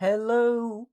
Hello,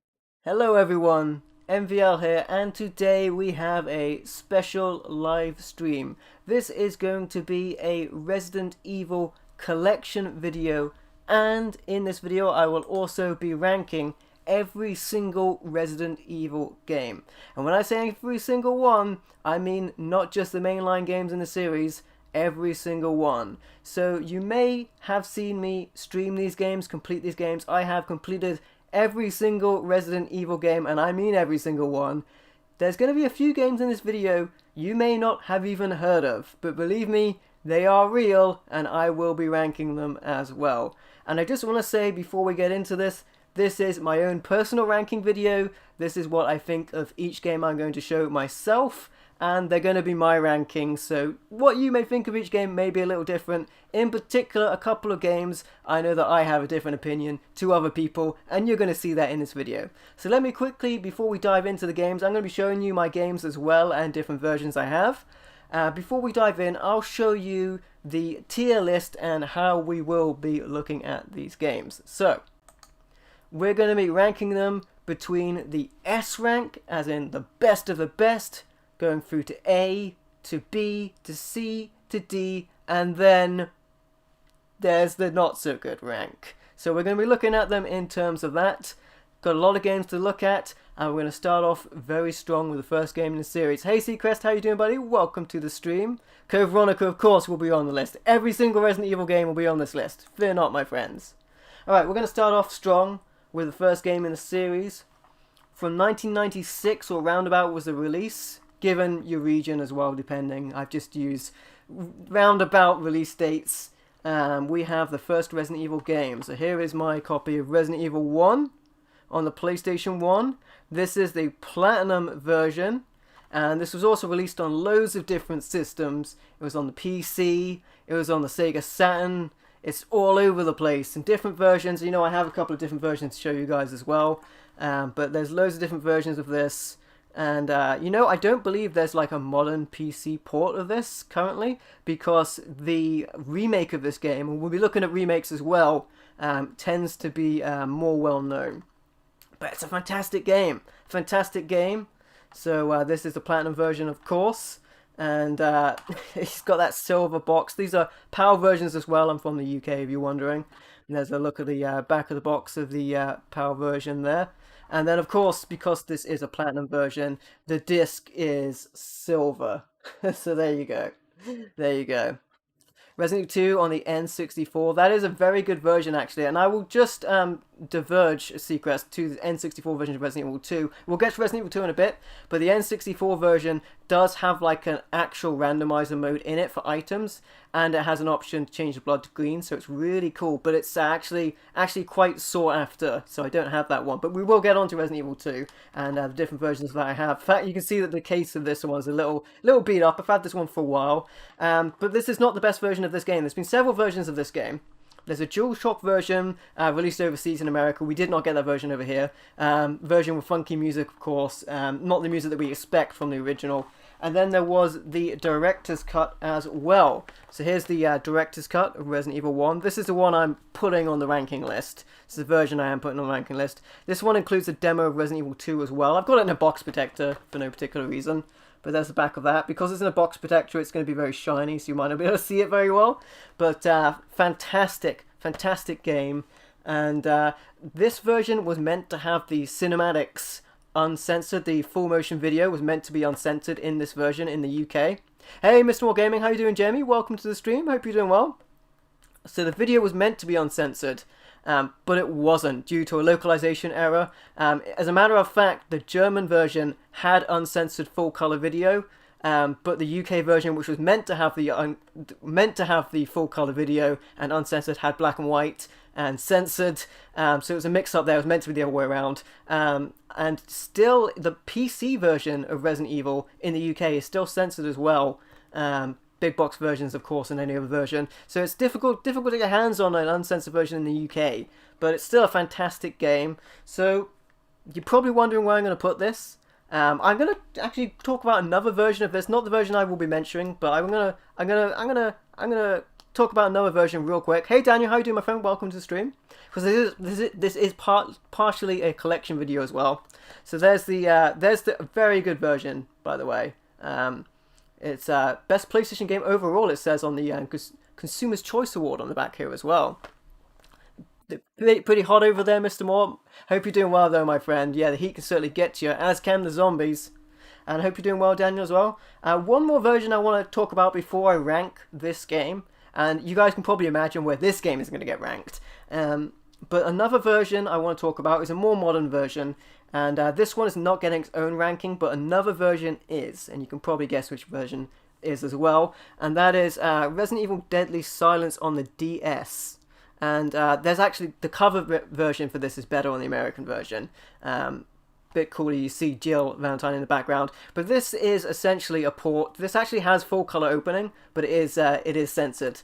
hello everyone, MVL here, and today we have a special live stream. This is going to be a Resident Evil collection video, and in this video I will also be ranking every single Resident Evil game. And when I say every single one, I mean not just the mainline games in the series, every single one. So you may have seen me stream these games, complete these games. I have completed every single Resident Evil game, and I mean every single one. There's going to be a few games in this video you may not have even heard of, but believe me, they are real, and I will be ranking them as well. And I just want to say before we get into this, this is my own personal ranking video. This is what I think of each game I'm going to show myself, and they're going to be my rankings, so what you may think of each game may be a little different. In particular, a couple of games, I know that I have a different opinion to other people, and you're going to see that in this video. So let me quickly, before we dive into the games, I'm going to be showing you my games as well, and different versions I have. Before we dive in, I'll show you the tier list and how we will be looking at these games. So, we're going to be ranking them between the S rank, as in the best of the best, going through to A, to B, to C, to D, and then there's the not so good rank. So we're going to be looking at them in terms of that. Got a lot of games to look at, and we're going to start off very strong with the first game in the series. Hey Seacrest, how you doing, buddy? Welcome to the stream. Veronica, of course, will be on the list. Every single Resident Evil game will be on this list. Fear not, my friends. Alright, we're going to start off strong with the first game in the series. From 1996 or roundabout was the release. Given your region as well, depending. I've just used roundabout release dates. We have the first Resident Evil game. So here is my copy of Resident Evil 1 on the PlayStation 1. This is the Platinum version. And this was also released on loads of different systems. It was on the PC. It was on the Sega Saturn. It's all over the place in different versions. You know, I have a couple of different versions to show you guys as well. But there's loads of different versions of this. And, you know, I don't believe there's like a modern PC port of this currently, because the remake of this game, and we'll be looking at remakes as well, tends to be more well known. But it's a fantastic game. Fantastic game. So this is the Platinum version, of course. And it's got that silver box. These are PAL versions as well. I'm from the UK, if you're wondering. And there's a look at the back of the box of the PAL version there. And then, of course, because this is a Platinum version, the disc is silver. So there you go. There you go. Resident Evil 2 on the N64. That is a very good version, actually. And I will just diverge Seacrest to the N64 version of Resident Evil 2. We'll get to Resident Evil 2 in a bit, but the N64 version does have like an actual randomizer mode in it for items, and it has an option to change the blood to green, so it's really cool. But it's actually quite sought after, so I don't have that one. But we will get on to Resident Evil 2 and the different versions that I have. In fact, you can see that the case of this one is a little beat up. I've had this one for a while, but this is not the best version of this game. There's been several versions of this game. There's a DualShock version released overseas in America. We did not get that version over here. Version with funky music, of course. Not the music that we expect from the original. And then there was the director's cut as well. So here's the director's cut of Resident Evil 1. This is the one I'm putting on the ranking list. This is the version I am putting on the ranking list. This one includes a demo of Resident Evil 2 as well. I've got it in a box protector for no particular reason. But there's the back of that. Because it's in a box protector, it's going to be very shiny, so you might not be able to see it very well. But fantastic, fantastic game. And this version was meant to have the cinematics uncensored. The full motion video was meant to be uncensored in this version in the UK. Hey, Mr. More Gaming, how you doing, Jamie? Welcome to the stream. Hope you're doing well. So the video was meant to be uncensored. But it wasn't, due to a localization error. As a matter of fact, the German version had uncensored full color video, but the UK version, which was meant to have the full color video and uncensored, had black and white and censored. So it was a mix-up there. It was meant to be the other way around. And still, the PC version of Resident Evil in the UK is still censored as well. Big box versions, of course, and any other version. So it's difficult to get your hands on an uncensored version in the UK, but it's still a fantastic game. So you're probably wondering where I'm going to put this. I'm going to actually talk about another version of this, not the version I will be mentioning, but I'm gonna talk about another version real quick. Hey Daniel, how you doing, my friend? Welcome to the stream. Because this is partially a collection video as well. So there's the very good version, by the way. It's best PlayStation game overall. It says on the Consumer's Choice Award on the back here as well. Pretty hot over there, Mr. Moore. Hope you're doing well though, my friend. Yeah, the heat can certainly get to you, as can the zombies. And I hope you're doing well, Daniel, as well. One more version I want to talk about before I rank this game. And you guys can probably imagine where this game is going to get ranked. But another version I want to talk about is a more modern version. And this one is not getting its own ranking, but another version is. And you can probably guess which version is as well. And that is Resident Evil Deadly Silence on the DS. And there's actually, the cover version for this is better on the American version. Bit cooler, you see Jill Valentine in the background. But this is essentially a port. This actually has full color opening, but it is censored.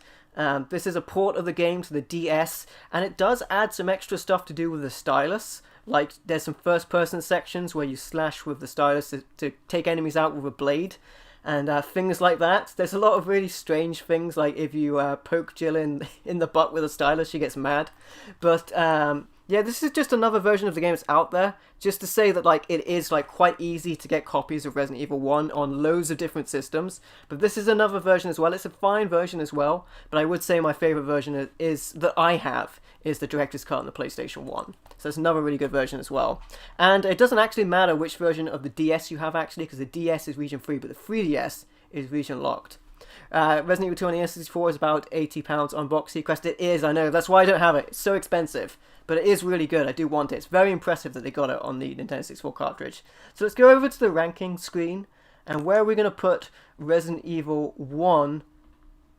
This is a port of the game to the DS, and it does add some extra stuff to do with the stylus. Like, there's some first-person sections where you slash with the stylus to take enemies out with a blade. And things like that. There's a lot of really strange things, like if you poke Jill in the butt with a stylus, she gets mad. But yeah, this is just another version of the game that's out there. Just to say that like it is like quite easy to get copies of Resident Evil 1 on loads of different systems. But this is another version as well. It's a fine version as well. But I would say my favorite version is that I have is the Director's Cut on the PlayStation 1. So it's another really good version as well. And it doesn't actually matter which version of the DS you have actually, because the DS is region free, but the 3DS is region locked. Resident Evil 2 on the N64 is about £80 on Box Sequest. It is, I know, that's why I don't have it. It's so expensive, but it is really good. I do want it. It's very impressive that they got it on the Nintendo 64 cartridge. So let's go over to the ranking screen, and where are we going to put Resident Evil 1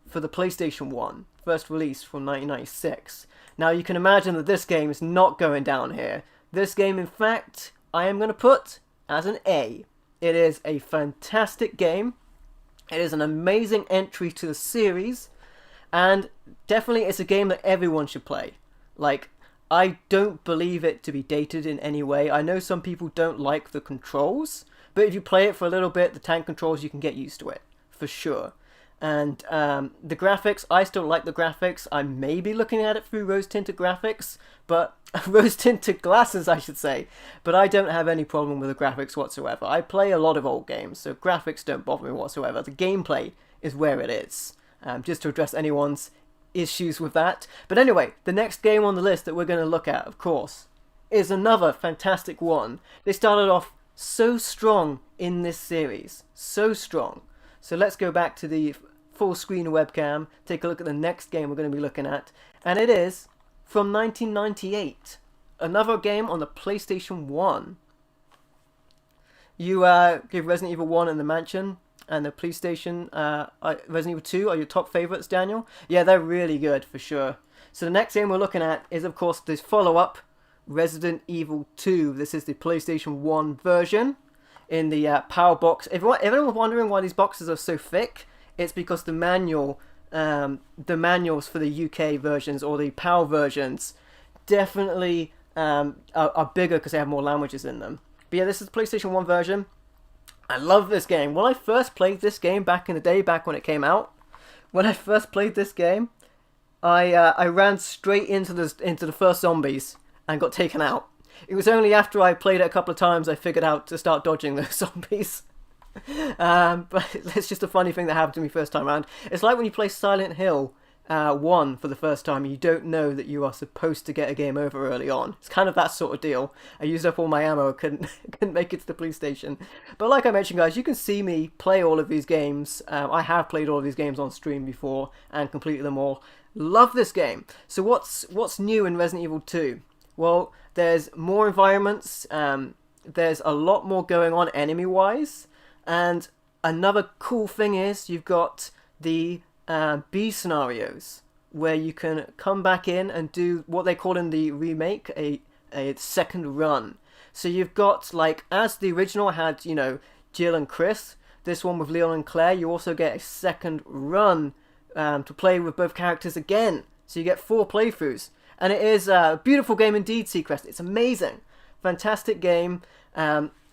for the PlayStation 1, first release from 1996. Now you can imagine that this game is not going down here. This game, in fact, I am going to put as an A. It is a fantastic game. It is an amazing entry to the series, and definitely it's a game that everyone should play. Like, I don't believe it to be dated in any way. I know some people don't like the controls, but if you play it for a little bit, the tank controls, you can get used to it, for sure. And the graphics, I still like the graphics. I may be looking at it through rose-tinted graphics, but rose-tinted glasses, I should say. But I don't have any problem with the graphics whatsoever. I play a lot of old games, so graphics don't bother me whatsoever. The gameplay is where it is, just to address anyone's issues with that. But anyway, the next game on the list that we're going to look at, of course, is another fantastic one. They started off so strong in this series, so strong. So let's go back to the full screen webcam, take a look at the next game we're going to be looking at, and it is from 1998, another game on the PlayStation 1. You give Resident Evil 1 and the Mansion and the PlayStation Resident Evil 2 are your top favorites, Daniel? Yeah, they're really good for sure. So the next game we're looking at is, of course, this follow-up, Resident Evil 2. This is the PlayStation 1 version in the power box. If anyone's wondering why these boxes are so thick, it's because the manuals for the UK versions or the PAL versions definitely are bigger because they have more languages in them. But yeah, this is the PlayStation 1 version. I love this game. When I first played this game back in the day, back when it came out, when I first played this game, I ran straight into the first zombies and got taken out. It was only after I played it a couple of times I figured out to start dodging those zombies. But it's just a funny thing that happened to me first time around. It's like when you play Silent Hill 1 for the first time, you don't know that you are supposed to get a game over early on. It's kind of that sort of deal. I used up all my ammo, couldn't make it to the police station. But like I mentioned, guys, you can see me play all of these games. I have played all of these games on stream before and completed them all. Love this game. So what's new in Resident Evil 2? Well, there's more environments, there's a lot more going on enemy-wise, and another cool thing is you've got the B scenarios, where you can come back in and do what they call in the remake a second run. So you've got, like, as the original had, you know, Jill and Chris, this one with Leon and Claire, you also get a second run to play with both characters again. So you get 4 playthroughs. And it is a beautiful game indeed, Seacrest. It's amazing. Fantastic game.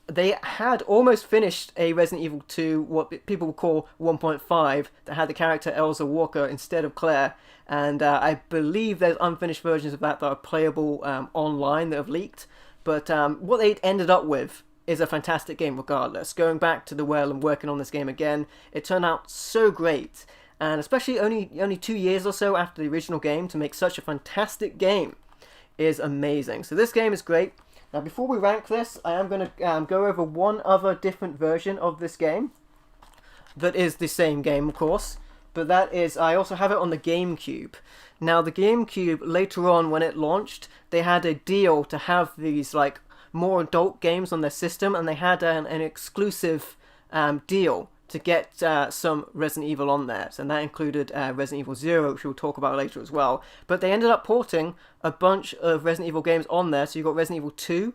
they had almost finished a Resident Evil 2, what people would call 1.5, that had the character Elsa Walker instead of Claire. And I believe there's unfinished versions of that are playable online that have leaked. But what they ended up with is a fantastic game regardless. Going back to the well and working on this game again, it turned out so great. And especially only 2 years or so after the original game, to make such a fantastic game is amazing. So this game is great. Now before we rank this, I am going to go over one other different version of this game that is the same game, of course. But that is, I also have it on the GameCube. Now the GameCube, later on when it launched, they had a deal to have these like more adult games on their system, and they had an exclusive deal to get some Resident Evil on there. And that included Resident Evil 0, which we'll talk about later as well. But they ended up porting a bunch of Resident Evil games on there. So you got Resident Evil 2,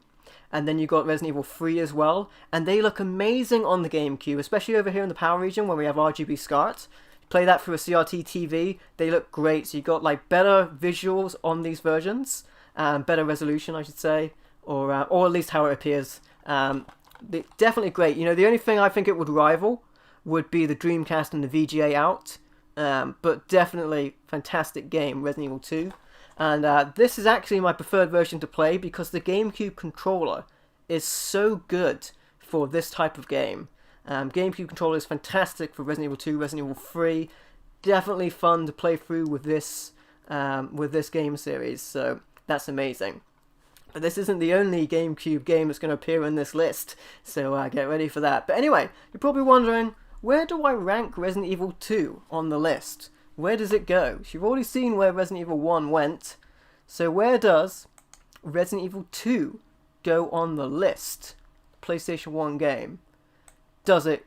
and then you got Resident Evil 3 as well. And they look amazing on the GameCube, especially over here in the PAL region where we have RGB SCART. Play that through a CRT TV, they look great. So you got like better visuals on these versions, better resolution, I should say, or at least how it appears. Definitely great. You know, the only thing I think it would rival would be the Dreamcast and the VGA out, but definitely fantastic game, Resident Evil 2. And this is actually my preferred version to play because the GameCube controller is so good for this type of game. GameCube controller is fantastic for Resident Evil 2, Resident Evil 3. Definitely fun to play through with this game series, so that's amazing. But this isn't the only GameCube game that's going to appear in this list, so get ready for that. But anyway, you're probably wondering, where do I rank Resident Evil 2 on the list? Where does it go? So you've already seen where Resident Evil 1 went, so where does Resident Evil 2 go on the list? PlayStation 1 game. Does it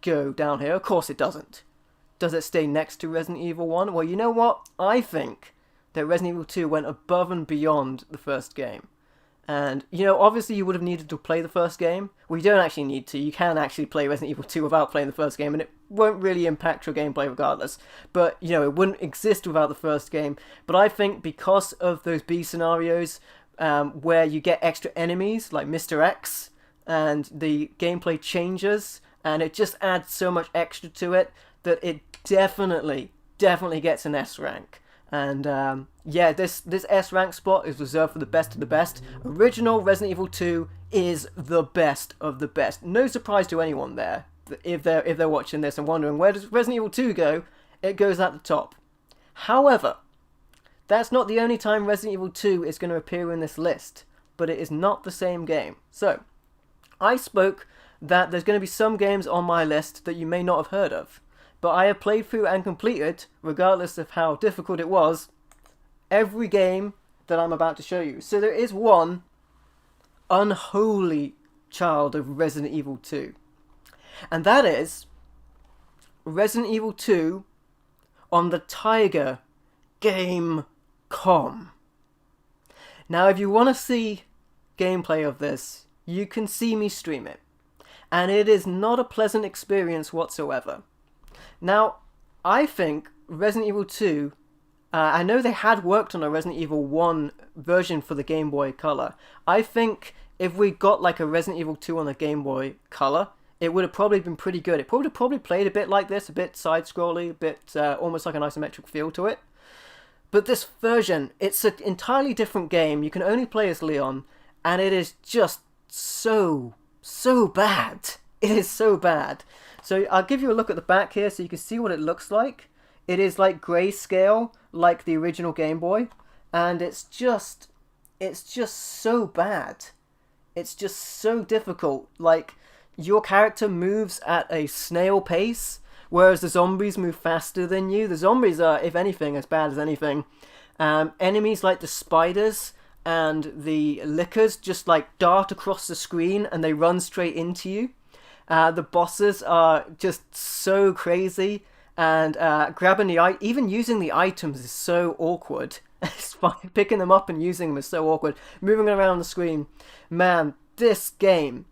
go down here? Of course it doesn't. Does it stay next to Resident Evil 1? Well, you know what? I think that Resident Evil 2 went above and beyond the first game. And, you know, obviously you would have needed to play the first game. Well, you don't actually need to. You can actually play Resident Evil 2 without playing the first game, and it won't really impact your gameplay regardless. But, you know, it wouldn't exist without the first game. But I think because of those B scenarios where you get extra enemies, like Mr. X, and the gameplay changes, and it just adds so much extra to it, that it definitely gets an S rank. And yeah, this S rank spot is reserved for the best of the best. Original Resident Evil 2 is the best of the best. No surprise to anyone there if they're watching this and wondering, where does Resident Evil 2 go? It goes at the top. However, that's not the only time Resident Evil 2 is going to appear in this list, but it is not the same game. So I spoke that there's going to be some games on my list that you may not have heard of, but I have played through and completed, regardless of how difficult it was, every game that I'm about to show you. So there is one unholy child of Resident Evil 2, and that is Resident Evil 2 on the Tiger Game Com. Now, if you want to see gameplay of this, you can see me stream it, and it is not a pleasant experience whatsoever. Now, I think Resident Evil 2, I know they had worked on a Resident Evil 1 version for the Game Boy Color. I think if we got like a Resident Evil 2 on the Game Boy Color, it would have probably been pretty good. It would have probably played a bit like this, a bit side-scrolly, a bit almost like an isometric feel to it. But this version, it's an entirely different game. You can only play as Leon, and it is just so bad. It is so bad. So I'll give you a look at the back here so you can see what it looks like. It is like grayscale, like the original Game Boy, and it's just so bad. It's just so difficult. Like, your character moves at a snail pace, whereas the zombies move faster than you. The zombies are, if anything, as bad as anything. Enemies like the spiders and the lickers just like dart across the screen and they run straight into you. The bosses are just so crazy, and even using the items is so awkward. Picking them up and using them is so awkward. Moving around the screen, man, this game,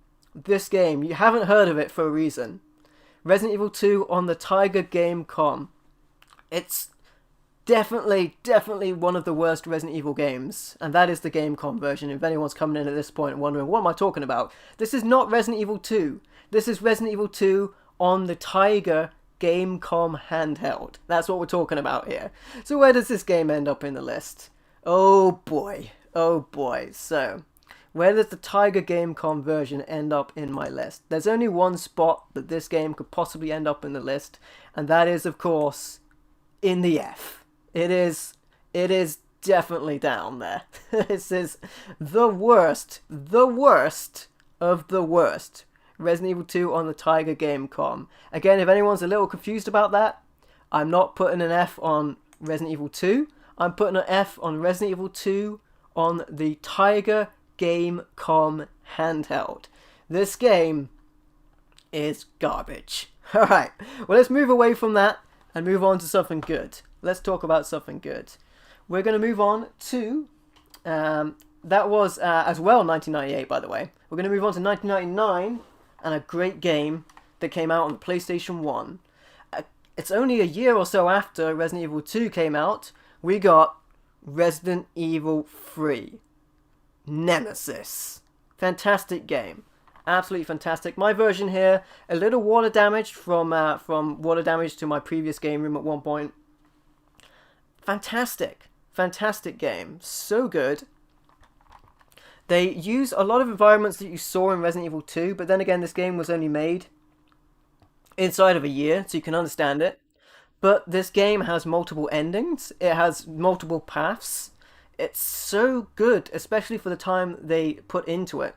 you haven't heard of it for a reason. Resident Evil 2 on the Tiger Game Com. It's definitely one of the worst Resident Evil games, and that is the Gamecom version. If anyone's coming in at this point and wondering, what am I talking about? This is not Resident Evil 2. This is Resident Evil 2 on the Tiger Gamecom handheld. That's what we're talking about here. So where does this game end up in the list? Oh boy. So, where does the Tiger Gamecom version end up in my list? There's only one spot that this game could possibly end up in the list, and that is, of course, in the F. It is definitely down there. This is the worst of the worst. Resident Evil 2 on the Tiger Gamecom. Again, if anyone's a little confused about that, I'm not putting an F on Resident Evil 2. I'm putting an F on Resident Evil 2 on the Tiger Gamecom handheld. This game is garbage. Alright, well, let's move away from that and move on to something good. Let's talk about something good. We're going to move on to, that was as well 1998, by the way. We're going to move on to 1999 and a great game that came out on the PlayStation 1. It's only a year or so after Resident Evil 2 came out, we got Resident Evil 3. Nemesis. Fantastic game. Absolutely fantastic. My version here, a little water damaged from water damage to my previous game room at one point. Fantastic game. So good. They use a lot of environments that you saw in Resident Evil 2, but then again, this game was only made inside of a year, so you can understand it. But this game has multiple endings. It has multiple paths. It's so good, especially for the time they put into it.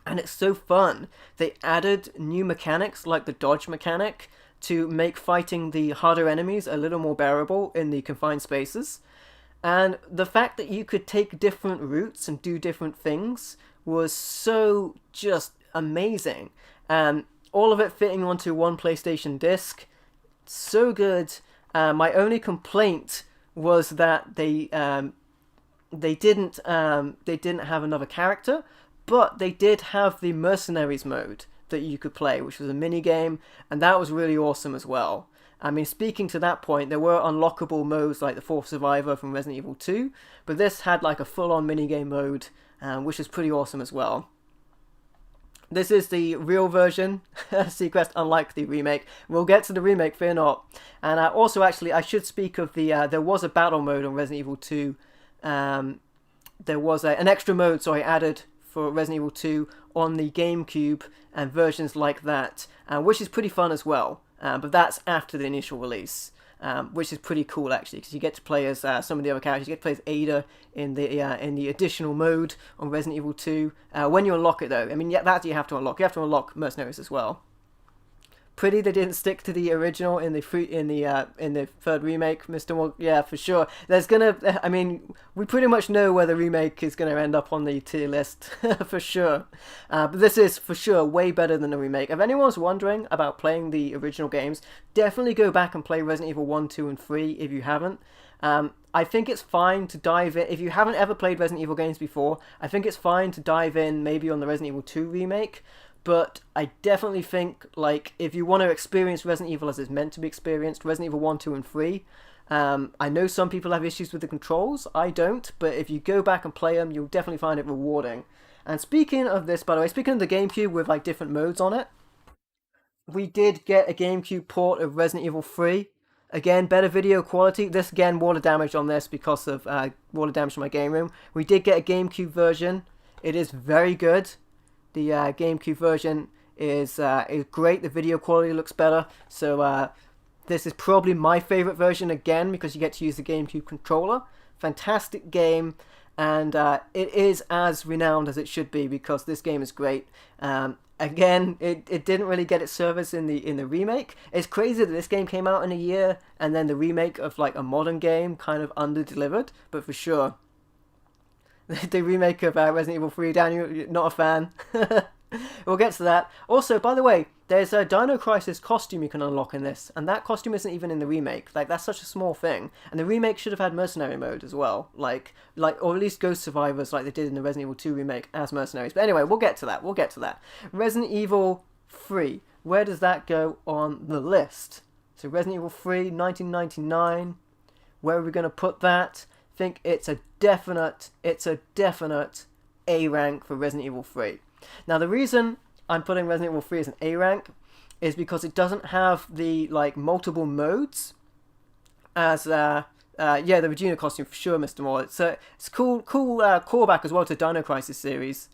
And it's so fun. They added new mechanics like the dodge mechanic to make fighting the harder enemies a little more bearable in the confined spaces. And the fact that you could take different routes and do different things was so just amazing. All of it fitting onto one PlayStation disc. So good. My only complaint was that they didn't have another character, but they did have the Mercenaries mode that you could play, which was a mini game, and that was really awesome as well. I mean, speaking to that point, there were unlockable modes like the Fourth Survivor from Resident Evil 2, but this had like a full-on minigame mode, which is pretty awesome as well. This is the real version, Seacrest, unlike the remake. We'll get to the remake, fear not. And also, actually, I should speak of the, there was a battle mode on Resident Evil 2. There was an extra mode, added for Resident Evil 2 on the GameCube and versions like that, which is pretty fun as well. But that's after the initial release, which is pretty cool actually, because you get to play as some of the other characters. You get to play as Ada in the additional mode on Resident Evil 2. When you unlock it though, I mean, yeah, that you have to unlock. You have to unlock Mercenaries as well. Pretty they didn't stick to the original in the third remake, Mr. Morgan. Yeah, for sure. I mean, we pretty much know where the remake is gonna end up on the tier list for sure. But this is for sure way better than the remake. If anyone's wondering about playing the original games, definitely go back and play Resident Evil 1, 2, and 3 if you haven't. I think it's fine to dive in if you haven't ever played Resident Evil games before. I think it's fine to dive in maybe on the Resident Evil 2 remake. But I definitely think, like, if you want to experience Resident Evil as it's meant to be experienced, Resident Evil 1, 2, and 3, I know some people have issues with the controls. I don't, but if you go back and play them, you'll definitely find it rewarding. And speaking of this, by the way, speaking of the GameCube with, like, different modes on it, we did get a GameCube port of Resident Evil 3. Again, better video quality. This, again, water damage on this because of water damage to my game room. We did get a GameCube version. It is very good. The GameCube version is great. The video quality looks better. So this is probably my favorite version again because you get to use the GameCube controller. Fantastic game, and it is as renowned as it should be because this game is great. Again, it didn't really get its service in the remake. It's crazy that this game came out in a year and then the remake of like a modern game kind of under-delivered, but for sure. The remake of Resident Evil 3, Daniel, you're not a fan. We'll get to that. Also, by the way, there's a Dino Crisis costume you can unlock in this, and that costume isn't even in the remake. Like, that's such a small thing. And the remake should have had mercenary mode as well. Like, or at least Ghost Survivors like they did in the Resident Evil 2 remake as mercenaries. But anyway, we'll get to that. Resident Evil 3. Where does that go on the list? So Resident Evil 3, 1999. Where are we going to put that? I think it's a definite A rank for Resident Evil 3. Now the reason I'm putting Resident Evil 3 as an A rank is because it doesn't have the like multiple modes as the Regina costume for sure, Mr. Moore. It's cool callback as well to Dino Crisis series.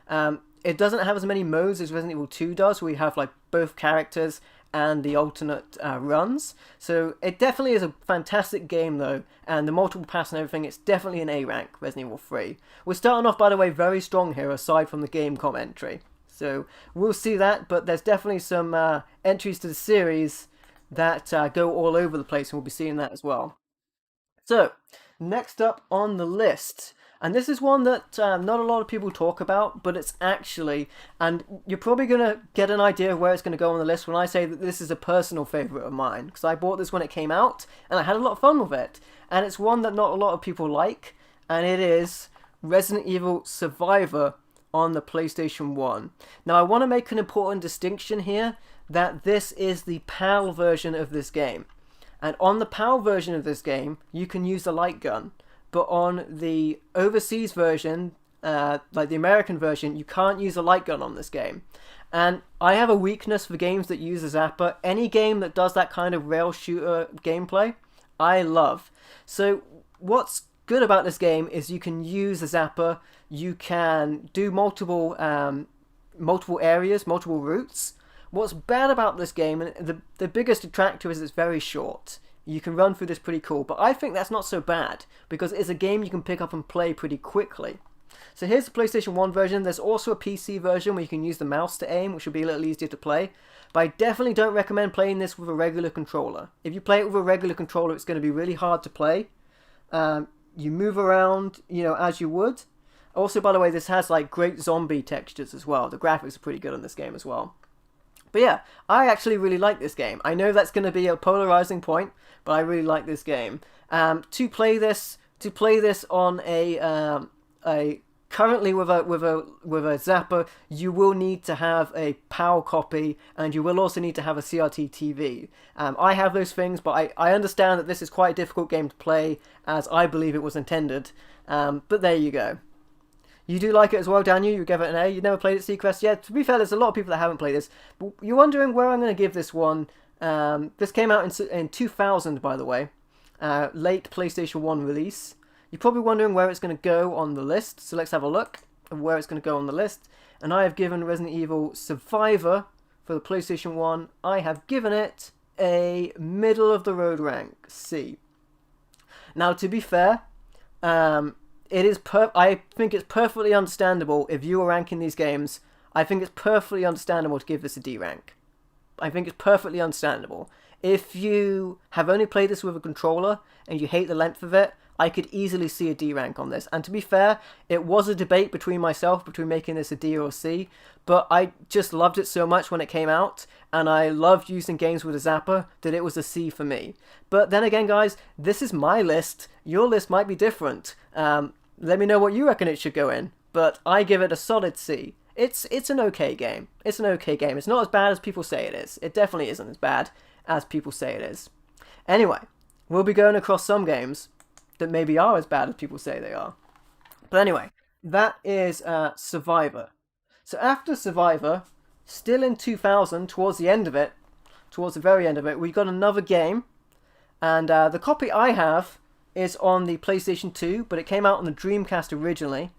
It doesn't have as many modes as Resident Evil 2 does, where you have like both characters and the alternate runs. So it definitely is a fantastic game though, and the multiple paths and everything, it's definitely an A rank, Resident Evil 3. We're starting off, by the way, very strong here aside from the game commentary. So we'll see that, but there's definitely some entries to the series that go all over the place, and we'll be seeing that as well. So, next up on the list, and this is one that not a lot of people talk about, but it's actually, and you're probably going to get an idea of where it's going to go on the list when I say that this is a personal favourite of mine, because I bought this when it came out, and I had a lot of fun with it, and it's one that not a lot of people like, and it is Resident Evil Survivor on the PlayStation 1. Now, I want to make an important distinction here, that this is the PAL version of this game. And on the PAL version of this game, you can use the light gun. But on the overseas version, like the American version, you can't use a light gun on this game. And I have a weakness for games that use a zapper. Any game that does that kind of rail shooter gameplay, I love. So what's good about this game is you can use a zapper, you can do multiple areas, multiple routes. What's bad about this game, and the biggest detractor is it's very short. You can run through this pretty cool, but I think that's not so bad, because it's a game you can pick up and play pretty quickly. So here's the PlayStation 1 version. There's also a PC version where you can use the mouse to aim, which will be a little easier to play. But I definitely don't recommend playing this with a regular controller. If you play it with a regular controller, it's going to be really hard to play. You move around, as you would. Also, by the way, this has like great zombie textures as well. The graphics are pretty good on this game as well. But yeah, I actually really like this game. I know that's going to be a polarizing point, but I really like this game. To play this on a currently with a zapper, you will need to have a PAL copy, and you will also need to have a CRT TV. I have those things, but I understand that this is quite a difficult game to play, as I believe it was intended. But there you go. You do like it as well, Daniel? You give it an A. You never played it, Seacrest? Yeah, to be fair, there's a lot of people that haven't played this. But you're wondering where I'm going to give this one. This came out in 2000, by the way. Late PlayStation 1 release. You're probably wondering where it's going to go on the list. So let's have a look at where it's going to go on the list. And I have given Resident Evil Survivor for the PlayStation 1. I have given it a middle-of-the-road rank, C. Now, to be fair, I think it's perfectly understandable if you were ranking these games. I think it's perfectly understandable to give this a D rank. I think it's perfectly understandable. If you have only played this with a controller and you hate the length of it, I could easily see a D rank on this. And to be fair, it was a debate between making this a D or a C, but I just loved it so much when it came out, and I loved using games with a zapper, that it was a C for me. But then again, guys, this is my list. Your list might be different. Let me know what you reckon it should go in, but I give it a solid C. It's an okay game. It's an okay game. It's not as bad as people say it is. It definitely isn't as bad as people say it is. Anyway, we'll be going across some games that maybe are as bad as people say they are. But anyway, that is Survivor. So after Survivor, still in 2000, towards the very end of it, we got another game, and the copy I have is on the PlayStation 2, but it came out on the Dreamcast originally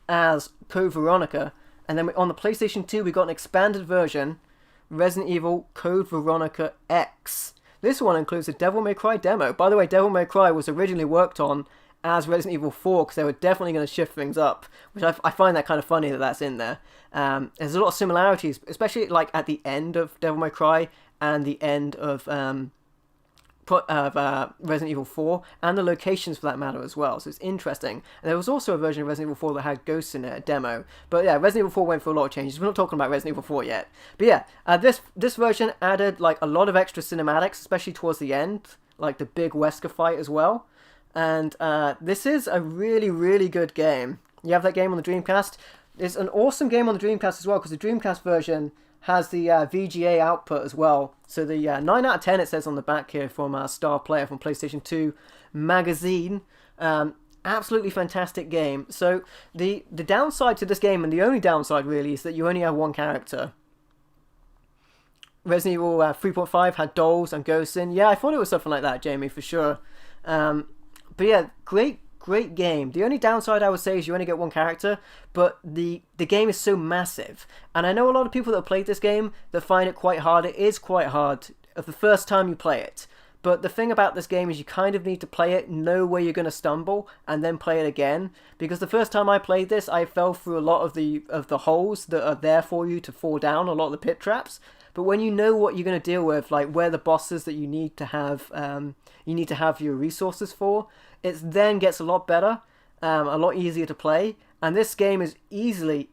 as Code Veronica, and then on the PlayStation 2 we got an expanded version, Resident Evil Code Veronica X. This one includes a Devil May Cry demo. By the way, Devil May Cry was originally worked on as Resident Evil 4, because they were definitely going to shift things up, which I find that kind of funny that that's in there. There's a lot of similarities, especially like at the end of Devil May Cry and the end of Resident Evil 4, and the locations for that matter as well, so it's interesting. And there was also a version of Resident Evil 4 that had ghosts in it, a demo. But yeah, Resident Evil 4 went through a lot of changes. We're not talking about Resident Evil 4 yet. But yeah, this version added like a lot of extra cinematics, especially towards the end, like the big Wesker fight as well. And this is a really, really good game. You have that game on the Dreamcast. It's an awesome game on the Dreamcast as well, because the Dreamcast version has the VGA output as well. So the 9 out of 10 it says on the back here from Star Player from PlayStation 2 magazine. Absolutely fantastic game. So the downside to this game, and the only downside really, is that you only have one character. Resident Evil 3.5 had dolls and ghosts in. Yeah, I thought it was something like that, Jamie, for sure. But yeah, great game. The only downside I would say is you only get one character, but the game is so massive. And I know a lot of people that have played this game that find it quite hard. It is quite hard the first time you play it. But the thing about this game is you kind of need to play it, know where you're going to stumble, and then play it again. Because the first time I played this, I fell through a lot of the holes that are there for you to fall down, a lot of the pit traps. But when you know what you're going to deal with, like where the bosses that you need to have your resources for, it then gets a lot better, a lot easier to play. And this game is easily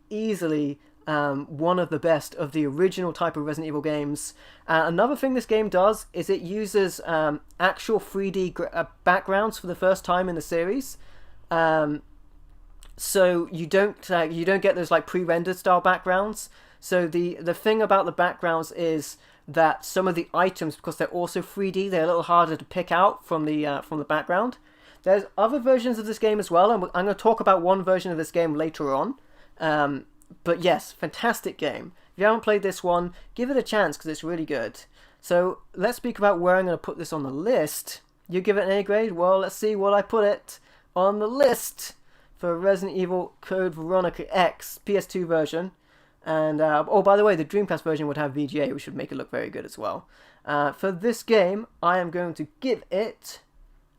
one of the best of the original type of Resident Evil games. Another thing this game does is it uses actual 3D backgrounds for the first time in the series. So you don't get those like pre-rendered style backgrounds. So the thing about the backgrounds is that some of the items, because they're also 3D, they're a little harder to pick out from the background. There's other versions of this game as well, and I'm going to talk about one version of this game later on. But yes, fantastic game. If you haven't played this one, give it a chance because it's really good. So let's speak about where I'm going to put this on the list. You give it an A grade? Well, let's see what I put it on the list for Resident Evil Code Veronica X PS2 version. And, oh, by the way, the Dreamcast version would have VGA, which would make it look very good as well. For this game, I am going to give it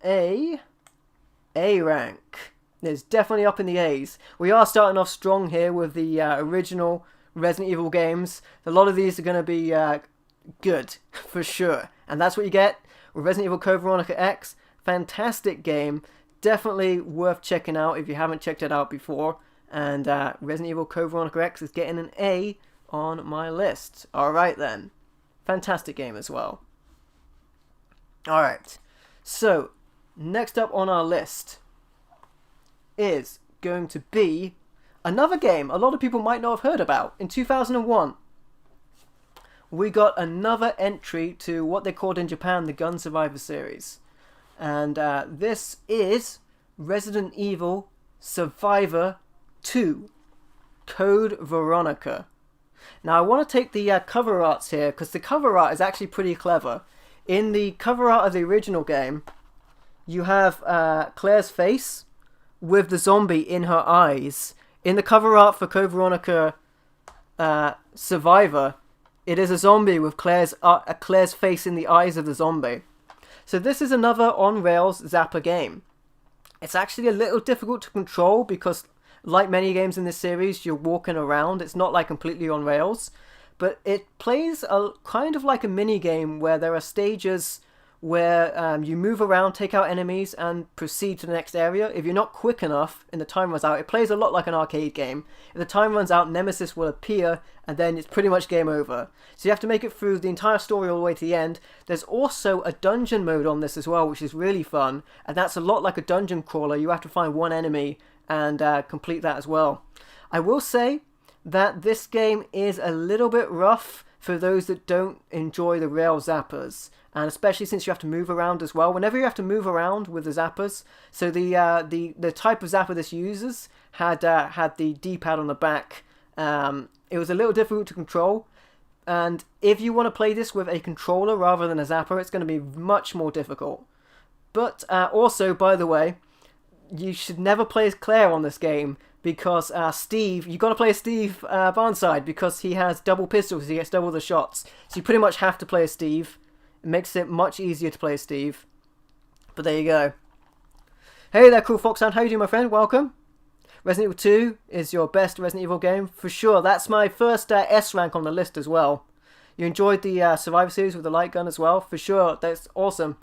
a rank. It's definitely up in the A's. We are starting off strong here with the original Resident Evil games. A lot of these are going to be good, for sure. And that's what you get with Resident Evil Code Veronica X. Fantastic game. Definitely worth checking out if you haven't checked it out before. And Resident Evil Code Veronica X is getting an A on my list. Alright then. Fantastic game as well. Alright. So, next up on our list is going to be another game a lot of people might not have heard about. In 2001, we got another entry to what they called in Japan the Gun Survivor series. And this is Resident Evil Survivor 2, Code Veronica. Now I want to take the cover arts here because the cover art is actually pretty clever. In the cover art of the original game, you have Claire's face with the zombie in her eyes. In the cover art for Code Veronica Survivor, it is a zombie with Claire's face in the eyes of the zombie. So this is another on-rails Zapper game. It's actually a little difficult to control because, like many games in this series, you're walking around. It's not like completely on rails, but it plays kind of like a mini game where there are stages where you move around, take out enemies, and proceed to the next area. If you're not quick enough and the time runs out, it plays a lot like an arcade game. If the time runs out, Nemesis will appear, and then it's pretty much game over. So you have to make it through the entire story all the way to the end. There's also a dungeon mode on this as well, which is really fun, and that's a lot like a dungeon crawler. You have to find one enemy and complete that as well. I will say that this game is a little bit rough for those that don't enjoy the rail zappers, and especially since you have to move around as well. Whenever you have to move around with the zappers, so the type of zapper this uses had the D-pad on the back. It was a little difficult to control, and if you want to play this with a controller rather than a zapper, it's going to be much more difficult. But also, by the way, you should never play as Claire on this game because Steve, you got to play as Steve Barnside because he has double pistols, he gets double the shots. So you pretty much have to play as Steve. It makes it much easier to play as Steve. But there you go. Hey there, Cool Foxhound. How you doing, my friend? Welcome. Resident Evil 2 is your best Resident Evil game for sure. That's my first S rank on the list as well. You enjoyed the Survivor series with the light gun as well, for sure. That's awesome.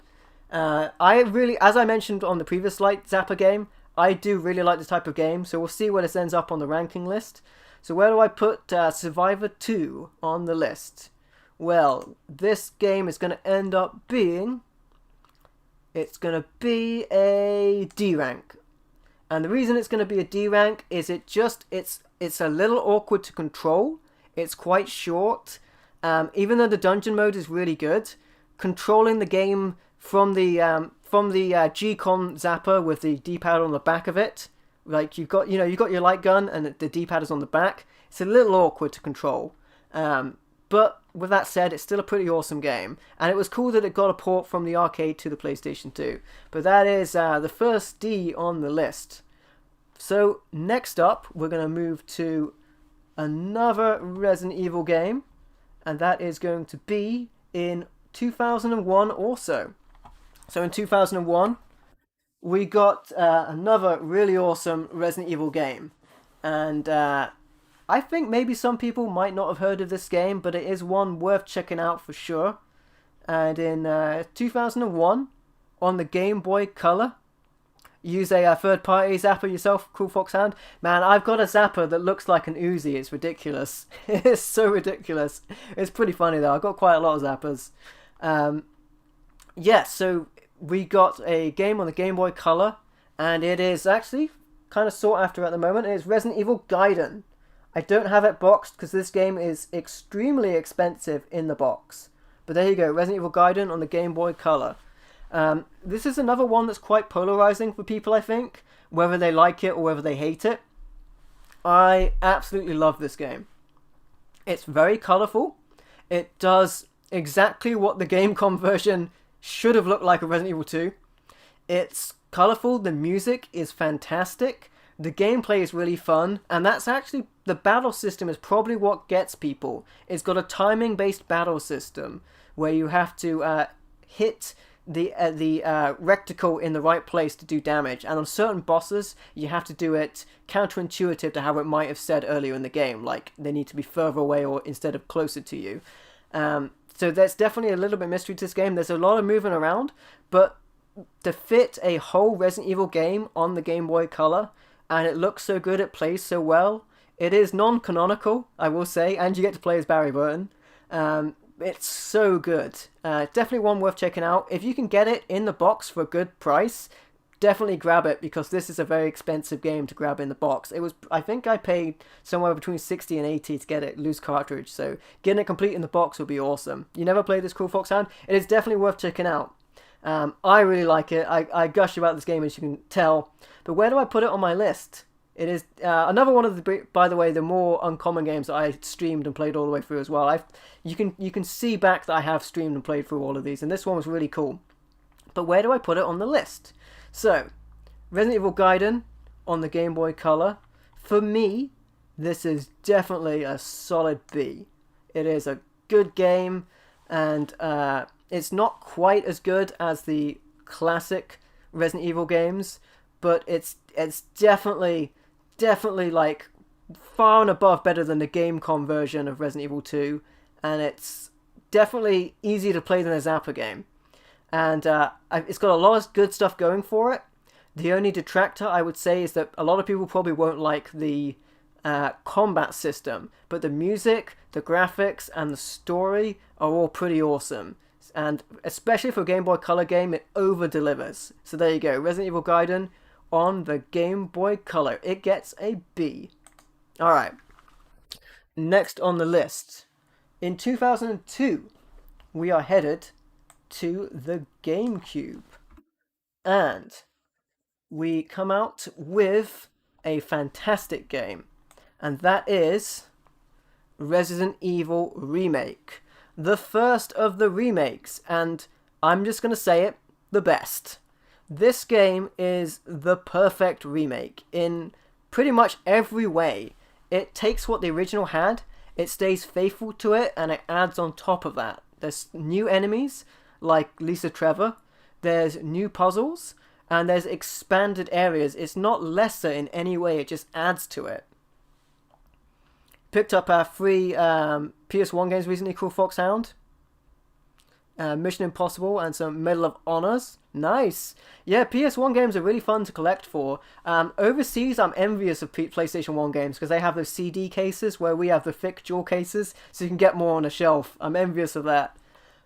I really, as I mentioned on the previous Light Zapper game, I do really like this type of game, so we'll see where this ends up on the ranking list. So where do I put Survivor 2 on the list? Well, this game is going to end up being, it's going to be a D rank. And the reason it's going to be a D rank is it's a little awkward to control. It's quite short. Even though the dungeon mode is really good, controlling the game from the G-Con zapper with the D-pad on the back of it, like you've got your light gun and the D-pad is on the back. It's a little awkward to control. But with that said, it's still a pretty awesome game, and it was cool that it got a port from the arcade to the PlayStation 2. But that is the first D on the list. So next up, we're going to move to another Resident Evil game, and that is going to be in 2001 also. So in 2001, we got another really awesome Resident Evil game, and I think maybe some people might not have heard of this game, but it is one worth checking out for sure. And in 2001, on the Game Boy Color, use a third-party zapper yourself, Cool Fox Hound. Man, I've got a zapper that looks like an Uzi. It's ridiculous. It's so ridiculous. It's pretty funny though. I've got quite a lot of zappers. So we got a game on the Game Boy Color, and it is actually kind of sought after at the moment. It's Resident Evil Gaiden. I don't have it boxed because this game is extremely expensive in the box. But there you go, Resident Evil Gaiden on the Game Boy Color. This is another one that's quite polarizing for people, I think, whether they like it or whether they hate it. I absolutely love this game. It's very colorful. It does exactly what the Gamecom version should have looked like of Resident Evil 2. It's colorful, the music is fantastic, the gameplay is really fun, and that's actually, the battle system is probably what gets people. It's got a timing-based battle system where you have to hit the reticle in the right place to do damage, and on certain bosses you have to do it counterintuitive to how it might have said earlier in the game, like they need to be further away or instead of closer to you. So there's definitely a little bit of mystery to this game. There's a lot of moving around, but to fit a whole Resident Evil game on the Game Boy Color, and it looks so good, it plays so well. It is non-canonical, I will say, and you get to play as Barry Burton. It's so good. Definitely one worth checking out. If you can get it in the box for a good price, definitely grab it, because this is a very expensive game to grab in the box. I think I paid somewhere between 60 and 80 to get it loose cartridge, so getting it complete in the box would be awesome. You never played this Cool Fox Hound? It is definitely worth checking out. I really like it. I gush about this game, as you can tell. But where do I put it on my list? It is another one of the, by the way, the more uncommon games that I streamed and played all the way through as well. You can see back that I have streamed and played through all of these, and this one was really cool. But where do I put it on the list? So, Resident Evil Gaiden on the Game Boy Color. For me, this is definitely a solid B. It is a good game, and it's not quite as good as the classic Resident Evil games, but it's definitely like far and above better than the Gamecom version of Resident Evil 2, and it's definitely easier to play than a Zapper game. And it's got a lot of good stuff going for it. The only detractor I would say is that a lot of people probably won't like the combat system, but the music, the graphics, and the story are all pretty awesome. And especially for a Game Boy Color game, it over-delivers. So there you go, Resident Evil Gaiden on the Game Boy Color. It gets a B. Alright, next on the list. In 2002, we are headed to the GameCube. And we come out with a fantastic game. And that is Resident Evil Remake. The first of the remakes, and I'm just going to say it, the best. This game is the perfect remake in pretty much every way. It takes what the original had, it stays faithful to it, and it adds on top of that. There's new enemies, like Lisa Trevor, there's new puzzles, and there's expanded areas. It's not lesser in any way, it just adds to it. Picked up our free PS1 games recently, Cool Fox Hound. Mission Impossible and some Medal of Honors. Nice. Yeah, PS1 games are really fun to collect for. Overseas, I'm envious of PlayStation 1 games because they have those CD cases where we have the thick jewel cases, so you can get more on a shelf. I'm envious of that.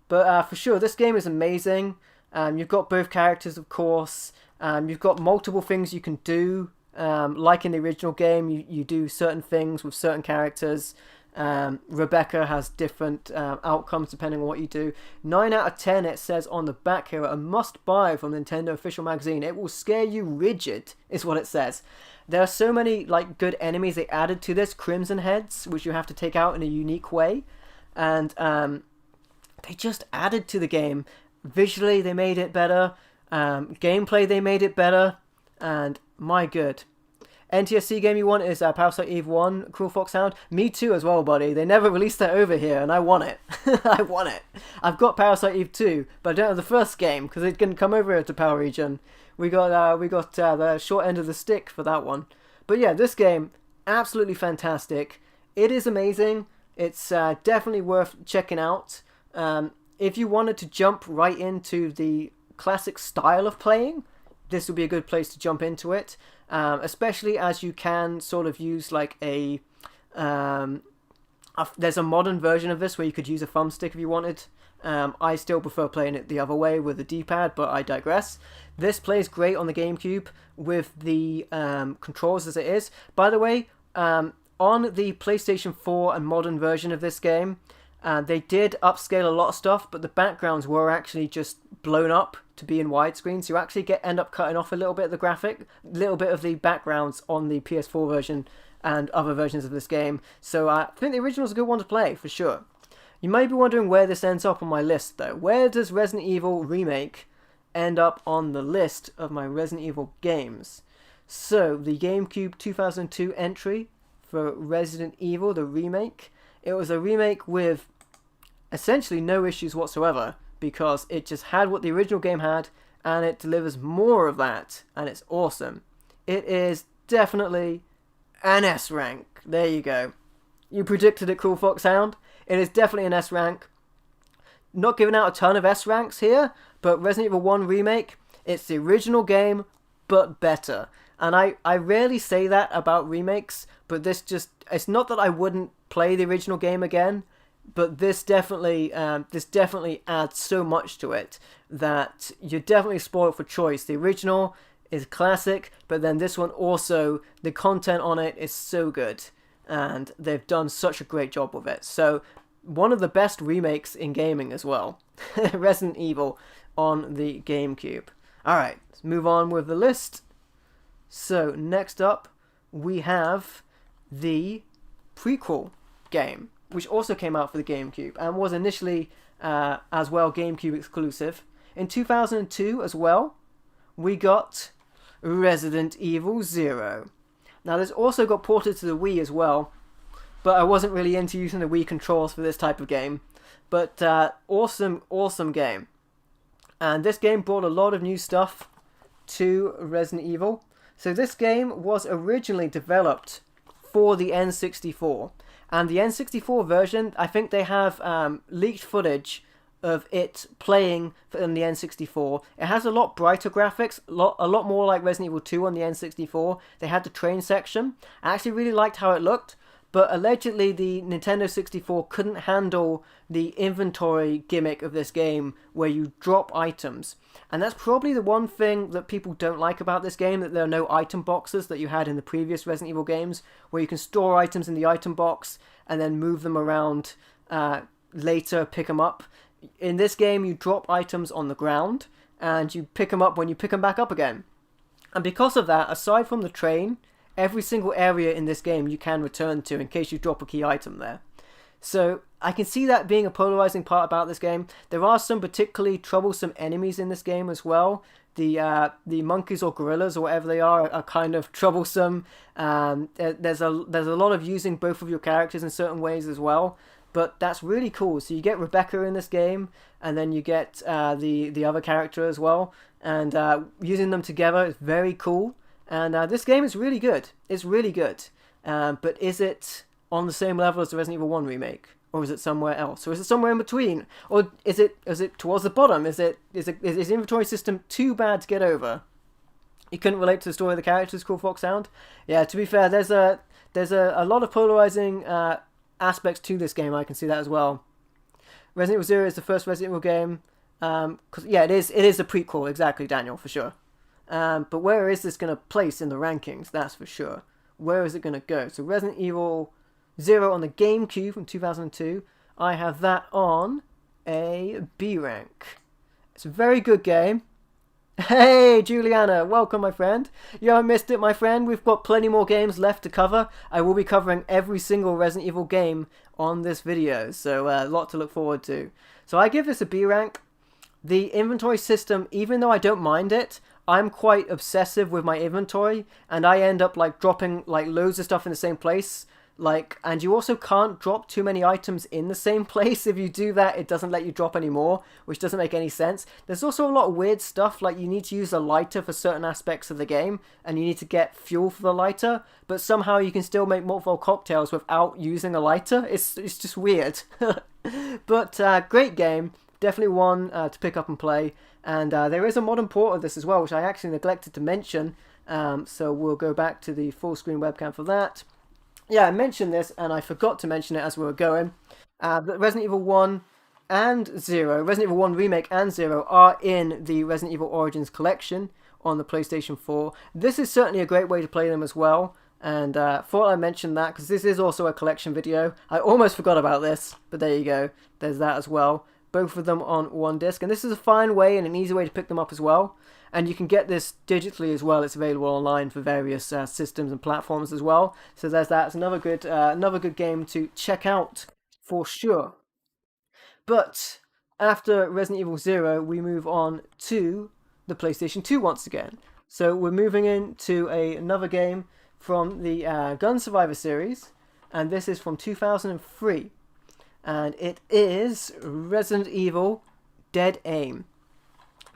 But for sure, this game is amazing. You've got both characters, of course. You've got multiple things you can do. Like in the original game, you do certain things with certain characters. Rebecca has different outcomes depending on what you do. 9 out of 10 it says on the back here, a must buy from Nintendo Official Magazine. It will scare you rigid is what it says. There are so many like good enemies they added to this. Crimson Heads, which you have to take out in a unique way. And they just added to the game. Visually they made it better. Gameplay they made it better. And my good. NTSC game you want is Parasite Eve 1, Cruel Fox Hound. Me too as well, buddy. They never released that over here, and I want it. I want it. I've got Parasite Eve 2, but I don't have the first game, because it didn't come over here to Power Region. We got the short end of the stick for that one. But yeah, this game, absolutely fantastic. It is amazing. It's definitely worth checking out. If you wanted to jump right into the classic style of playing, this would be a good place to jump into it. Especially as you can sort of use like there's a modern version of this where you could use a thumbstick if you wanted. I still prefer playing it the other way with the D-pad, but I digress. This plays great on the GameCube with the controls as it is. By the way, on the PlayStation 4 and modern version of this game, they did upscale a lot of stuff, but the backgrounds were actually just blown up to be in widescreen, so you actually end up cutting off a little bit of the graphic, little bit of the backgrounds on the PS4 version and other versions of this game. So I think the original is a good one to play, for sure. You might be wondering where this ends up on my list, though. Where does Resident Evil Remake end up on the list of my Resident Evil games? So, the GameCube 2002 entry for Resident Evil, the remake. It was a remake with essentially no issues whatsoever, because it just had what the original game had, and it delivers more of that, and it's awesome. It is definitely an S rank. There you go. You predicted it, Cool Fox Hound. It is definitely an S rank. Not giving out a ton of S ranks here, but Resident Evil 1 Remake, it's the original game, but better. And I rarely say that about remakes, but this just, it's not that I wouldn't play the original game again, but this definitely adds so much to it that you're definitely spoiled for choice. The original is classic, but then this one also, the content on it is so good, and they've done such a great job with it. So one of the best remakes in gaming as well. Resident Evil on the GameCube. Alright, let's move on with the list. So next up we have the prequel game, which also came out for the GameCube and was initially as well GameCube exclusive. In 2002 as well, we got Resident Evil 0. Now this also got ported to the Wii as well, but I wasn't really into using the Wii controls for this type of game. But awesome game. And this game brought a lot of new stuff to Resident Evil. So this game was originally developed for the N64. And the N64 version, I think they have leaked footage of it playing on the N64. It has a lot brighter graphics, a lot more like Resident Evil 2 on the N64. They had the train section. I actually really liked how it looked, but allegedly the Nintendo 64 couldn't handle the inventory gimmick of this game where you drop items. And that's probably the one thing that people don't like about this game, that there are no item boxes that you had in the previous Resident Evil games, where you can store items in the item box and then move them around later, pick them up. In this game, you drop items on the ground and you pick them up when you pick them back up again. And because of that, aside from the train, every single area in this game you can return to in case you drop a key item there. So I can see that being a polarizing part about this game. There are some particularly troublesome enemies in this game as well. The monkeys or gorillas or whatever they are kind of troublesome. There's a lot of using both of your characters in certain ways as well. But that's really cool. So you get Rebecca in this game, and then you get the other character as well. And using them together is very cool. And this game is really good. It's really good. But is it on the same level as the Resident Evil 1 remake? Or is it somewhere else? Or is it somewhere in between? Or is it towards the bottom? Is the inventory system too bad to get over? You couldn't relate to the story of the characters, Cool Fox Sound? Yeah, to be fair, there's a lot of polarizing aspects to this game. I can see that as well. Resident Evil 0 is the first Resident Evil game. Yeah, it is a prequel, exactly, Daniel, for sure. But where is this going to place in the rankings? That's for sure. Where is it going to go? So Resident Evil 0 on the GameCube from 2002. I have that on a B rank. It's a very good game. Hey, Juliana, welcome, my friend. You haven't missed it, my friend. We've got plenty more games left to cover. I will be covering every single Resident Evil game on this video, so a lot to look forward to. So I give this a B rank. The inventory system, even though I don't mind it, I'm quite obsessive with my inventory, and I end up like dropping like loads of stuff in the same place. And you also can't drop too many items in the same place. If you do that, it doesn't let you drop any more, which doesn't make any sense. There's also a lot of weird stuff, like you need to use a lighter for certain aspects of the game, and you need to get fuel for the lighter, but somehow you can still make Molotov cocktails without using a lighter. It's just weird. But great game. Definitely one to pick up and play. And there is a modern port of this as well, which I actually neglected to mention. So we'll go back to the full screen webcam for that. Yeah, I mentioned this, and I forgot to mention it as we were going. But Resident Evil 1 and 0, Resident Evil 1 Remake and 0 are in the Resident Evil Origins collection on the PlayStation 4. This is certainly a great way to play them as well. And thought I mentioned that, because this is also a collection video. I almost forgot about this, but there you go. There's that as well. Both of them on one disc. And this is a fine way and an easy way to pick them up as well. And you can get this digitally as well. It's available online for various systems and platforms as well. So there's that. It's another good game to check out for sure. But after Resident Evil 0, we move on to the PlayStation 2 once again. So we're moving into another game from the Gun Survivor series. And this is from 2003. And it is Resident Evil Dead Aim.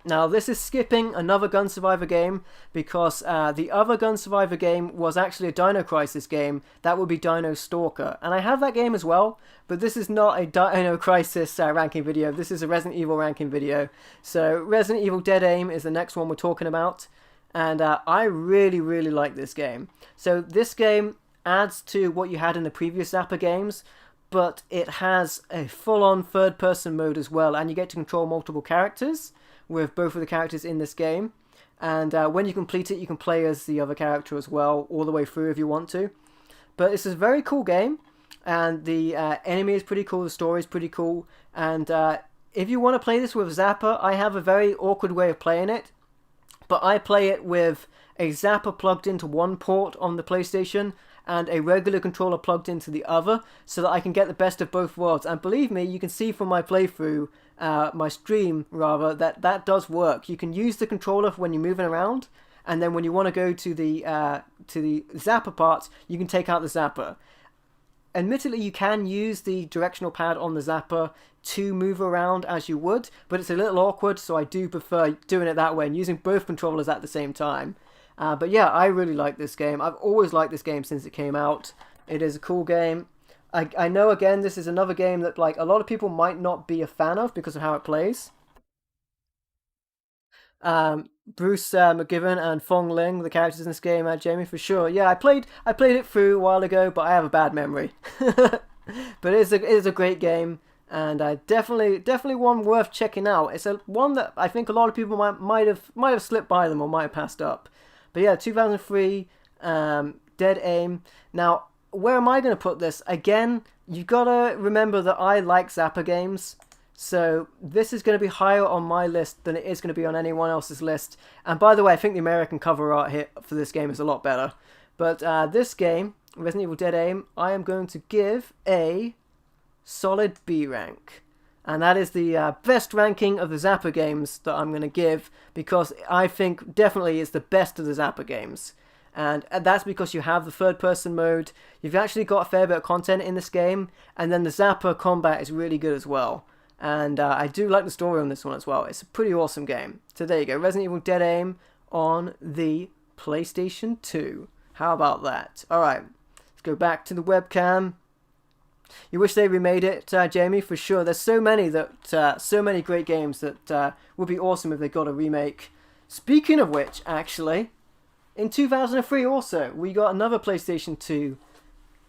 Now, this is skipping another Gun Survivor game, because the other Gun Survivor game was actually a Dino Crisis game. That would be Dino Stalker. And I have that game as well, but this is not a Dino Crisis ranking video. This is a Resident Evil ranking video. So Resident Evil Dead Aim is the next one we're talking about. And I really, really like this game. So this game adds to what you had in the previous Zappa games, but it has a full-on third-person mode as well, and you get to control multiple characters with both of the characters in this game. And when you complete it, you can play as the other character as well, all the way through if you want to. But it's a very cool game, and the enemy is pretty cool, the story is pretty cool, and if you want to play this with Zappa, I have a very awkward way of playing it, but I play it with a Zappa plugged into one port on the PlayStation, and a regular controller plugged into the other, so that I can get the best of both worlds. And believe me, you can see from my playthrough, my stream rather, that does work. You can use the controller when you're moving around, and then when you want to go to the Zappa parts, you can take out the Zappa. Admittedly, you can use the directional pad on the Zappa to move around as you would, but it's a little awkward, so I do prefer doing it that way and using both controllers at the same time. But yeah, I really like this game. I've always liked this game since it came out. It is a cool game. I know, again, this is another game that like a lot of people might not be a fan of because of how it plays. Bruce McGivern and Fong Ling, the characters in this game, Jamie, for sure. Yeah, I played it through a while ago, but I have a bad memory. But it is a great game, and definitely one worth checking out. It's one that I think a lot of people might have slipped by them or might have passed up. But yeah, 2003, Dead Aim. Now, where am I going to put this? Again, you gotta remember that I like Zappa games. So this is going to be higher on my list than it is going to be on anyone else's list. And by the way, I think the American cover art here for this game is a lot better. But this game, Resident Evil Dead Aim, I am going to give a solid B rank. And that is the best ranking of the Zappa games that I'm going to give, because I think definitely it's the best of the Zappa games. And that's because you have the third-person mode, you've actually got a fair bit of content in this game, and then the Zappa combat is really good as well. And I do like the story on this one as well. It's a pretty awesome game. So there you go, Resident Evil Dead Aim on the PlayStation 2. How about that? Alright, let's go back to the webcam. You wish they remade it, Jamie, for sure. There's so many great games that would be awesome if they got a remake. Speaking of which, actually, in 2003 also, we got another PlayStation 2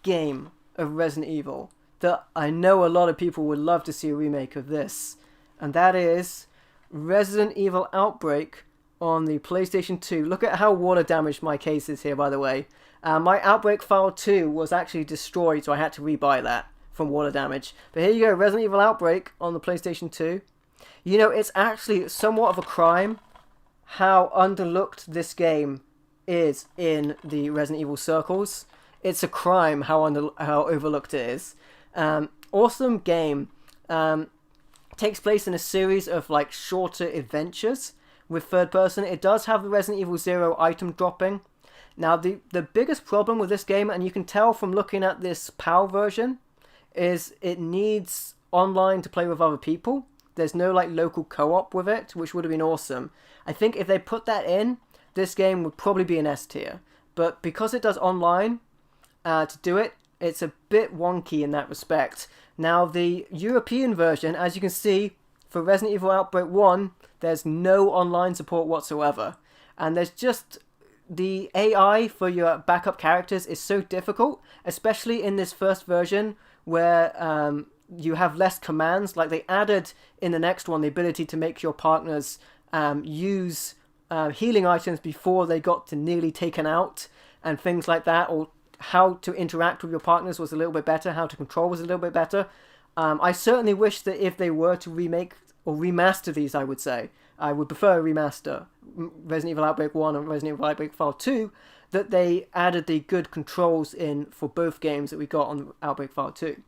game of Resident Evil that I know a lot of people would love to see a remake of this. And that is Resident Evil Outbreak on the PlayStation 2. Look at how water damaged my case is here, by the way. My Outbreak File 2 was actually destroyed, so I had to rebuy that from water damage. But here you go, Resident Evil Outbreak on the PlayStation 2. You know, it's actually somewhat of a crime how underlooked this game is in the Resident Evil circles. It's a crime how overlooked it is. Awesome game. Takes place in a series of like shorter adventures with third person. It does have the Resident Evil 0 item dropping. Now the biggest problem with this game, and you can tell from looking at this PAL version, is it needs online to play with other people. There's no like local co-op with it, which would have been awesome. I think if they put that in, this game would probably be an S tier. But because it does online to do it, it's a bit wonky in that respect. Now the European version, as you can see, for Resident Evil Outbreak 1, there's no online support whatsoever. And there's just... the AI for your backup characters is so difficult, especially in this first version where you have less commands. Like they added in the next one the ability to make your partners use healing items before they got to nearly taken out and things like that, or how to interact with your partners was a little bit better, how to control was a little bit better. I certainly wish that if they were to remake or remaster these, I would say, I would prefer a remaster, Resident Evil Outbreak 1 and Resident Evil Outbreak File 2, that they added the good controls in for both games that we got on Outbreak File 2.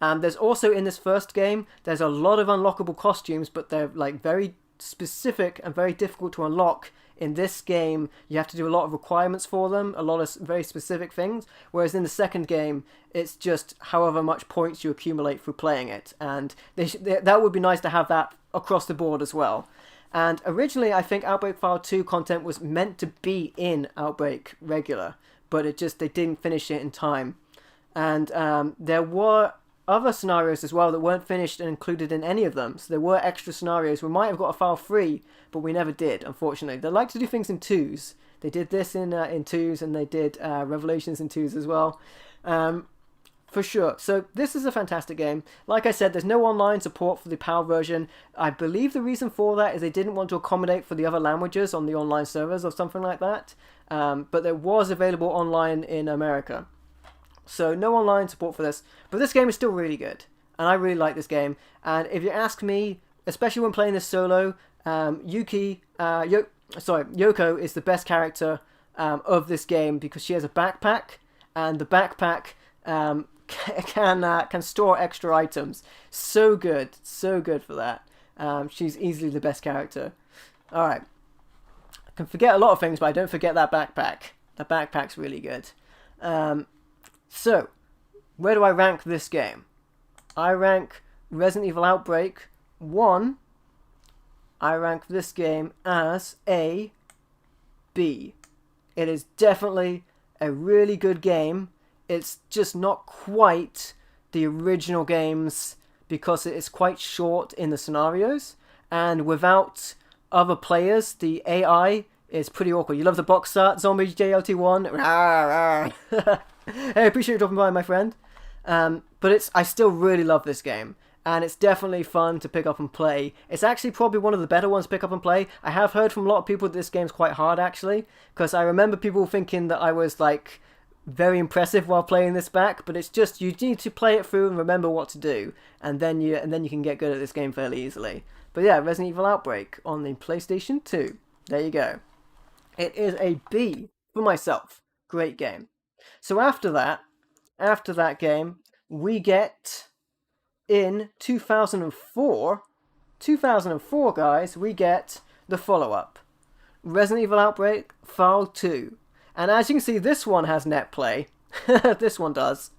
There's also, in this first game, there's a lot of unlockable costumes, but they're like very specific and very difficult to unlock. In this game, you have to do a lot of requirements for them, a lot of very specific things, whereas in the second game, it's just however much points you accumulate through playing it, and that would be nice to have that across the board as well. And originally, I think Outbreak File 2 content was meant to be in Outbreak Regular, but they didn't finish it in time. And there were other scenarios as well that weren't finished and included in any of them. So there were extra scenarios. We might have got a file 3, but we never did, unfortunately. They like to do things in twos. They did this in twos, and they did Revelations in twos as well. For sure. So this is a fantastic game. Like I said, there's no online support for the PAL version. I believe the reason for that is they didn't want to accommodate for the other languages on the online servers or something like that. But there was available online in America. So no online support for this. But this game is still really good. And I really like this game. And if you ask me, especially when playing this solo, Yoko is the best character of this game because she has a backpack. And the backpack can store extra items. So good for that. She's easily the best character. Alright. I can forget a lot of things, but I don't forget that backpack. The backpack's really good. So, where do I rank this game? I rank Resident Evil Outbreak 1. I rank this game as a B. It is definitely a really good game. It's just not quite the original games because it is quite short in the scenarios, and without other players, the AI is pretty awkward. You love the box art, Zombie JLT1? Hey, I appreciate you dropping by, my friend. But I still really love this game, and it's definitely fun to pick up and play. It's actually probably one of the better ones to pick up and play. I have heard from a lot of people that this game's quite hard, actually, because I remember people thinking that I was, like, very impressive while playing this back, but it's just you need to play it through and remember what to do, and then you can get good at this game fairly easily. But yeah, Resident Evil Outbreak on the PlayStation 2. There you go. It is a B for myself. Great game. So after that game, we get in 2004, guys, we get the follow-up, Resident Evil Outbreak File 2. And as you can see, this one has net play. This one does.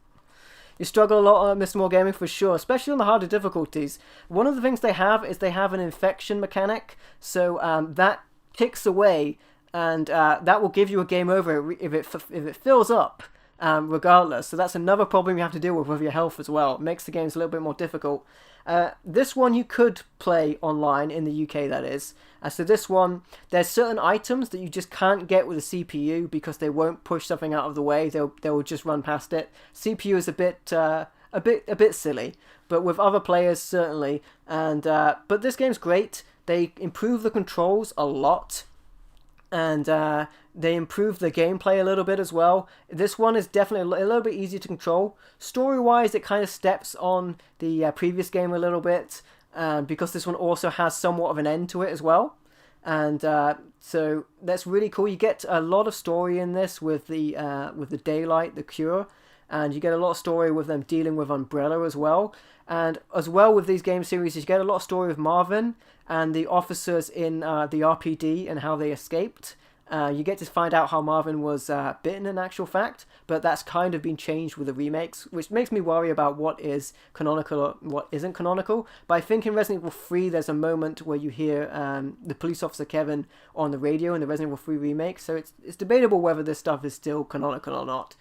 You struggle a lot on Mr. More Gaming for sure, especially on the harder difficulties. One of the things they have is they have an infection mechanic, so that ticks away, and that will give you a game over if it fills up, regardless. So that's another problem you have to deal with your health as well. It makes the games a little bit more difficult. This one you could play online in the UK, that is. So this one, there's certain items that you just can't get with a CPU because they won't push something out of the way. They'll just run past it. CPU is a bit silly, but with other players certainly. And but this game's great. they improve the controls a lot, and they improve the gameplay a little bit as well. This one is definitely a little bit easier to control. Story-wise, it kind of steps on the previous game a little bit, because this one also has somewhat of an end to it as well. And so that's really cool. You get a lot of story in this with the Daylight, the Cure, and you get a lot of story with them dealing with Umbrella as well. And as well with these game series, you get a lot of story with Marvin and the officers in the RPD and how they escaped. You get to find out how Marvin was bitten in actual fact, but that's kind of been changed with the remakes, which makes me worry about what is canonical or what isn't canonical. But I think in Resident Evil 3 there's a moment where you hear the police officer Kevin on the radio in the Resident Evil 3 remake, so it's debatable whether this stuff is still canonical or not.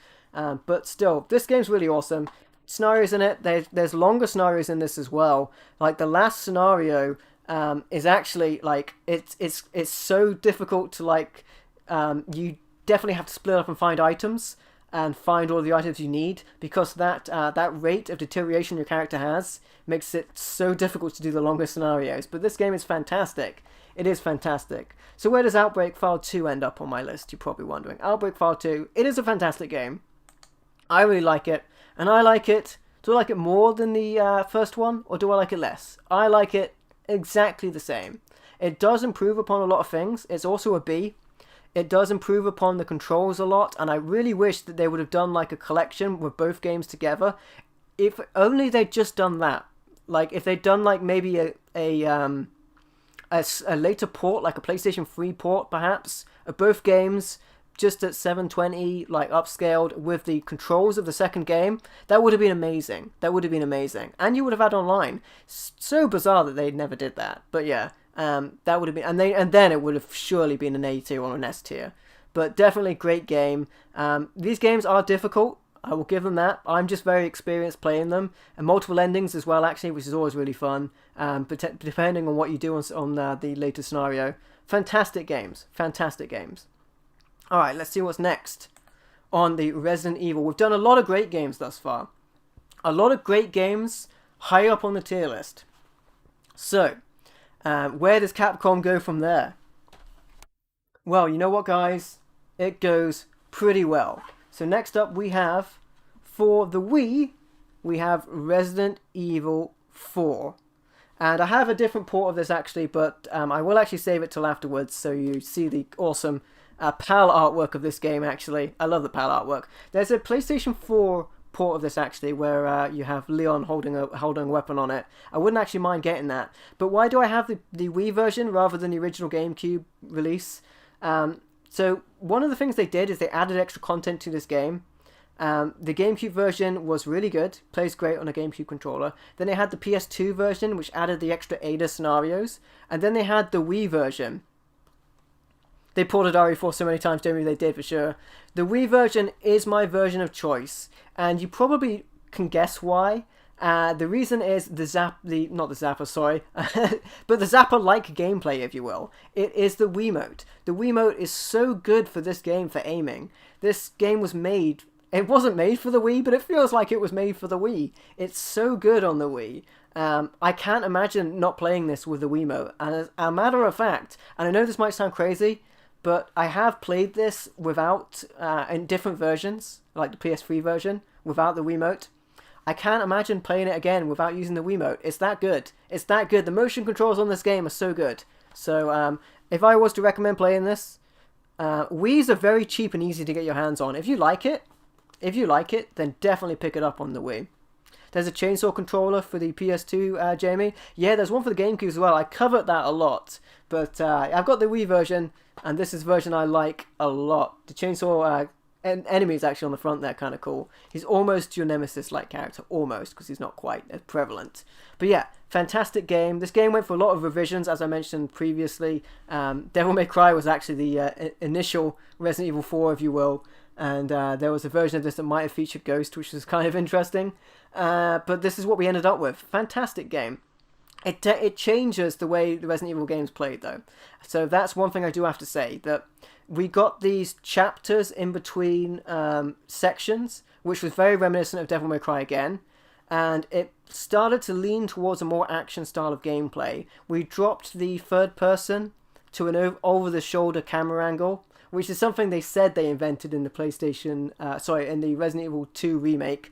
But still, this game's really awesome. Scenarios in it, there's longer scenarios in this as well. Like the last scenario is actually like it's so difficult to like. You definitely have to split up and find items and find all the items you need, because that rate of deterioration your character has makes it so difficult to do the longer scenarios. But this game is fantastic. It is fantastic. So where does Outbreak File 2 end up on my list? You're probably wondering. Outbreak File 2, it is a fantastic game. I really like it, and I like it. Do I like it more than the first one, or do I like it less? I like it exactly the same. It does improve upon a lot of things. It's also a B. It does improve upon the controls a lot, and I really wish that they would have done like a collection with both games together. If only they'd just done that. Like if they'd done like maybe a later port, like a PlayStation 3 port perhaps, of both games, just at 720, like upscaled with the controls of the second game, that would have been amazing. That would have been amazing. And you would have had online. So bizarre that they never did that. But yeah, that would have been, and then it would have surely been an A tier or an S tier. But definitely great game. These games are difficult. I will give them that. I'm just very experienced playing them, and multiple endings as well, actually, which is always really fun. But depending on what you do on the later scenario, fantastic games. Fantastic games. All right, let's see what's next on the Resident Evil. We've done a lot of great games thus far. A lot of great games high up on the tier list. So, where does Capcom go from there? Well, you know what, guys? It goes pretty well. So next up we have, for the Wii, we have Resident Evil 4. And I have a different port of this actually, but I will actually save it till afterwards so you see the awesome PAL artwork of this game, actually. I love the PAL artwork. There's a PlayStation 4 port of this, actually, where you have Leon holding a weapon on it. I wouldn't actually mind getting that. But why do I have the Wii version rather than the original GameCube release? So one of the things they did is they added extra content to this game. The GameCube version was really good, plays great on a GameCube controller. Then they had the PS2 version, which added the extra Ada scenarios. And then they had the Wii version. They ported RE4 so many times, Jamie, they did for sure. The Wii version is my version of choice, and you probably can guess why. The reason is not the Zapper, sorry, but the Zapper-like gameplay, if you will. It is the Wiimote. The Wiimote is so good for this game for aiming. This game was made, it wasn't made for the Wii, but it feels like it was made for the Wii. It's so good on the Wii. I can't imagine not playing this with the Wiimote. And as a matter of fact, and I know this might sound crazy, but I have played this without, in different versions, like the PS3 version, without the Wiimote. I can't imagine playing it again without using the Wiimote. It's that good. It's that good. The motion controls on this game are so good. So, if I was to recommend playing this, Wii's are very cheap and easy to get your hands on. If you like it, then definitely pick it up on the Wii. There's a chainsaw controller for the PS2, Jamie. Yeah, there's one for the GameCube as well. I covered that a lot. But I've got the Wii version, and this is the version I like a lot. The chainsaw enemy is actually on the front there, kind of cool. He's almost your Nemesis-like character, almost, because he's not quite as prevalent. But yeah, fantastic game. This game went for a lot of revisions, as I mentioned previously. Devil May Cry was actually the initial Resident Evil 4, if you will. And there was a version of this that might have featured Ghost, which was kind of interesting. But this is what we ended up with. Fantastic game. It changes the way the Resident Evil games played, though. So that's one thing I do have to say, that we got these chapters in between sections, which was very reminiscent of Devil May Cry again. and it started to lean towards a more action style of gameplay. We dropped the third person to an over-the-shoulder camera angle, which is something they said they invented in the in the Resident Evil 2 remake,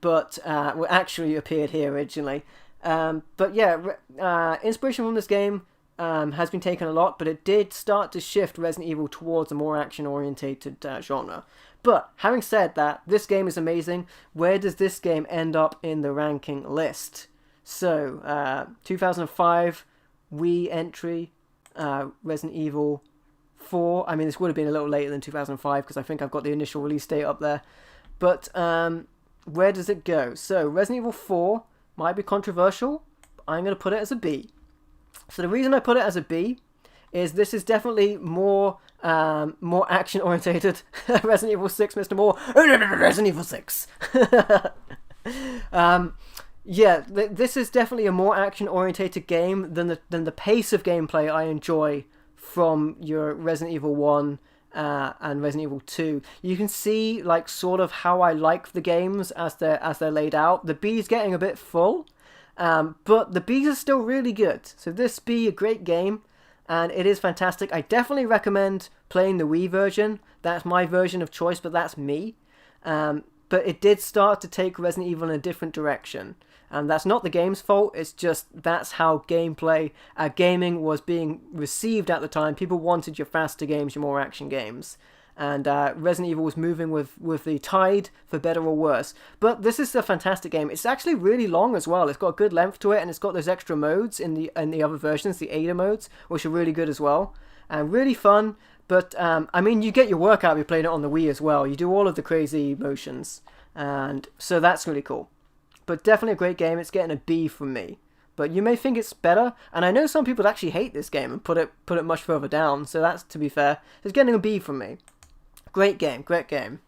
but actually appeared here originally. But yeah, inspiration from this game has been taken a lot, but it did start to shift Resident Evil towards a more action-orientated genre. But having said that, this game is amazing. Where does this game end up in the ranking list? So, 2005 Wii entry, Resident Evil 4. I mean, this would have been a little later than 2005 because I think I've got the initial release date up there. But where does it go? So, Resident Evil 4 might be controversial. I'm going to put it as a B. So the reason I put it as a B is this is definitely more action orientated. Resident Evil 6, Mr. Moore. Resident Evil 6. This is definitely a more action orientated game than the pace of gameplay I enjoy from your Resident Evil 1 and Resident Evil 2. You can see like sort of how I like the games as they're laid out. The B's getting a bit full. But the B's are still really good. So this be a great game, and it is fantastic. I definitely recommend playing the Wii version. That's my version of choice, but that's me. But it did start to take Resident Evil in a different direction. And that's not the game's fault, it's just that's how gaming was being received at the time. People wanted your faster games, your more action games. And Resident Evil was moving with the tide, for better or worse. But this is a fantastic game. It's actually really long as well. It's got a good length to it, and it's got those extra modes in the other versions, the Ada modes, which are really good as well. And really fun. But, I mean, you get your workout if you're playing it on the Wii as well. You do all of the crazy motions. And so that's really cool. But definitely a great game. It's getting a B from me. But you may think it's better, and I know some people actually hate this game and put it much further down. So that's, to be fair, it's getting a B from me. Great game, great game.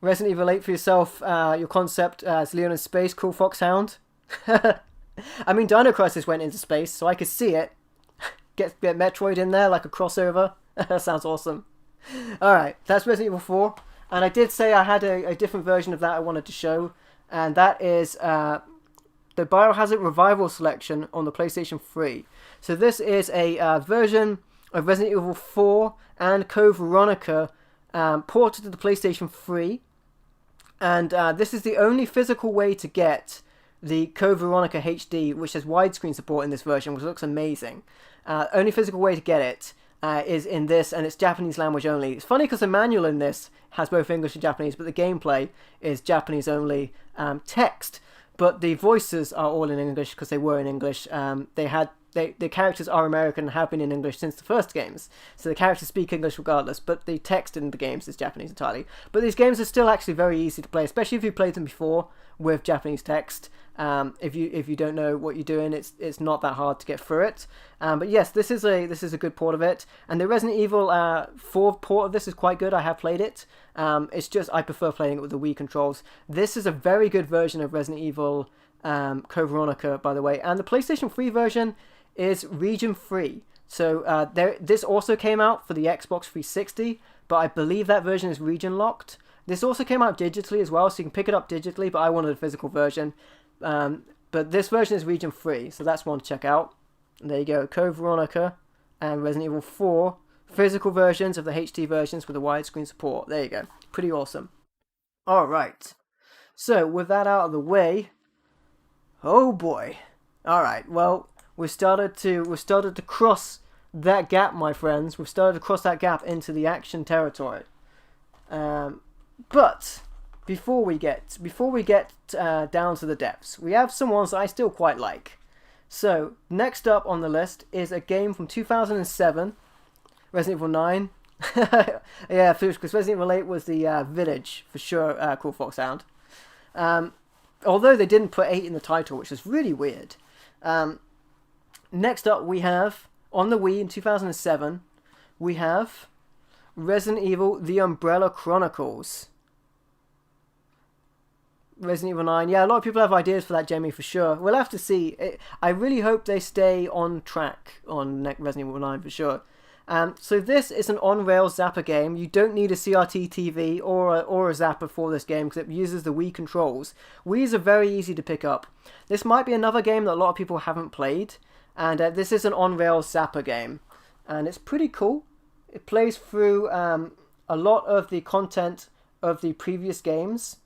Resident Evil 8 for yourself, your concept as Leon in space, cool Foxhound. I mean, Dino Crisis went into space, so I could see it. Get Metroid in there like a crossover. That sounds awesome. Alright, that's Resident Evil 4. And I did say I had a different version of that I wanted to show. And that is the Biohazard Revival Selection on the PlayStation 3. So this is a version of Resident Evil 4 and Code Veronica ported to the PlayStation 3. And this is the only physical way to get the Code Veronica HD, which has widescreen support in this version, which looks amazing. Only physical way to get it is in this, and it's Japanese language only. It's funny because the manual in this has both English and Japanese, but the gameplay is Japanese only text. But the voices are all in English because they were in English. The characters are American and have been in English since the first games. So the characters speak English regardless, but the text in the games is Japanese entirely. But these games are still actually very easy to play, especially if you've played them before with Japanese text. If you don't know what you're doing, it's not that hard to get through it. But yes, this is a good port of it. And the Resident Evil 4 port of this is quite good. I have played it. It's just I prefer playing it with the Wii controls. This is a very good version of Resident Evil Code Veronica, by the way. And the PlayStation 3 version is region free. So this also came out for the Xbox 360, but I believe that version is region locked. This also came out digitally as well, so you can pick it up digitally, but I wanted a physical version. But this version is region free, so that's one to check out. And there you go, Code Veronica and Resident Evil 4 physical versions of the HD versions with the widescreen support. There you go, pretty awesome. Alright, so with that out of the way, oh boy. Alright, well, we've started to cross that gap, my friends. We've started to cross that gap into the action territory. But before we get down to the depths, we have some ones that I still quite like. So next up on the list is a game from 2007, Resident Evil 9. Yeah, because Resident Evil 8 was the village for sure. Cool Foxhound. Although they didn't put 8 in the title, which is really weird. Next up, we have, on the Wii in 2007, we have Resident Evil The Umbrella Chronicles. Resident Evil 9, yeah, a lot of people have ideas for that, Jamie, for sure. We'll have to see. I really hope they stay on track on Resident Evil 9 for sure. So this is an on-rails Zapper game. You don't need a CRT TV or a Zapper for this game because it uses the Wii controls. Wii's are very easy to pick up. This might be another game that a lot of people haven't played, and this is an on-rails Zapper game, and it's pretty cool. It plays through a lot of the content of the previous games,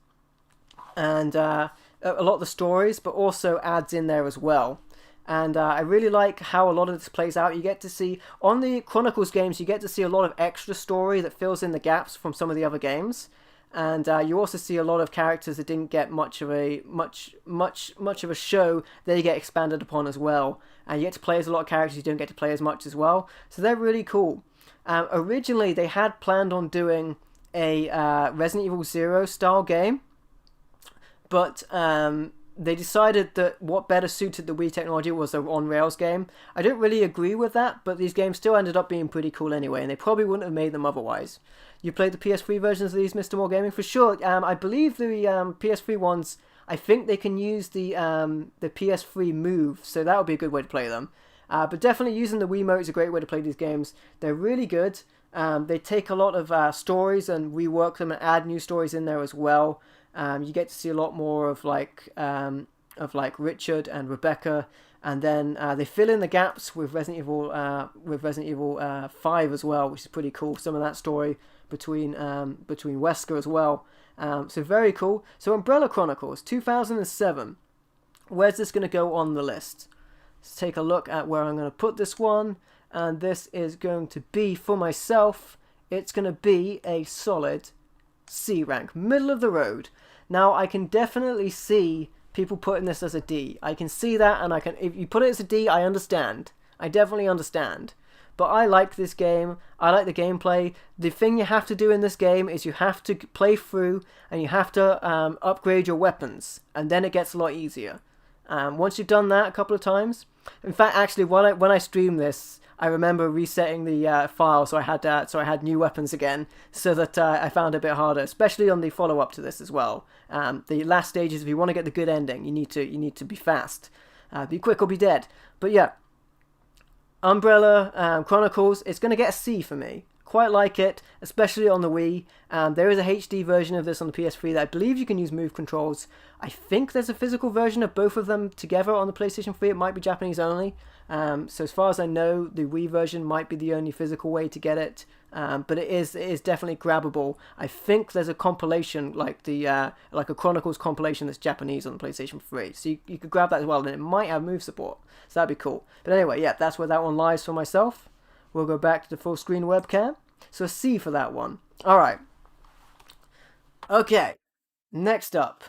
and a lot of the stories, but also adds in there as well. And I really like how a lot of this plays out. You get to see, on the Chronicles games, you get to see a lot of extra story that fills in the gaps from some of the other games. And you also see a lot of characters that didn't get much of a show. They get expanded upon as well. And you get to play as a lot of characters you don't get to play as much as well. So they're really cool. Originally, they had planned on doing a Resident Evil 0 style game. But they decided that what better suited the Wii technology was an on-rails game. I don't really agree with that, but these games still ended up being pretty cool anyway, and they probably wouldn't have made them otherwise. You played the PS3 versions of these, Mr. More Gaming? For sure. I believe the PS3 ones, I think they can use the PS3 Move, so that would be a good way to play them. But definitely using the Wiimote is a great way to play these games. They're really good. They take a lot of stories and rework them and add new stories in there as well. You get to see a lot more of like Richard and Rebecca, and then they fill in the gaps with Resident Evil 5 as well, which is pretty cool. Some of that story between Wesker as well. So very cool. So Umbrella Chronicles 2007. Where's this going to go on the list? Let's take a look at where I'm going to put this one, and this is going to be, for myself, it's going to be a solid C rank, middle of the road. Now I can definitely see people putting this as a D. I can see that, and if you put it as a D, I understand. I definitely understand. But I like this game. I like the gameplay. The thing you have to do in this game is you have to play through and you have to upgrade your weapons, and then it gets a lot easier. Once you've done that a couple of times, in fact, actually, when I stream this, I remember resetting the file so I had new weapons again, so that I found it a bit harder, especially on the follow-up to this as well. The last stages, if you want to get the good ending, you need to be fast, be quick or be dead. But yeah, Umbrella Chronicles, it's going to get a C for me. Quite like it, especially on the Wii. There is a HD version of this on the PS3 that I believe you can use move controls. I think there's a physical version of both of them together on the PlayStation 3. It might be Japanese only. So as far as I know, the Wii version might be the only physical way to get it. But it is definitely grabbable. I think there's a compilation, like a Chronicles compilation that's Japanese on the PlayStation 3. So you could grab that as well, and it might have move support. So that'd be cool. But anyway, yeah, that's where that one lies for myself. We'll go back to the full screen webcam. So a C for that one. Alright. Okay. Next up.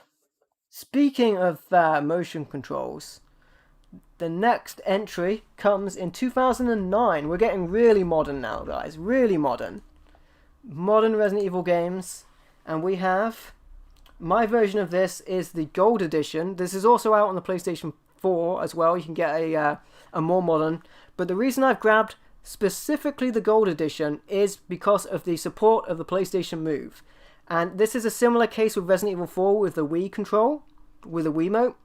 Speaking of motion controls, the next entry comes in 2009. We're getting really modern now, guys. Really modern. Modern Resident Evil games. And we have... My version of this is the Gold Edition. This is also out on the PlayStation 4 as well. You can get a more modern. But the reason I've grabbed specifically the Gold Edition is because of the support of the PlayStation Move. And this is a similar case with Resident Evil 4 with the Wii control, with the Wiimote.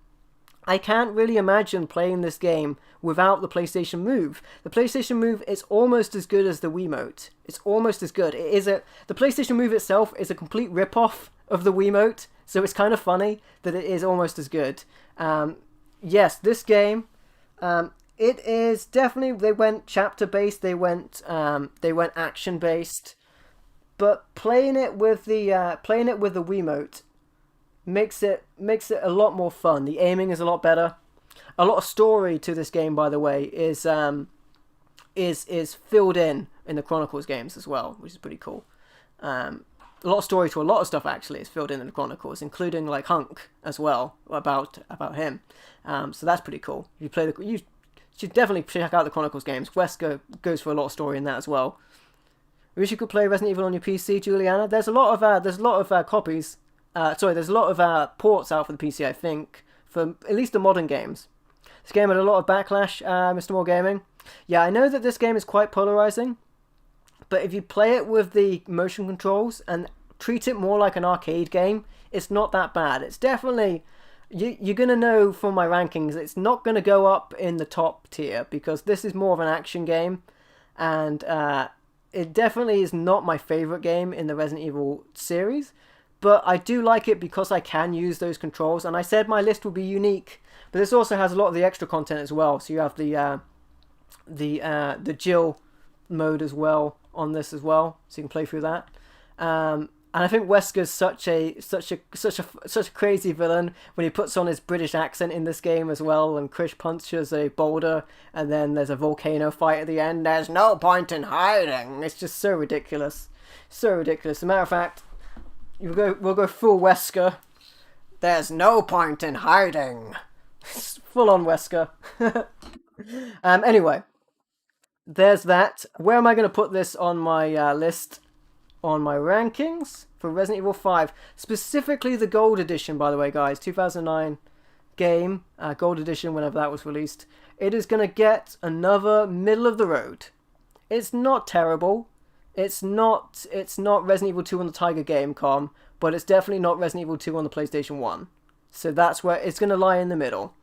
I can't really imagine playing this game without the PlayStation Move. The PlayStation Move is almost as good as the Wiimote. It's almost as good. The PlayStation Move itself is a complete rip-off of the Wiimote, so it's kind of funny that it is almost as good. Yes, this game... it is definitely, they went chapter based, they went action based, but playing it with the Wiimote makes it a lot more fun. The aiming is a lot better. A lot of story to this game, by the way, is filled in the Chronicles games as well, which is pretty cool. A lot of story to a lot of stuff actually is filled in the Chronicles, including like Hunk as well about him. So that's pretty cool. You should definitely check out the Chronicles games. Wesker goes for a lot of story in that as well. I wish you could play Resident Evil on your PC, Juliana. There's a lot of copies. There's a lot of ports out for the PC, I think, for at least the modern games. This game had a lot of backlash, Mr. More Gaming. Yeah, I know that this game is quite polarizing, but if you play it with the motion controls and treat it more like an arcade game, it's not that bad. It's definitely... You're going to know from my rankings, it's not going to go up in the top tier because this is more of an action game. and it definitely is not my favorite game in the Resident Evil series, but I do like it because I can use those controls. And I said my list will be unique, but this also has a lot of the extra content as well. So you have the Jill mode as well on this as well, so you can play through that. And I think Wesker's such a crazy villain when he puts on his British accent in this game as well. And Chris punches a boulder, and then there's a volcano fight at the end. There's no point in hiding. It's just so ridiculous, so ridiculous. As a matter of fact, we'll go full Wesker. There's no point in hiding. Full on Wesker. Anyway, there's that. Where am I going to put this on my list? On my rankings for Resident Evil 5, specifically the Gold Edition, by the way, guys, 2009 game, Gold Edition, whenever that was released. It is going to get another middle of the road. It's not terrible. It's not Resident Evil 2 on the Tiger Gamecom, but it's definitely not Resident Evil 2 on the PlayStation 1. So that's where it's going to lie in the middle.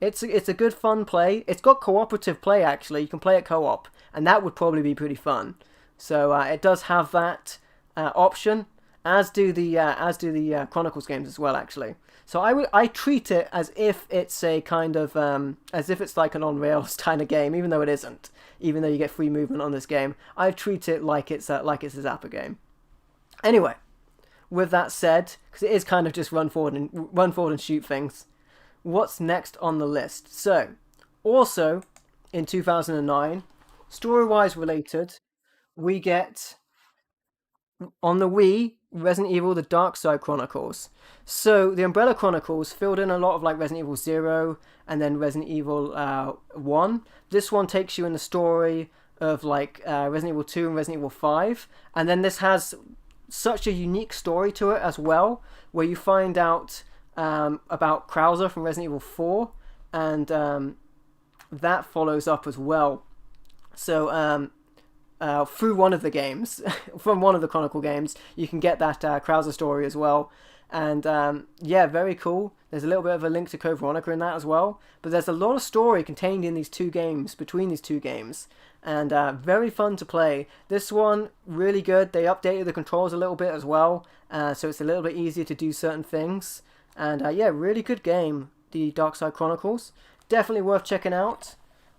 It's a good fun play. It's got cooperative play, actually. You can play it co-op, and that would probably be pretty fun. So it does have that option, as do the Chronicles games as well, actually. So I treat it as if it's a kind of as if it's like an on rails kind of game, even though it isn't. Even though you get free movement on this game, I treat it like it's a Zapper game. Anyway, with that said, because it is kind of just run forward and shoot things. What's next on the list? So, also in 2009, story-wise related, we get on the Wii, Resident Evil The Dark Side Chronicles. So the Umbrella Chronicles filled in a lot of like Resident Evil 0 and then Resident Evil 1. This one takes you in the story of like Resident Evil 2 and Resident Evil 5. And then this has such a unique story to it as well, where you find out about Krauser from Resident Evil 4, and that follows up as well. So through one of the games, from one of the Chronicle games, you can get that Krauser story as well. And yeah, very cool. There's a little bit of a link to Code Veronica in that as well. But there's a lot of story contained in these two games, between these two games. And very fun to play. This one, really good. They updated the controls a little bit as well. So it's a little bit easier to do certain things. And yeah, really good game, the Dark Side Chronicles. Definitely worth checking out.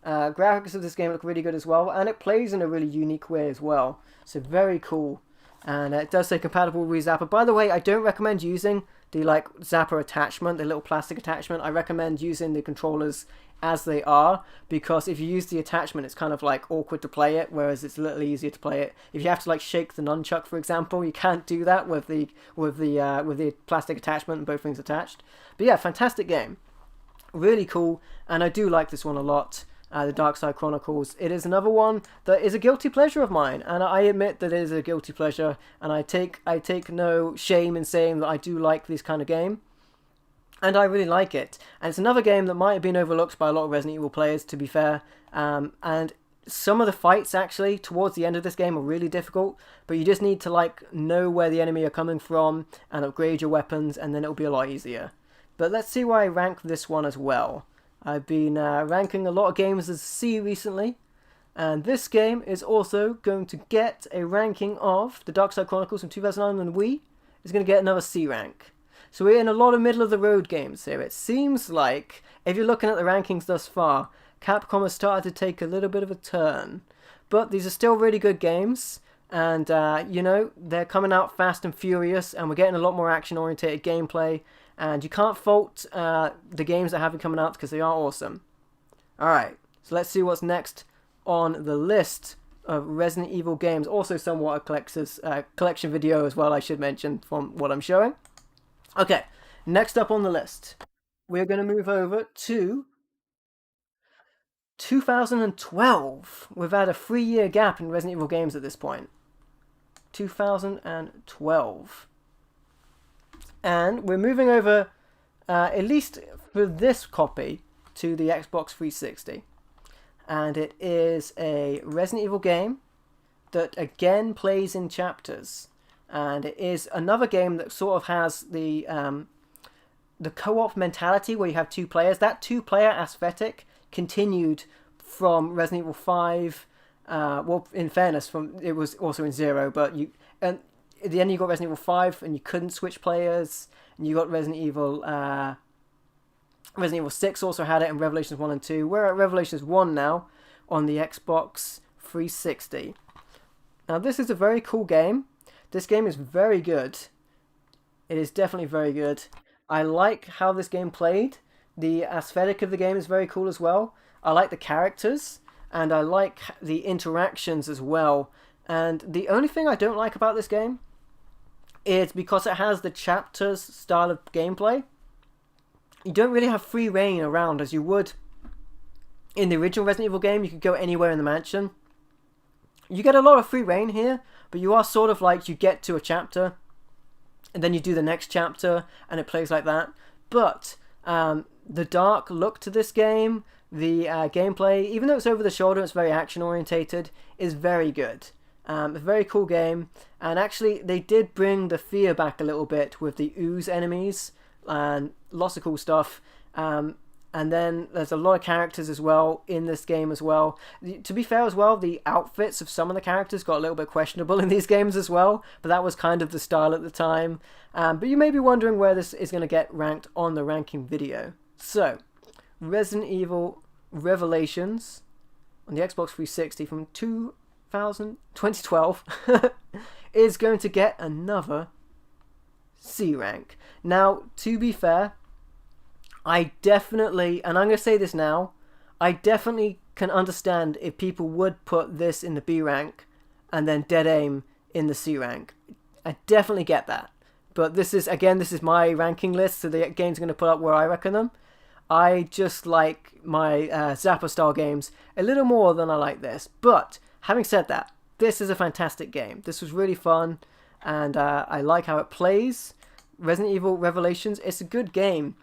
Graphics of this game look really good as well, and it plays in a really unique way as well. So very cool. And it does say compatible with Zapper. By the way, I don't recommend using the like Zapper attachment, the little plastic attachment. I recommend using the controllers as they are, because if you use the attachment, it's kind of like awkward to play it, whereas it's a little easier to play it. If you have to like shake the nunchuck, for example, you can't do that with the plastic attachment and both things attached. But yeah, fantastic game, really cool, and I do like this one a lot. The Dark Side Chronicles. It is another one that is a guilty pleasure of mine, and I admit that it is a guilty pleasure, and I take no shame in saying that I do like this kind of game, and I really like it. And it's another game that might have been overlooked by a lot of Resident Evil players, to be fair, and some of the fights actually towards the end of this game are really difficult, but you just need to like know where the enemy are coming from and upgrade your weapons, and then it'll be a lot easier. But let's see where I rank this one as well. I've been ranking a lot of games as C recently, and this game is also going to get a ranking of the Dark Side Chronicles from 2009 on the Wii. It's going to get another C rank. So we're in a lot of middle-of-the-road games here. It seems like, if you're looking at the rankings thus far, Capcom has started to take a little bit of a turn. But these are still really good games, and, you know, they're coming out fast and furious, and we're getting a lot more action-oriented gameplay. And you can't fault the games that have been coming out, because they are awesome. Alright, so let's see what's next on the list of Resident Evil games. Also somewhat a collection video as well, I should mention, from what I'm showing. Okay, next up on the list, we're going to move over to 2012. We've had a 3-year gap in Resident Evil games at this point. 2012. And we're moving over, at least for this copy, to the Xbox 360. And it is a Resident Evil game that again plays in chapters. And it is another game that sort of has the co-op mentality where you have two players. That two-player aesthetic continued from Resident Evil 5 Well, in fairness, it was also in 0, but and at the end you got Resident Evil 5, and you couldn't switch players, and you got Resident Evil 6 also had it, and Revelations 1 and 2. We're at Revelations 1 now on the Xbox 360. Now, this is a very cool game. This game is very good. It is definitely very good. I like how this game played. The aesthetic of the game is very cool as well. I like the characters, and I like the interactions as well. And the only thing I don't like about this game is because it has the chapters style of gameplay. You don't really have free reign around as you would in the original Resident Evil game. You could go anywhere in the mansion. You get a lot of free reign here, but you are sort of like, you get to a chapter and then you do the next chapter and it plays like that. But the dark look to this game, the gameplay, even though it's over the shoulder, it's very action orientated, is very good. A very cool game, and actually they did bring the fear back a little bit with the ooze enemies and lots of cool stuff. And then there's a lot of characters as well in this game as well. To be fair as well, the outfits of some of the characters got a little bit questionable in these games as well, but that was kind of the style at the time. But you may be wondering where this is going to get ranked on the ranking video. So, Resident Evil Revelations on the Xbox 360 from 2012 is going to get another C rank. Now, to be fair, I definitely, and I'm going to say this now, I definitely can understand if people would put this in the B rank and then Dead Aim in the C rank. I definitely get that. But this is, again, this is my ranking list, so the game's going to put up where I reckon them. I just like my Zapper style games a little more than I like this. But, having said that, this is a fantastic game. This was really fun, and I like how it plays. Resident Evil Revelations, it's a good game.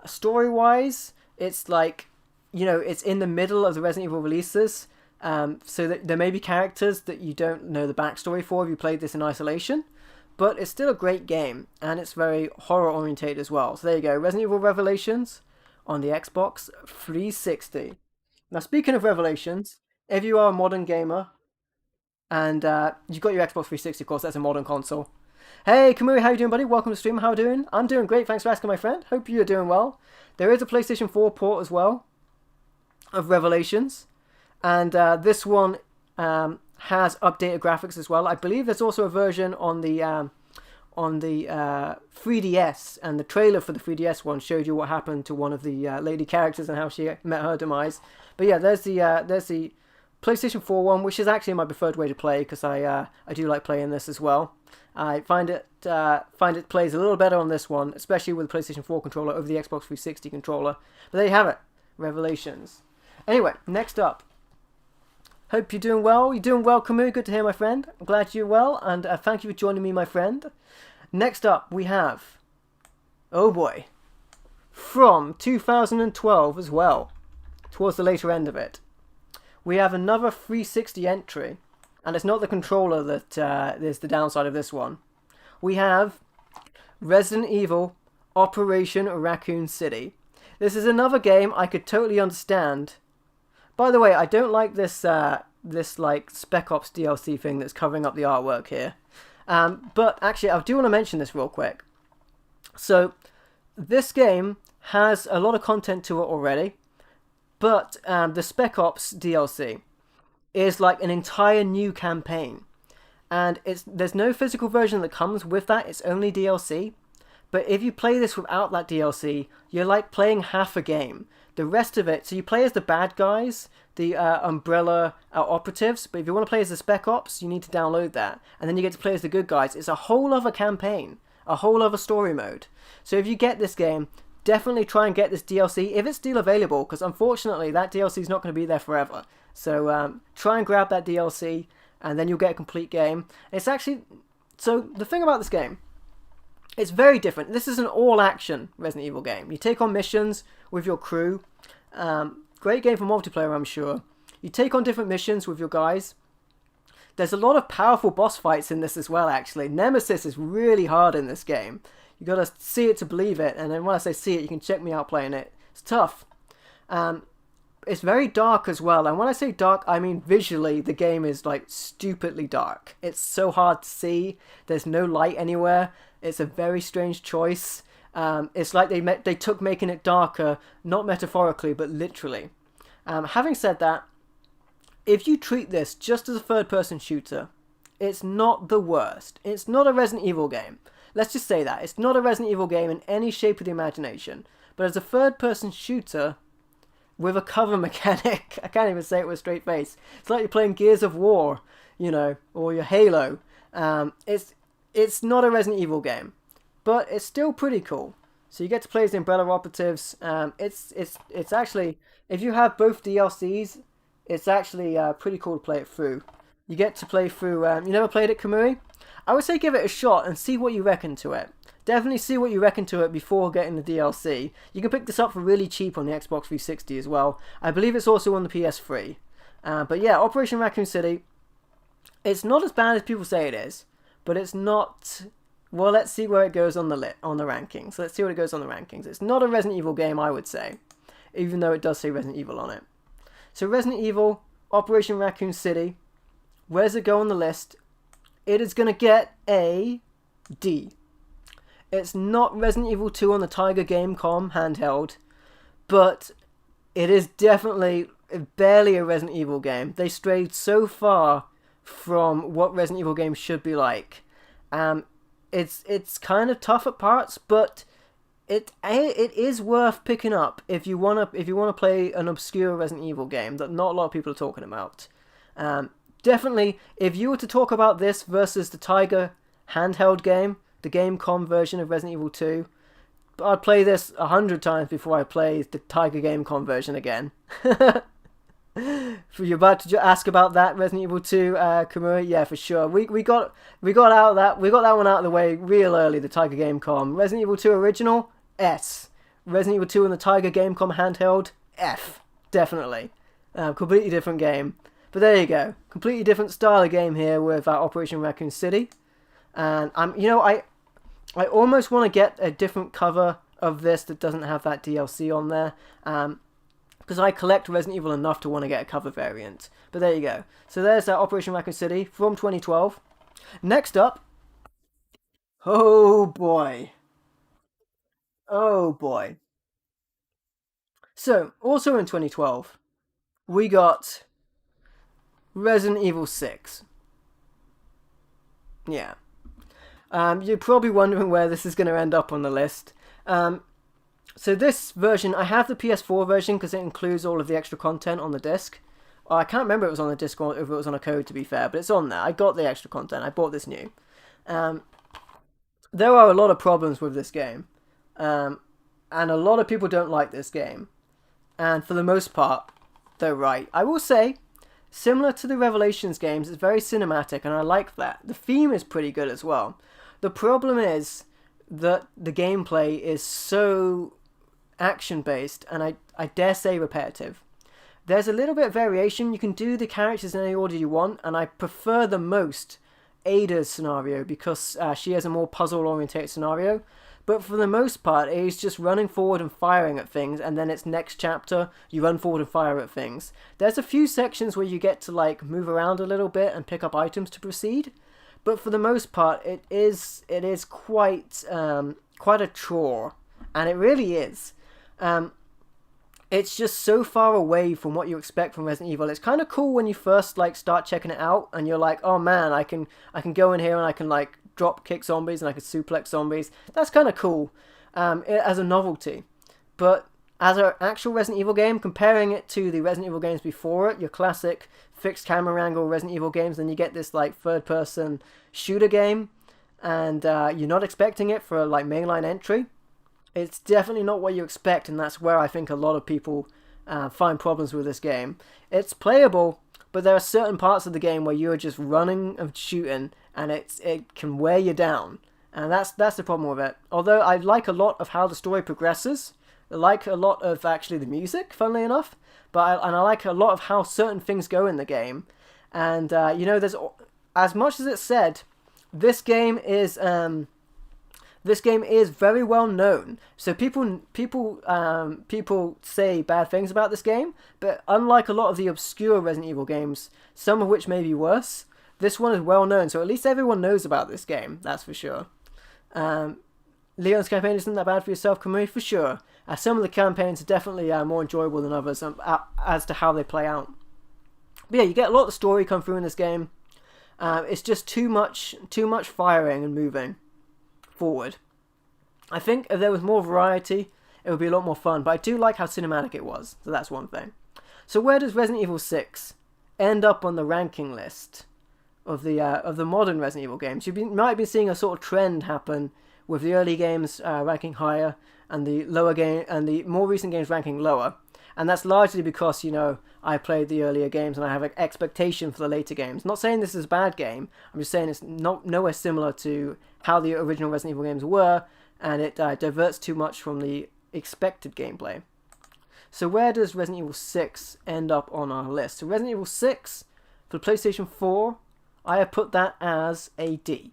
Story-wise, it's like, you know, it's in the middle of the Resident Evil releases, so that there may be characters that you don't know the backstory for if you played this in isolation, but it's still a great game, and it's very horror-orientated as well. So there you go, Resident Evil Revelations on the Xbox 360. Now, speaking of Revelations, if you are a modern gamer, and you've got your Xbox 360, of course, that's a modern console. Hey, Kamui, how you doing, buddy? Welcome to the stream. How are you doing? I'm doing great. Thanks for asking, my friend. Hope you're doing well. There is a PlayStation 4 port as well of Revelations, and this one has updated graphics as well. I believe there's also a version on the 3DS, and the trailer for the 3DS one showed you what happened to one of the lady characters and how she met her demise. But yeah, there's the PlayStation 4 one, which is actually my preferred way to play because I do like playing this as well. I find it plays a little better on this one, especially with the PlayStation 4 controller over the Xbox 360 controller. But there you have it, Revelations. Anyway, next up. Hope you're doing well. You're doing well, Camus. Good to hear, my friend. I'm glad you're well, and thank you for joining me, my friend. Next up, we have, oh boy, from 2012 as well, towards the later end of it. We have another 360 entry. And it's not the controller that is the downside of this one. We have Resident Evil Operation Raccoon City. This is another game I could totally understand. By the way, I don't like this like Spec Ops DLC thing that's covering up the artwork here. But actually, I do want to mention this real quick. So, this game has a lot of content to it already. But the Spec Ops DLC is like an entire new campaign, and there's no physical version that comes with that. It's only DLC. But if you play this without that DLC, you're like playing half a game. The rest of it, so you play as the bad guys, the Umbrella operatives, but if you want to play as the Spec Ops, you need to download that, and then you get to play as the good guys. It's a whole other campaign, a whole other story mode. So if you get this game, definitely try and get this DLC if it's still available, because unfortunately that DLC is not going to be there forever. So try and grab that DLC, and then you'll get a complete game. It's actually, so the thing about this game, it's very different. This is an all-action Resident Evil game. You take on missions with your crew. Great game for multiplayer, I'm sure. You take on different missions with your guys. There's a lot of powerful boss fights in this as well, actually. Nemesis is really hard in this game. You got to see it to believe it, and then when I say see it, you can check me out playing it. It's tough. it's very dark as well. And when I say dark, I mean visually, the game is like stupidly dark. It's so hard to see. There's no light anywhere. It's a very strange choice. It's like they took making it darker, not metaphorically, but literally. Having said that, if you treat this just as a third-person shooter, it's not the worst. It's not a Resident Evil game. Let's just say that. It's not a Resident Evil game in any shape of the imagination. But as a third-person shooter with a cover mechanic, I can't even say it with a straight face. It's like you're playing Gears of War, you know, or your Halo. It's not a Resident Evil game, but it's still pretty cool. So you get to play as the Umbrella Operatives. It's actually, if you have both DLCs, it's actually pretty cool to play it through. You get to play through. You never played it, Kamui? I would say give it a shot and see what you reckon to it. Definitely see what you reckon to it before getting the DLC. You can pick this up for really cheap on the Xbox 360 as well. I believe it's also on the PS3. But yeah, Operation Raccoon City. It's not as bad as people say it is, but it's not. Well, let's see where it goes on the rankings. Let's see what it goes on the rankings. It's not a Resident Evil game, I would say, even though it does say Resident Evil on it. So Resident Evil, Operation Raccoon City. Where does it go on the list? It is going to get a D. It's not Resident Evil 2 on the Tiger Gamecom handheld, but it is definitely barely a Resident Evil game. They strayed so far from what Resident Evil games should be like. It's kind of tough at parts, but it is worth picking up if you wanna play an obscure Resident Evil game that not a lot of people are talking about. Definitely, if you were to talk about this versus the Tiger handheld game, the Gamecom version of Resident Evil 2, I'd play this 100 times before I play the Tiger Gamecom version again. You're about to ask about that Resident Evil 2, Kamui? Yeah, for sure. We got that one out of the way real early. The Tiger Gamecom, Resident Evil 2 original, S. Resident Evil 2 and the Tiger Gamecom handheld, F. Definitely, completely different game. But there you go, completely different style of game here with Operation Raccoon City. And I almost want to get a different cover of this that doesn't have that DLC on there. Because I collect Resident Evil enough to want to get a cover variant. But there you go. So there's Operation Raccoon City from 2012. Next up. Oh boy. Oh boy. So, also in 2012, we got Resident Evil 6. Yeah. You're probably wondering where this is going to end up on the list. So this version, I have the PS4 version because it includes all of the extra content on the disc. I can't remember if it was on the disc or if it was on a code, to be fair, but it's on there. I got the extra content. I bought this new. There are a lot of problems with this game. And a lot of people don't like this game. And for the most part, they're right. I will say, similar to the Revelations games, it's very cinematic, and I like that. The theme is pretty good as well. The problem is that the gameplay is so action-based, and I dare say repetitive. There's a little bit of variation. You can do the characters in any order you want, and I prefer the most Ada's scenario because she has a more puzzle-oriented scenario. But for the most part, it is just running forward and firing at things, and then it's next chapter, you run forward and fire at things. There's a few sections where you get to like move around a little bit and pick up items to proceed, but for the most part, it is quite a chore, and it really is. It's just so far away from what you expect from Resident Evil. It's kind of cool when you first like start checking it out, and you're like, oh man, I can go in here and I can like drop kick zombies and I can suplex zombies. That's kind of cool as a novelty. But as an actual Resident Evil game, comparing it to the Resident Evil games before it, your classic fixed camera angle Resident Evil games, then you get this like third person shooter game, and you're not expecting it for like mainline entry. It's definitely not what you expect, and that's where I think a lot of people find problems with this game. It's playable, but there are certain parts of the game where you're just running and shooting, and it can wear you down, and that's the problem with it. Although I like a lot of how the story progresses, I like a lot of actually the music, funnily enough, but I like a lot of how certain things go in the game, and there's, as much as it's said, this game is This game is very well known, so people say bad things about this game, but unlike a lot of the obscure Resident Evil games, some of which may be worse, this one is well known, so at least everyone knows about this game, that's for sure. Leon's campaign isn't that bad for yourself, Kamui, for sure. Some of the campaigns are definitely more enjoyable than others as to how they play out. But yeah, you get a lot of story come through in this game. It's just too much firing and moving forward. I think if there was more variety, it would be a lot more fun, but I do like how cinematic it was, so that's one thing. So where does Resident Evil 6 end up on the ranking list of the modern Resident Evil games? You might be seeing a sort of trend happen with the early games ranking higher and the more recent games ranking lower. And that's largely because, I played the earlier games and I have an expectation for the later games. Not saying this is a bad game, I'm just saying it's nowhere similar to how the original Resident Evil games were, and it diverts too much from the expected gameplay. So where does Resident Evil 6 end up on our list? So Resident Evil 6, for the PlayStation 4, I have put that as a D.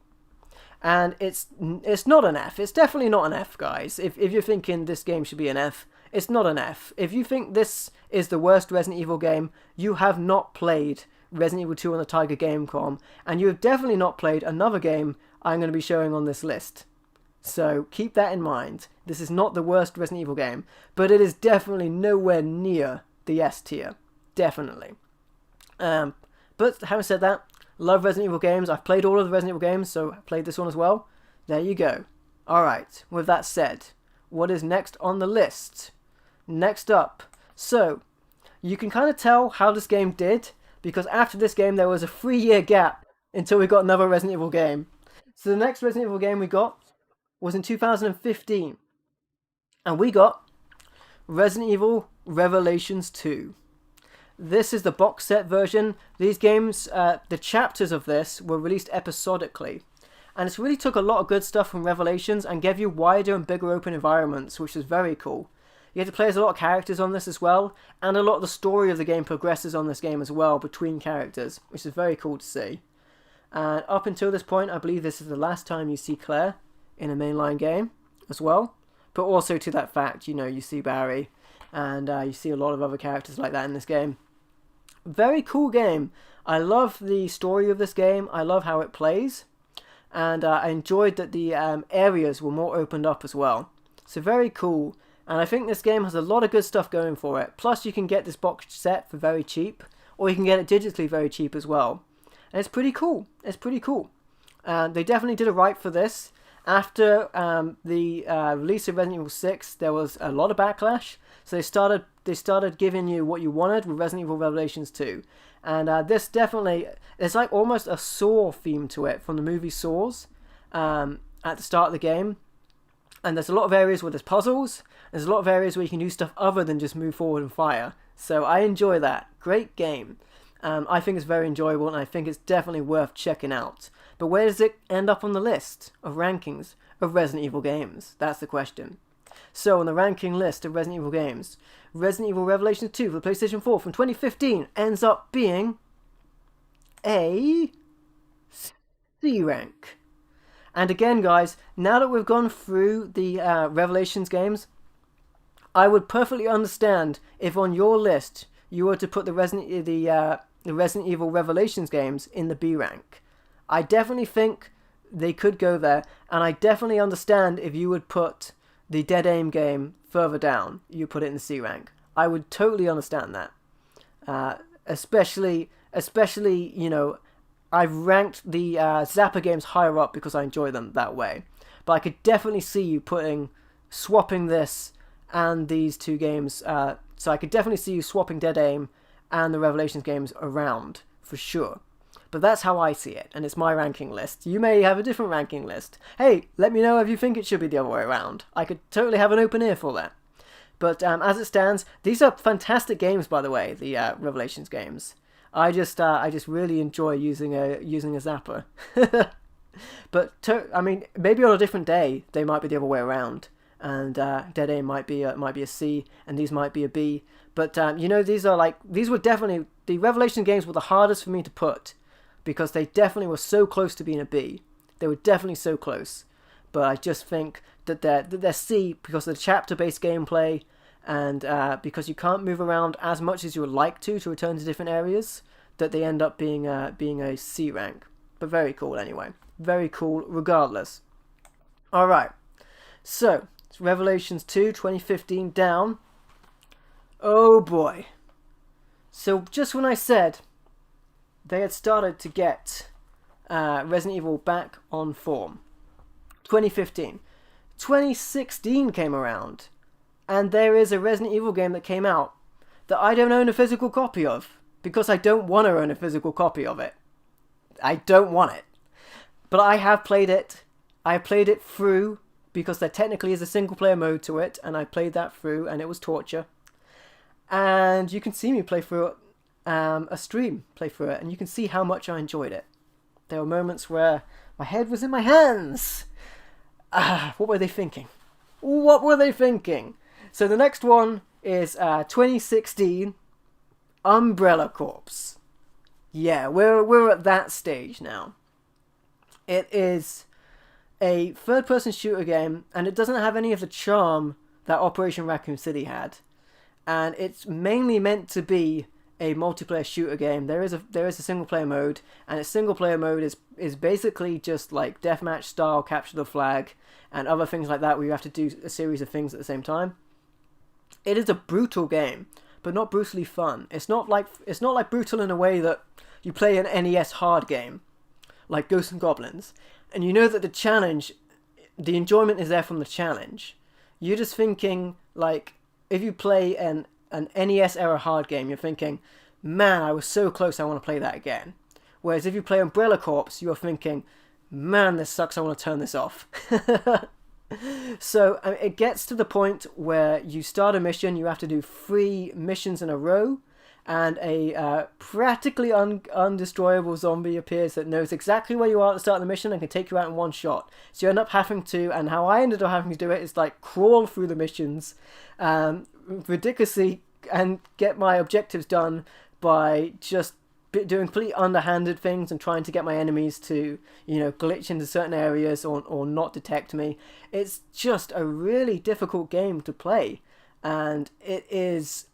And it's not an F. It's definitely not an F, guys. If you're thinking this game should be an F, it's not an F. If you think this is the worst Resident Evil game, you have not played Resident Evil 2 on the Tiger Gamecom, and you have definitely not played another game I'm going to be showing on this list. So keep that in mind. This is not the worst Resident Evil game, but it is definitely nowhere near the S tier. Definitely. But having said that, love Resident Evil games. I've played all of the Resident Evil games, so I played this one as well. There you go. Alright, with that said, what is next on the list? Next up, so you can kind of tell how this game did, because after this game there was a 3-year gap until we got another Resident Evil game. So the next Resident Evil game we got was in 2015, and we got Resident Evil Revelations 2. This is the box set version. These games, the chapters of this were released episodically, and it's really took a lot of good stuff from Revelations and gave you wider and bigger open environments, which is very cool. You get to play as a lot of characters on this as well, and a lot of the story of the game progresses on this game as well between characters, which is very cool to see. And up until this point, I believe this is the last time you see Claire in a mainline game as well, but also to that fact, you see Barry, and you see a lot of other characters like that in this game. Very cool game. I love the story of this game. I love how it plays, and I enjoyed that the areas were more opened up as well. So very cool. And I think this game has a lot of good stuff going for it. Plus you can get this box set for very cheap, or you can get it digitally very cheap as well. And it's pretty cool. It's pretty cool. They definitely did it right for this. After the release of Resident Evil 6, there was a lot of backlash. So they started giving you what you wanted with Resident Evil Revelations 2. And this definitely, there's like almost a Saw theme to it from the movie Saws at the start of the game. And there's a lot of areas where there's puzzles. There's a lot of areas where you can do stuff other than just move forward and fire. So I enjoy that. Great game. I think it's very enjoyable, and I think it's definitely worth checking out. But where does it end up on the list of rankings of Resident Evil games? That's the question. So on the ranking list of Resident Evil games, Resident Evil Revelations 2 for the PlayStation 4 from 2015 ends up being a C rank. And again, guys, now that we've gone through the Revelations games, I would perfectly understand if on your list you were to put the Resident Evil Revelations games in the B rank. I definitely think they could go there, and I definitely understand if you would put the Dead Aim game further down. You put it in the C rank. I would totally understand that. Especially, I've ranked the Zappa games higher up because I enjoy them that way. But I could definitely see you swapping this and these two games. So I could definitely see you swapping Dead Aim and the Revelations games around, for sure. But that's how I see it, and it's my ranking list. You may have a different ranking list. Hey, let me know if you think it should be the other way around. I could totally have an open ear for that. But as it stands, these are fantastic games, by the way, the Revelations games. I just really enjoy using a Zapper. But maybe on a different day they might be the other way around, and Dead Aim might be a C, and these might be a B. But these were definitely, the Revelation games were the hardest for me to put, because they definitely were so close to being a B. They were definitely so close. but I just think that they're C because of the chapter-based gameplay, and because you can't move around as much as you would like to return to different areas, that they end up being a C rank. But very cool anyway. Very cool regardless. Alright, so it's Revelations 2, 2015 down. Oh boy. So just when I said they had started to get Resident Evil back on form, 2015. 2016 came around, and there is a Resident Evil game that came out that I don't own a physical copy of, because I don't want to own a physical copy of it. I don't want it. But I have played it. I played it through, because there technically is a single player mode to it, and I played that through, and it was torture. And you can see me play through it, a stream play through it, and you can see how much I enjoyed it. There were moments where my head was in my hands. What were they thinking? What were they thinking? So the next one is 2016 Umbrella Corps. Yeah, we're at that stage now. It is a third-person shooter game, and it doesn't have any of the charm that Operation Raccoon City had. And it's mainly meant to be a multiplayer shooter game. There is a single player mode, and its single player mode is basically just like deathmatch style, capture the flag, and other things like that, where you have to do a series of things at the same time. It is a brutal game, but not brutally fun. It's not like brutal in a way that you play an NES hard game like Ghosts and Goblins, and you know that the challenge, the enjoyment is there from the challenge. You're just thinking, like, if you play an NES era hard game, you're thinking, man, I was so close, I want to play that again. Whereas if you play Umbrella Corps, you're thinking, man, this sucks, I want to turn this off. So it gets to the point where you start a mission, you have to do 3 missions in a row, and a practically undestroyable zombie appears that knows exactly where you are at the start of the mission and can take you out in one shot. So you end up having to, and how I ended up having to do it is like crawl through the missions ridiculously and get my objectives done by just doing completely underhanded things and trying to get my enemies to, glitch into certain areas or not detect me. It's just a really difficult game to play, and it is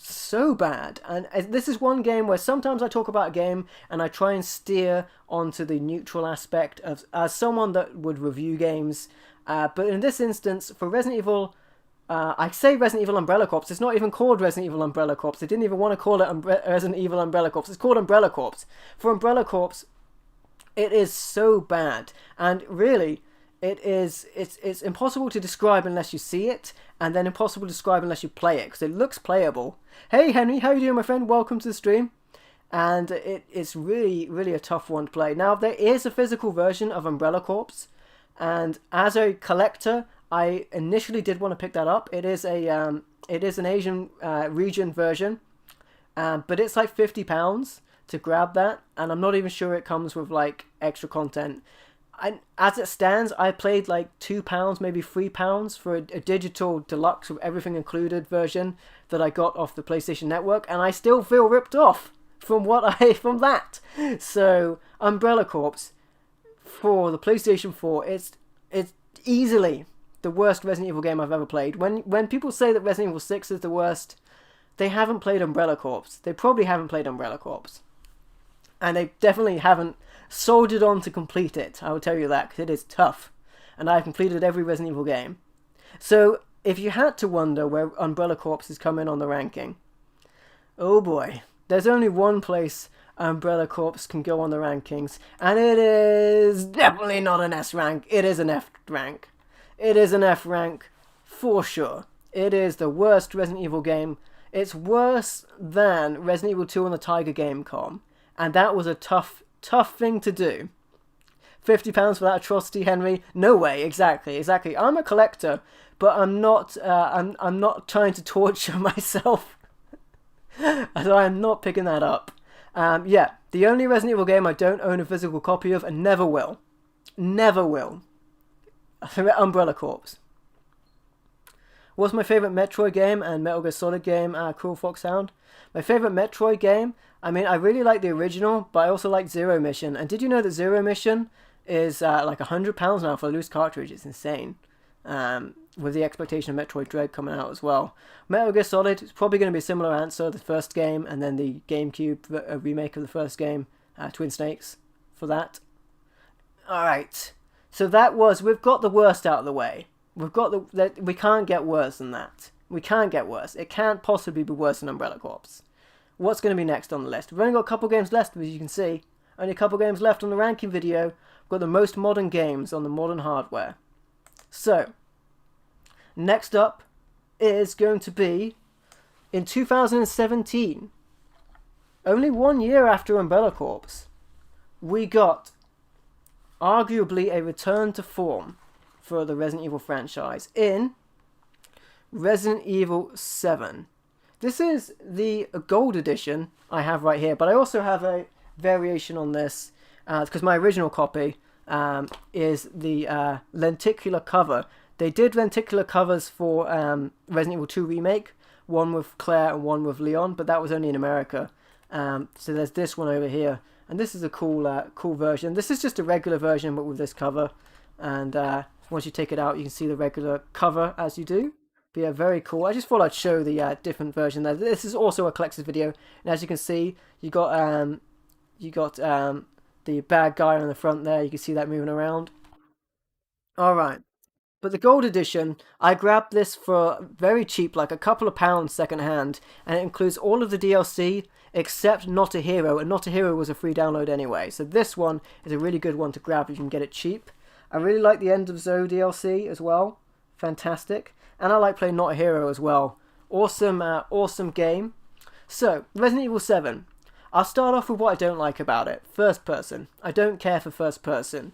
so bad. And this is one game where sometimes I talk about a game and I try and steer onto the neutral aspect of as someone that would review games, but in this instance, for Resident Evil, I say Resident Evil Umbrella Corps. It's not even called Resident Evil Umbrella Corps. They didn't even want to call it Resident Evil Umbrella Corps. It's called Umbrella Corps. For Umbrella Corps, it is so bad, and really, it's impossible to describe unless you see it, and then impossible to describe unless you play it, because it looks playable. Hey Henry, how you doing, my friend? Welcome to the stream. And it's really, really a tough one to play. Now, there is a physical version of Umbrella Corps, and as a collector, I initially did want to pick that up. It is an Asian region version, but it's like £50 to grab that, and I'm not even sure it comes with like extra content. As it stands, I paid like £2, maybe £3 for a digital deluxe with everything included version that I got off the PlayStation Network, and I still feel ripped off from that. So Umbrella Corps for the PlayStation 4, it's easily the worst Resident Evil game I've ever played. When people say that Resident Evil 6 is the worst, they haven't played Umbrella Corps. They probably haven't played Umbrella Corps. And they definitely haven't soldiered on to complete it. I will tell you that, because it is tough. And I've completed every Resident Evil game. So, if you had to wonder where Umbrella Corps is coming on the ranking, oh boy, there's only one place Umbrella Corps can go on the rankings, and it is definitely not an S rank. It is an F rank. It is an F rank for sure. It is the worst Resident Evil game. It's worse than Resident Evil 2 on the Tiger Game.com, and that was a tough thing to do. £50 for that atrocity, Henry? No way. Exactly. I'm a collector, but I'm not. I'm not trying to torture myself. So I'm not picking that up. Yeah, the only Resident Evil game I don't own a physical copy of, and never will. Umbrella Corps. What's my favourite Metroid game and Metal Gear Solid game? Cool Fox Sound. My favourite Metroid game? I mean, I really like the original, but I also like Zero Mission. And did you know that Zero Mission is like £100 now for a loose cartridge. It's insane. With the expectation of Metroid Dread coming out as well. Metal Gear Solid is probably going to be a similar answer. The first game and then the GameCube remake of the first game, Twin Snakes, for that. Alright, so we've got the worst out of the way. We can't get worse than that. We can't get worse. It can't possibly be worse than Umbrella Corps. What's going to be next on the list? We've only got a couple games left, as you can see. Only a couple games left on the ranking video. We've got the most modern games on the modern hardware. So, next up is going to be in 2017. Only 1 year after Umbrella Corps, we got arguably a return to form for the Resident Evil franchise in Resident Evil 7. This is the gold edition I have right here, but I also have a variation on this because my original copy is the lenticular cover. They did lenticular covers for Resident Evil 2 Remake, one with Claire and one with Leon, but that was only in America. So there's this one over here, and this is a cool version. This is just a regular version, but with this cover. And once you take it out, you can see the regular cover as you do. But yeah, very cool. I just thought I'd show the different version there. This is also a collector's video, and as you can see, you got the bad guy on the front there. You can see that moving around. All right. But the gold edition, I grabbed this for very cheap, like a couple of pounds second hand, and it includes all of the DLC except Not a Hero, and Not a Hero was a free download anyway. So this one is a really good one to grab if you can get it cheap. I really like the End of Zoe DLC as well. Fantastic. And I like playing Not a Hero as well. Awesome, awesome game. So, Resident Evil 7. I'll start off with what I don't like about it. First person. I don't care for first person.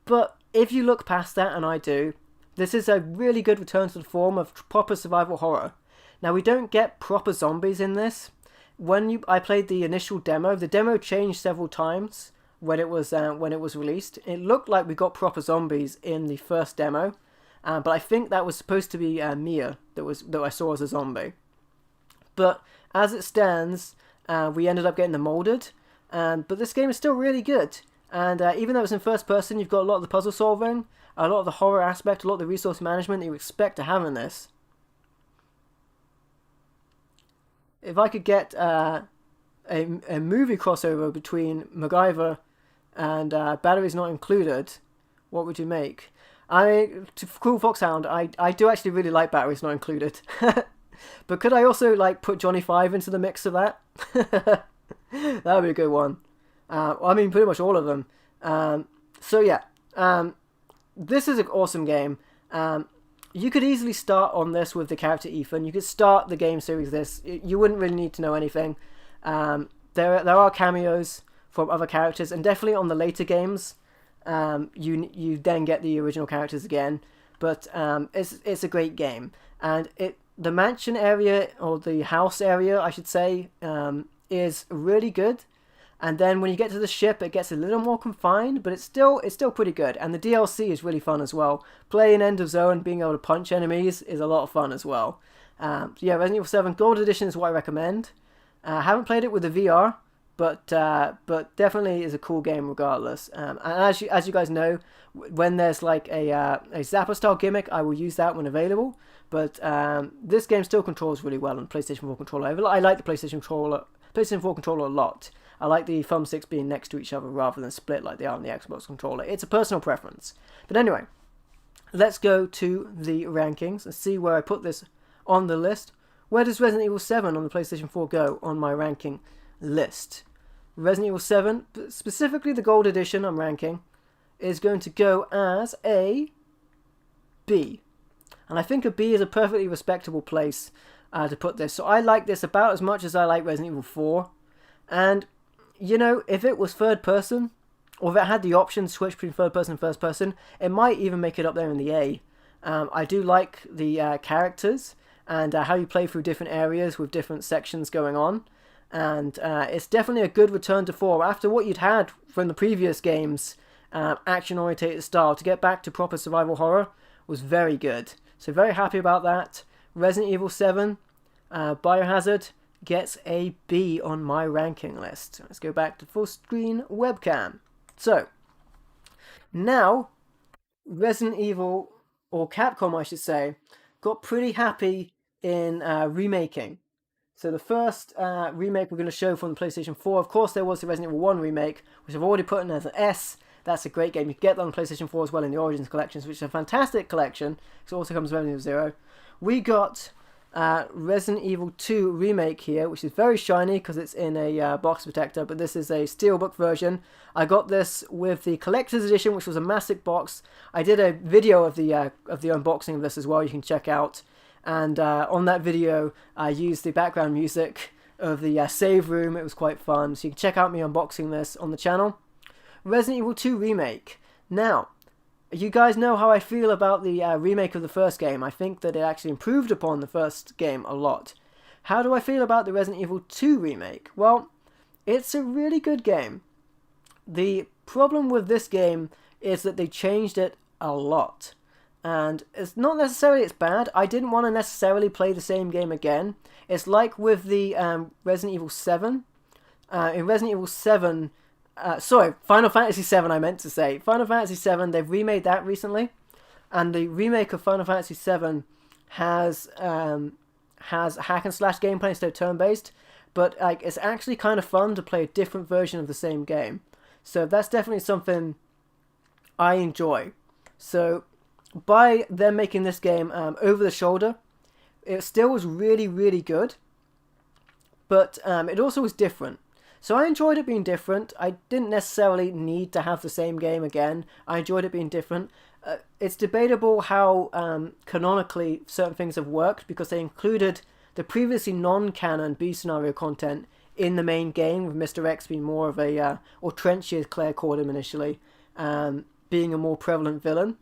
But if you look past that, and I do, this is a really good return to the form of proper survival horror. Now, we don't get proper zombies in this. I played the initial demo, the demo changed several times when it was released. It looked like we got proper zombies in the first demo, but I think that was supposed to be Mia that I saw as a zombie. But as it stands, we ended up getting them molded. But this game is still really good. And even though it's in first person, you've got a lot of the puzzle solving, a lot of the horror aspect, a lot of the resource management that you expect to have in this. If I could get a movie crossover between MacGyver and Batteries Not Included, what would you make? To Cool Foxhound, I do actually really like Batteries Not Included. But could I also like put Johnny 5 into the mix of that? That would be a good one. I mean, pretty much all of them. So yeah, this is an awesome game. You could easily start on this with the character Ethan. You could start the game series this. You wouldn't really need to know anything. There are cameos from other characters, and definitely on the later games, you then get the original characters again. But it's a great game, and the mansion area, or the house area, I should say, is really good. And then when you get to the ship, it gets a little more confined, but it's still pretty good. And the DLC is really fun as well. Playing End of Zone, being able to punch enemies is a lot of fun as well. So yeah, Resident Evil 7 Gold Edition is what I recommend. I haven't played it with the VR, but definitely is a cool game regardless. And as you guys know, when there's like a Zapper style gimmick, I will use that when available. But this game still controls really well on the PlayStation 4 controller. I like the PlayStation 4 controller a lot. I like the thumbsticks being next to each other rather than split like they are on the Xbox controller. It's a personal preference. But anyway, let's go to the rankings and see where I put this on the list. Where does Resident Evil 7 on the PlayStation 4 go on my ranking list? Resident Evil 7, specifically the Gold Edition I'm ranking, is going to go as a B. And I think a B is a perfectly respectable place to put this. So I like this about as much as I like Resident Evil 4. And you know, if it was third person, or if it had the option to switch between third person and first person, it might even make it up there in the A. I do like the characters and how you play through different areas with different sections going on. And it's definitely a good return to form. After what you'd had from the previous games, action-oriented style, to get back to proper survival horror was very good. So very happy about that. Resident Evil 7, Biohazard, gets a B on my ranking list. Let's go back to full screen webcam. So, Now, Resident Evil, or Capcom I should say, got pretty happy in remaking. So the first remake we're going to show from the PlayStation 4, of course there was the Resident Evil 1 remake, which I've already put in as an S. That's a great game. You can get that on the PlayStation 4 as well in the Origins collections, which is a fantastic collection. It also comes with Resident Evil 0. We got Resident Evil 2 remake here, which is very shiny because it's in a box protector, but this is a steelbook version. I got this with the collector's edition, which was a massive box. I did a video of the unboxing of this as well. You can check out. And on that video, I used the background music of the save room. It was quite fun. So you can check out me unboxing this on the channel. Resident Evil 2 Remake. Now, you guys know how I feel about the remake of the first game. I think that it actually improved upon the first game a lot. How do I feel about the Resident Evil 2 Remake? Well, it's a really good game. The problem with this game is that they changed it a lot. And it's not necessarily it's bad. I didn't want to necessarily play the same game again. It's like with the Resident Evil 7. In Resident Evil 7... Final Fantasy 7 I meant to say. Final Fantasy 7, they've remade that recently. And the remake of Final Fantasy 7 has hack and slash gameplay instead of turn-based. But like it's actually kind of fun to play a different version of the same game. So that's definitely something I enjoy. So by them making this game over the shoulder, it still was really, really good. But it also was different. So I enjoyed it being different. I didn't necessarily need to have the same game again. I enjoyed it being different. It's debatable how canonically certain things have worked because they included the previously non-canon B scenario content in the main game, with Mr. X being more of a, or Trenchy as Claire called him initially, being a more prevalent villain.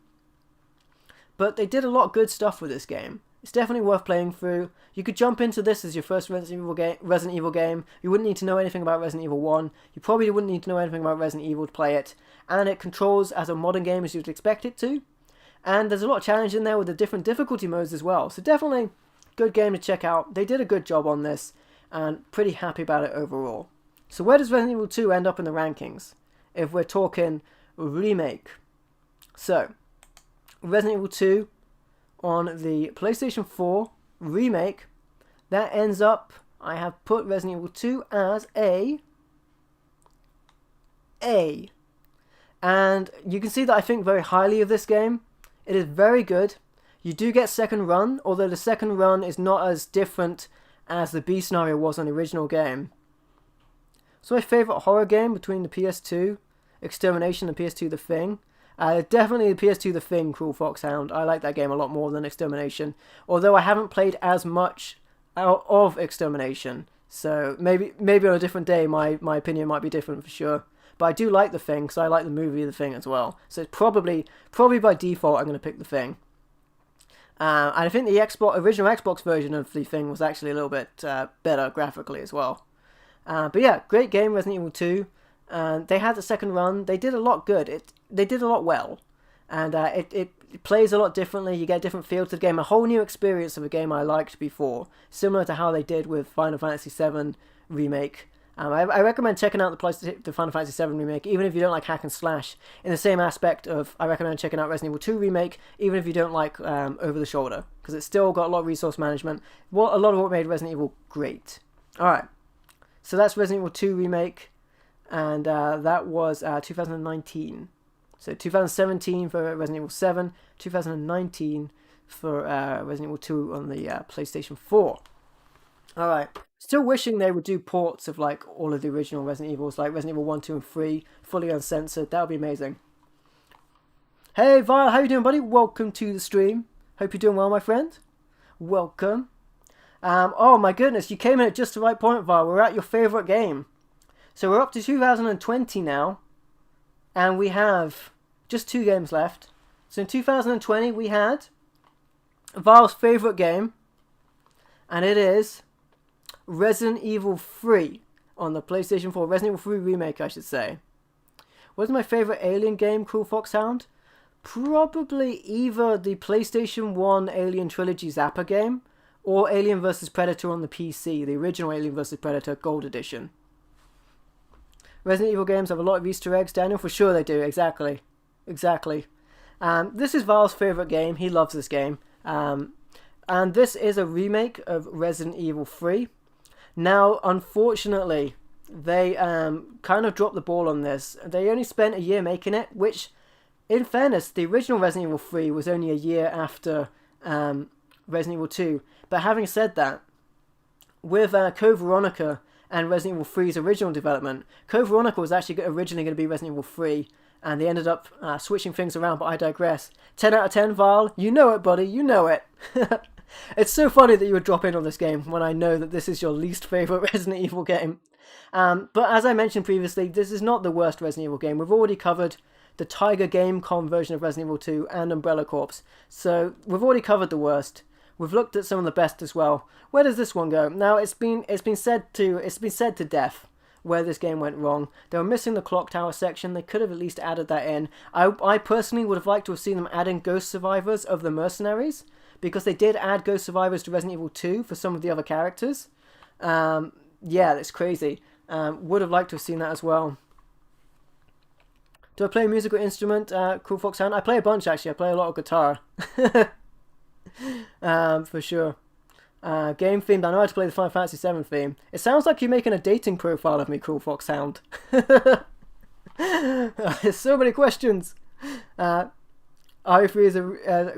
But they did a lot of good stuff with this game. It's definitely worth playing through. You could jump into this as your first Resident Evil game. You wouldn't need to know anything about Resident Evil 1. You probably wouldn't need to know anything about Resident Evil to play it. And it controls as a modern game as you'd expect it to. And there's a lot of challenge in there with the different difficulty modes as well. So definitely good game to check out. They did a good job on this. And pretty happy about it overall. So where does Resident Evil 2 end up in the rankings? If we're talking remake. So, Resident Evil 2 on the PlayStation 4 remake, that ends up, I have put Resident Evil 2 as a A. And you can see that I think very highly of this game. It is very good. You do get second run, although the second run is not as different as the B scenario was on the original game. So my favourite horror game between the PS2 Extermination and PS2 The Thing. Definitely the PS2 The Thing, Cruel Foxhound. I like that game a lot more than Extermination. Although I haven't played as much of Extermination. So maybe on a different day my opinion might be different for sure. But I do like The Thing because I like the movie The Thing as well. So it's probably by default I'm going to pick The Thing. And I think the original Xbox version of The Thing was actually a little bit better graphically as well. But yeah, great game, Resident Evil 2. They had the second run. They did a lot good. They did a lot well. And it plays a lot differently. You get a different feel to the game. A whole new experience of a game I liked before. Similar to how they did with Final Fantasy VII Remake. I recommend checking out the Final Fantasy VII Remake, even if you don't like hack and slash. In the same aspect of, I recommend checking out Resident Evil 2 Remake, even if you don't like over the shoulder. Because it's still got a lot of resource management. A lot of what made Resident Evil great. Alright. So that's Resident Evil 2 Remake. And that was 2019. So 2017 for Resident Evil 7, 2019 for Resident Evil 2 on the PlayStation 4. Alright, still wishing they would do ports of like all of the original Resident Evils, like Resident Evil 1, 2 and 3, fully uncensored. That would be amazing. Hey Vile, how you doing buddy? Welcome to the stream. Hope you're doing well my friend. Welcome. Oh my goodness, you came in at just the right point Vile. We're at your favourite game. So we're up to 2020 now, and we have just 2 games left. So in 2020 we had Val's favourite game, and it is Resident Evil 3 on the PlayStation 4. Resident Evil 3 Remake, I should say. What is my favourite Alien game, Cruel Foxhound? Probably either the PlayStation 1 Alien Trilogy Zappa game, or Alien vs Predator on the PC, the original Alien vs Predator Gold Edition. Resident Evil games have a lot of Easter eggs, Daniel. For sure they do, exactly. exactly. This is Val's favourite game. He loves this game. And this is a remake of Resident Evil 3. Now, unfortunately, they kind of dropped the ball on this. They only spent a year making it, which, in fairness, the original Resident Evil 3 was only a year after Resident Evil 2. But having said that, with Code Veronica and Resident Evil 3's original development, Code Veronica was actually originally going to be Resident Evil 3, and they ended up switching things around, but I digress. 10 out of 10, Val. You know it, buddy. You know it. It's so funny that you would drop in on this game when I know that this is your least favourite Resident Evil game. But as I mentioned previously, this is not the worst Resident Evil game. We've already covered the Tiger Gamecom version of Resident Evil 2 and Umbrella Corps. So we've already covered the worst. We've looked at some of the best as well. Where does this one go? Now it's been said to death where this game went wrong. They were missing the clock tower section. They could have at least added that in. I personally would have liked to have seen them add in Ghost Survivors of the Mercenaries, because they did add Ghost Survivors to Resident Evil 2 for some of the other characters. Yeah, that's crazy. Would have liked to have seen that as well. Do I play a musical instrument, Cool Fox Sound? I play a bunch, actually. I play a lot of guitar. For sure. Game themed. I know how to play the Final Fantasy VII theme. It sounds like you're making a dating profile of me, Cool Fox Sound. There's so many questions. i3 is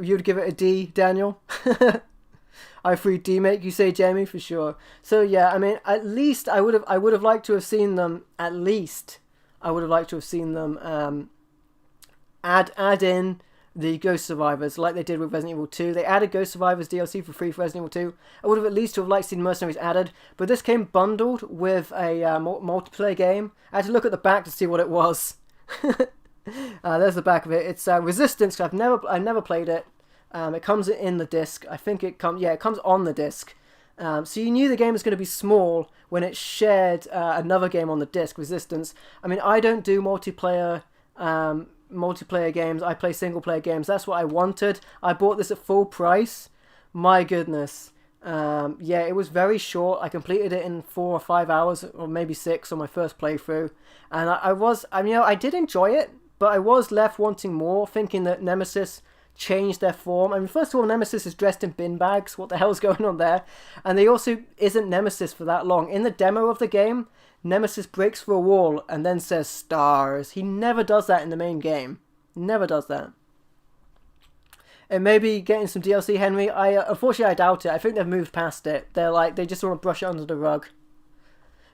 you'd give it a D, Daniel. i3 D make, you say, Jamie, for sure. So yeah, I mean, at least I would have liked to have seen them. At least I would have liked to have seen them add in the Ghost Survivors like they did with Resident Evil 2. They added Ghost Survivors DLC for free for Resident Evil 2. I would have at least liked to see Mercenaries added, but this came bundled with a multiplayer game. I had to look at the back to see what it was. There's the back of it. It's Resistance. I've never played it. It comes in the disc. I think it comes on the disc. So you knew the game was going to be small when it shared another game on the disc, Resistance. I mean, I don't do multiplayer games. I play single player games. That's what I wanted. I bought this at full price. My goodness. Yeah, it was very short. I completed it in 4 or 5 hours, or maybe 6 on my first playthrough. And I did enjoy it, but I was left wanting more, thinking that Nemesis changed their form. I mean, first of all, Nemesis is dressed in bin bags. What the hell's going on there? And they also isn't Nemesis for that long. In the demo of the game, Nemesis breaks through a wall and then says stars. He never does that in the main game. Never does that. And maybe getting some DLC, Henry. Unfortunately, I doubt it. I think they've moved past it. They just want to brush it under the rug.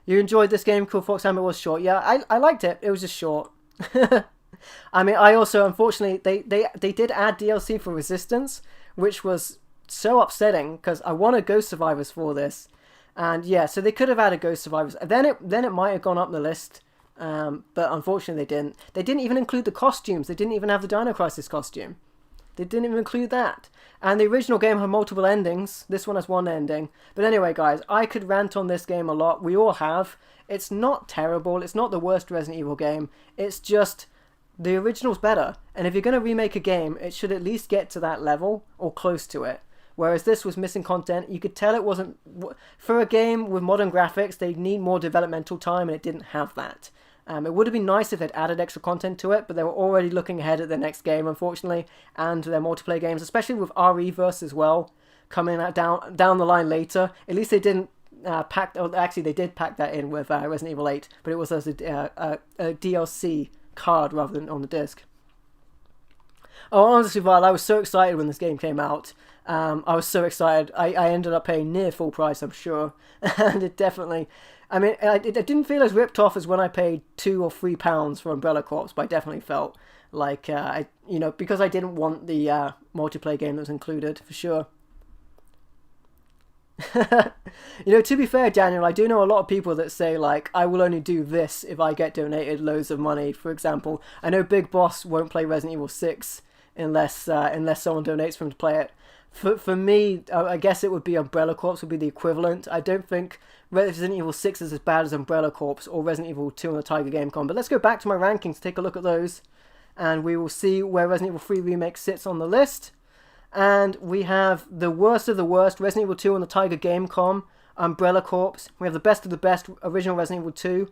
You enjoyed this game, Cool Fox Ham? It was short. Yeah, I liked it. It was just short. I mean, I also, unfortunately, they did add DLC for Resistance, which was so upsetting because I wanted Ghost Survivors for this. And yeah, so they could have added Ghost Survivors. Then it might have gone up the list, but unfortunately they didn't. They didn't even include the costumes. They didn't even have the Dino Crisis costume. They didn't even include that. And the original game had multiple endings. This one has one ending. But anyway, guys, I could rant on this game a lot. We all have. It's not terrible. It's not the worst Resident Evil game. It's just the original's better. And if you're going to remake a game, it should at least get to that level or close to it. Whereas this was missing content. You could tell it wasn't... For a game with modern graphics, they need more developmental time, and it didn't have that. It would have been nice if they'd added extra content to it, but they were already looking ahead at their next game, unfortunately, and their multiplayer games, especially with RE-verse as well, coming out down the line later. At least they didn't actually, they did pack that in with Resident Evil 8, but it was as a DLC card rather than on the disc. Oh, honestly, Val, I was so excited when this game came out. I was so excited. I ended up paying near full price, I'm sure. And it definitely... I mean, it didn't feel as ripped off as when I paid £2 or £3 for Umbrella Corps, but I definitely felt like, because I didn't want the multiplayer game that was included, for sure. To be fair, Daniel, I do know a lot of people that say, like, I will only do this if I get donated loads of money. For example, I know Big Boss won't play Resident Evil 6 unless someone donates for him to play it. For me, I guess it would be Umbrella Corps would be the equivalent. I don't think Resident Evil 6 is as bad as Umbrella Corps or Resident Evil 2 on the Tiger Gamecom. But let's go back to my rankings, take a look at those, and we will see where Resident Evil 3 Remake sits on the list. And we have the worst of the worst, Resident Evil 2 on the Tiger Gamecom, Umbrella Corps. We have the best of the best, original Resident Evil 2,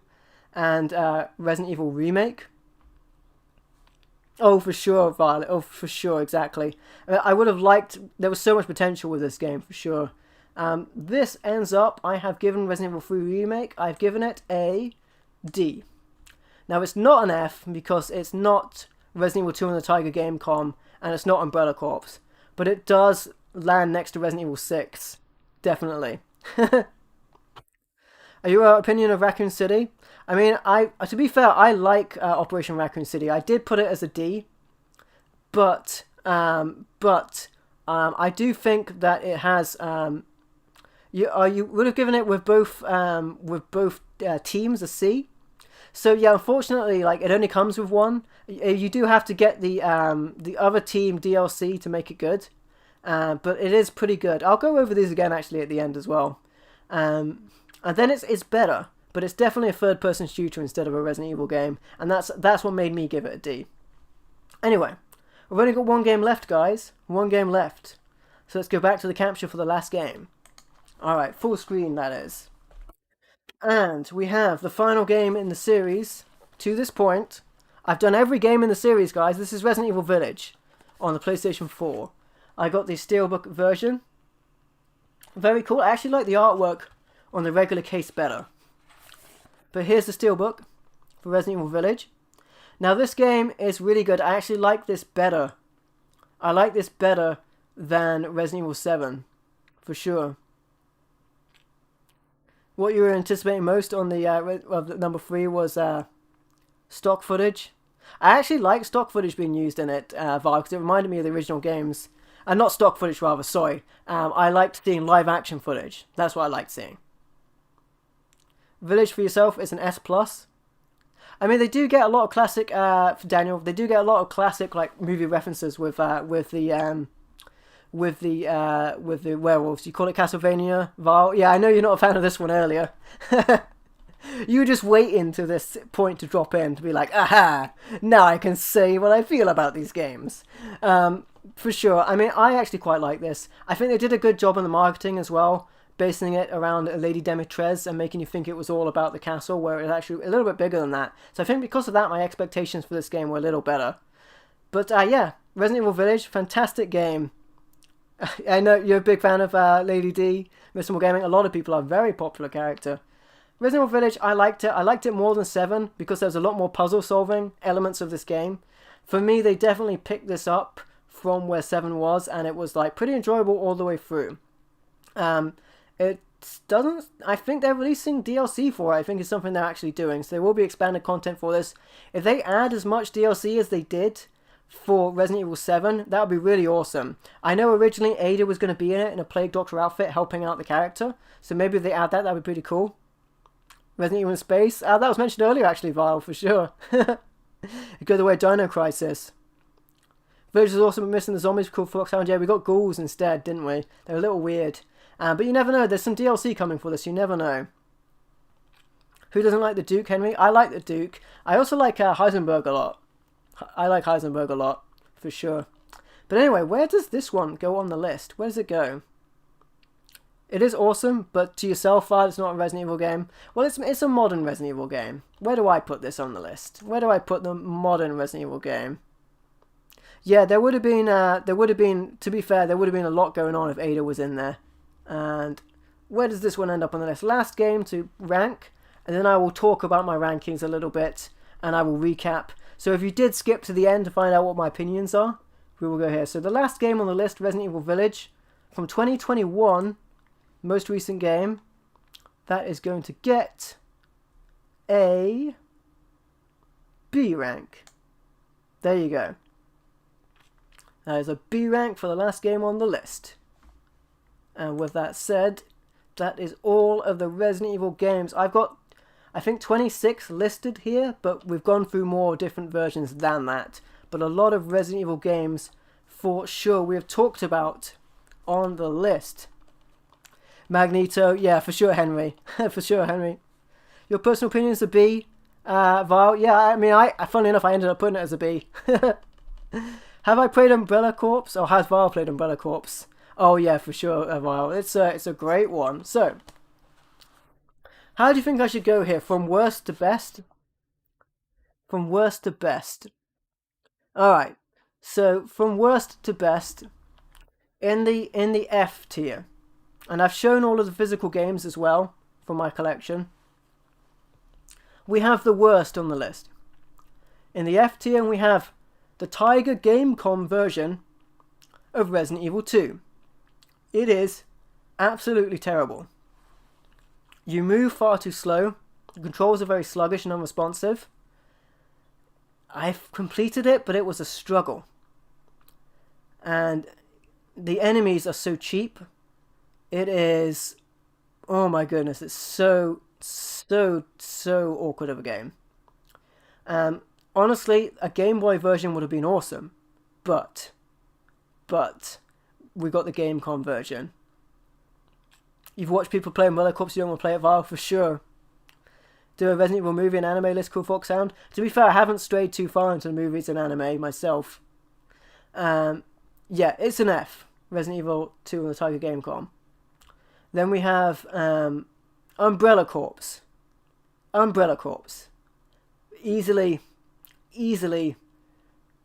and Resident Evil Remake. Oh, for sure, Violet. Oh, for sure, exactly. I would have liked. There was so much potential with this game, for sure. This ends up. I have given Resident Evil 3 Remake. I've given it a D. Now it's not an F because it's not Resident Evil 2 and the Tiger Gamecom, and it's not Umbrella Corps, but it does land next to Resident Evil 6, definitely. Are your opinion of Raccoon City? I mean, I to be fair, I like Operation Raccoon City. I did put it as a D, but I do think that it has. You would have given it with both teams a C. So yeah, unfortunately, like it only comes with one. You do have to get the other team DLC to make it good, but it is pretty good. I'll go over these again actually at the end as well. And then it's better, but it's definitely a third-person shooter instead of a Resident Evil game, and that's what made me give it a D. Anyway, we've only got one game left, guys. One game left. So let's go back to the capture for the last game. Alright, full screen that is. And we have the final game in the series to this point. I've done every game in the series, guys. This is Resident Evil Village on the PlayStation 4. I got the Steelbook version. Very cool. I actually like the artwork on the regular case better. But here's the Steelbook for Resident Evil Village. Now this game is really good. I actually like this better. I like this better than Resident Evil 7, for sure. What you were anticipating most on the number 3 was stock footage. I actually like stock footage being used in it, Val, because it reminded me of the original games. Not stock footage, rather, sorry. I liked seeing live action footage. That's what I liked seeing. Village for yourself is an S+. I mean, they do get a lot of classic, Daniel, they do get a lot of classic, like, movie references with the werewolves. You call it Castlevania, Val? Yeah, I know you're not a fan of this one earlier. You were just waiting to this point to drop in to be like, aha, now I can say what I feel about these games. For sure. I mean, I actually quite like this. I think they did a good job on the marketing as well, basing it around Lady Demetrez and making you think it was all about the castle, where it's actually a little bit bigger than that. So I think because of that, my expectations for this game were a little better. But yeah, Resident Evil Village, fantastic game. I know you're a big fan of Lady D, Mr. More Gaming. A lot of people are. Very popular character. Resident Evil Village, I liked it. I liked it more than 7 because there's a lot more puzzle solving elements of this game. For me, they definitely picked this up from where 7 was, and it was like pretty enjoyable all the way through. It doesn't. I think they're releasing DLC for it. I think it's something they're actually doing. So there will be expanded content for this. If they add as much DLC as they did for Resident Evil 7, that would be really awesome. I know originally Ada was going to be in it in a Plague Doctor outfit helping out the character. So maybe if they add that, that would be pretty cool. Resident Evil in Space. That was mentioned earlier actually, Vile, for sure. Go the way of Dino Crisis. Village is also missing the zombies called Foxhound. Yeah, we got ghouls instead, didn't we? They're a little weird. But you never know. There's some DLC coming for this. You never know. Who doesn't like the Duke, Henry? I like the Duke. I also like Heisenberg a lot. I like Heisenberg a lot, for sure. But anyway, where does this one go on the list? Where does it go? It is awesome, but to yourself, it's not a Resident Evil game. Well, it's a modern Resident Evil game. Where do I put this on the list? Where do I put the modern Resident Evil game? Yeah, there would have been, to be fair, there would have been a lot going on if Ada was in there. And where does this one end up on the list? Last game to rank, and then I will talk about my rankings a little bit, and I will recap. So if you did skip to the end to find out what my opinions are, we will go here. So the last game on the list, Resident Evil Village, from 2021, most recent game, that is going to get a B rank. There you go. That is a B rank for the last game on the list. And with that said, that is all of the Resident Evil games. I've got, I think, 26 listed here, but we've gone through more different versions than that. But a lot of Resident Evil games, for sure, we have talked about on the list. Magneto, yeah, for sure, Henry. For sure, Henry. Your personal opinion is a B. Vile, yeah, I mean, funnily enough, I ended up putting it as a B. Have I played Umbrella Corps? Or has Vile played Umbrella Corps? Oh yeah, for sure, Vile. It's a great one. So, how do you think I should go here? From worst to best? From worst to best. Alright, so from worst to best, in the F tier, and I've shown all of the physical games as well from my collection, we have the worst on the list. In the F tier, we have the Tiger Gamecom version of Resident Evil 2. It is absolutely terrible. You move far too slow, the controls are very sluggish and unresponsive. I've completed it, but it was a struggle. And the enemies are so cheap. It is, oh my goodness, it's so awkward of a game. Honestly, a Game Boy version would have been awesome, but we got the Gamecom version. You've watched people play Umbrella Corps, you don't want to play it, Val, for sure. Do a Resident Evil movie and anime list, cool folk sound. To be fair, I haven't strayed too far into the movies and anime myself. Yeah, it's an F. Resident Evil 2 on the Tiger Gamecom. Then we have Umbrella Corps. Umbrella Corps. Easily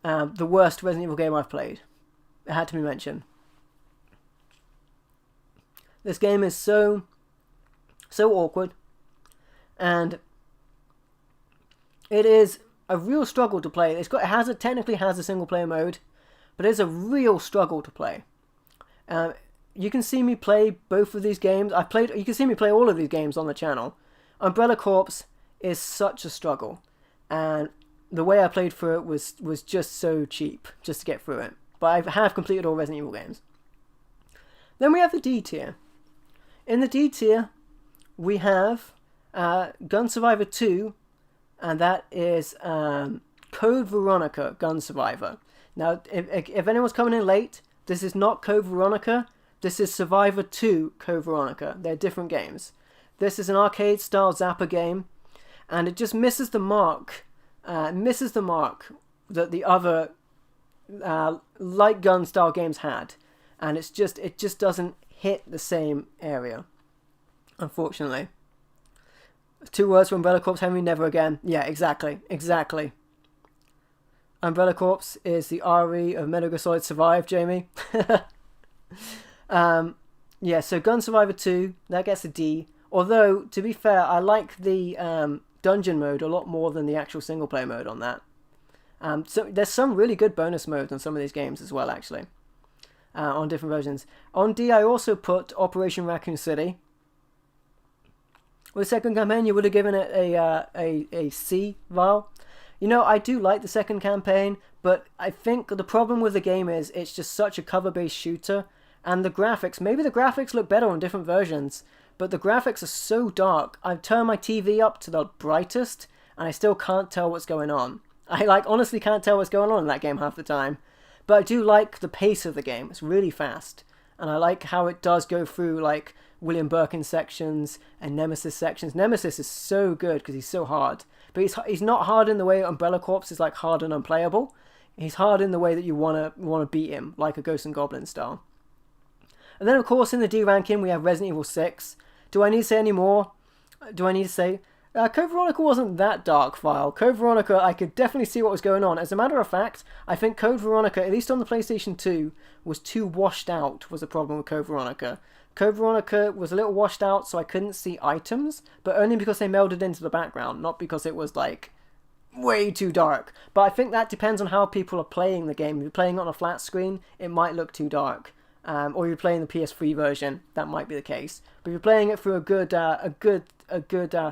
the worst Resident Evil game I've played. It had to be mentioned. This game is so awkward, and it is a real struggle to play. It technically has a single player mode, but it's a real struggle to play. You can see me play both of these games. You can see me play all of these games on the channel. Umbrella Corps is such a struggle, and the way I played through it was just so cheap, just to get through it. But I have completed all Resident Evil games. Then we have the D tier. In the D tier, we have Gun Survivor 2, and that is Code Veronica Gun Survivor. Now, if anyone's coming in late, this is not Code Veronica. This is Survivor 2 Code Veronica. They're different games. This is an arcade-style Zapper game, and it just misses the mark. Misses the mark that the other light gun-style games had, and it just doesn't hit the same area, unfortunately. 2 words for Umbrella Corps, Henry, never again. Yeah, exactly. Umbrella Corps is the RE of Metal Gear Solid Survive, Jamie. Yeah, so Gun Survivor 2, that gets a D. Although, to be fair, I like the dungeon mode a lot more than the actual single player mode on that. So there's some really good bonus modes on some of these games as well, actually. On different versions. On D, I also put Operation Raccoon City. With the second campaign, you would have given it a C, Val. You know, I do like the second campaign, but I think the problem with the game is it's just such a cover-based shooter, and the graphics, maybe the graphics look better on different versions, but the graphics are so dark. I've turned my TV up to the brightest, and I still can't tell what's going on. I honestly can't tell what's going on in that game half the time. But I do like the pace of the game. It's really fast. And I like how it does go through, like, William Birkin sections and Nemesis sections. Nemesis is so good because he's so hard. But he's not hard in the way Umbrella Corps is, like, hard and unplayable. He's hard in the way that you wanna beat him, like a Ghost and Goblin style. And then, of course, in the D ranking, we have Resident Evil 6. Do I need to say any more? Do I need to say... Code Veronica wasn't that dark, File. Code Veronica, I could definitely see what was going on. As a matter of fact, I think Code Veronica, at least on the PlayStation 2, was too washed out, was the problem with Code Veronica. Code Veronica was a little washed out, so I couldn't see items, but only because they melded into the background, not because it was, like, way too dark. But I think that depends on how people are playing the game. If you're playing it on a flat screen, it might look too dark. Or you're playing the PS3 version, that might be the case. But if you're playing it through a good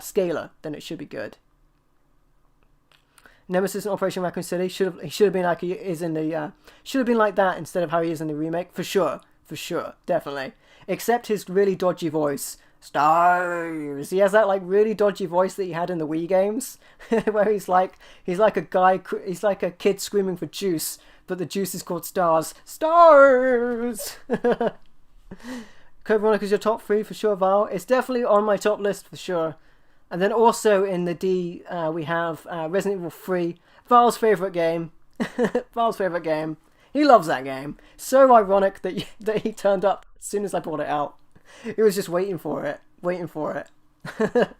scaler, then it should be good. Nemesis in Operation Raccoon City he should have been like he is in the should have been like that instead of how he is in the remake, for sure, definitely. Except his really dodgy voice, Stars. He has that like really dodgy voice that he had in the Wii games, where he's like a kid screaming for juice, but the juice is called Stars. Stars. Code Veronica's your top 3 for sure, Val. It's definitely on my top list for sure. And then also in the D, we have Resident Evil 3, Val's favourite game. Val's favourite game. He loves that game. So ironic that he turned up as soon as I brought it out. He was just waiting for it. And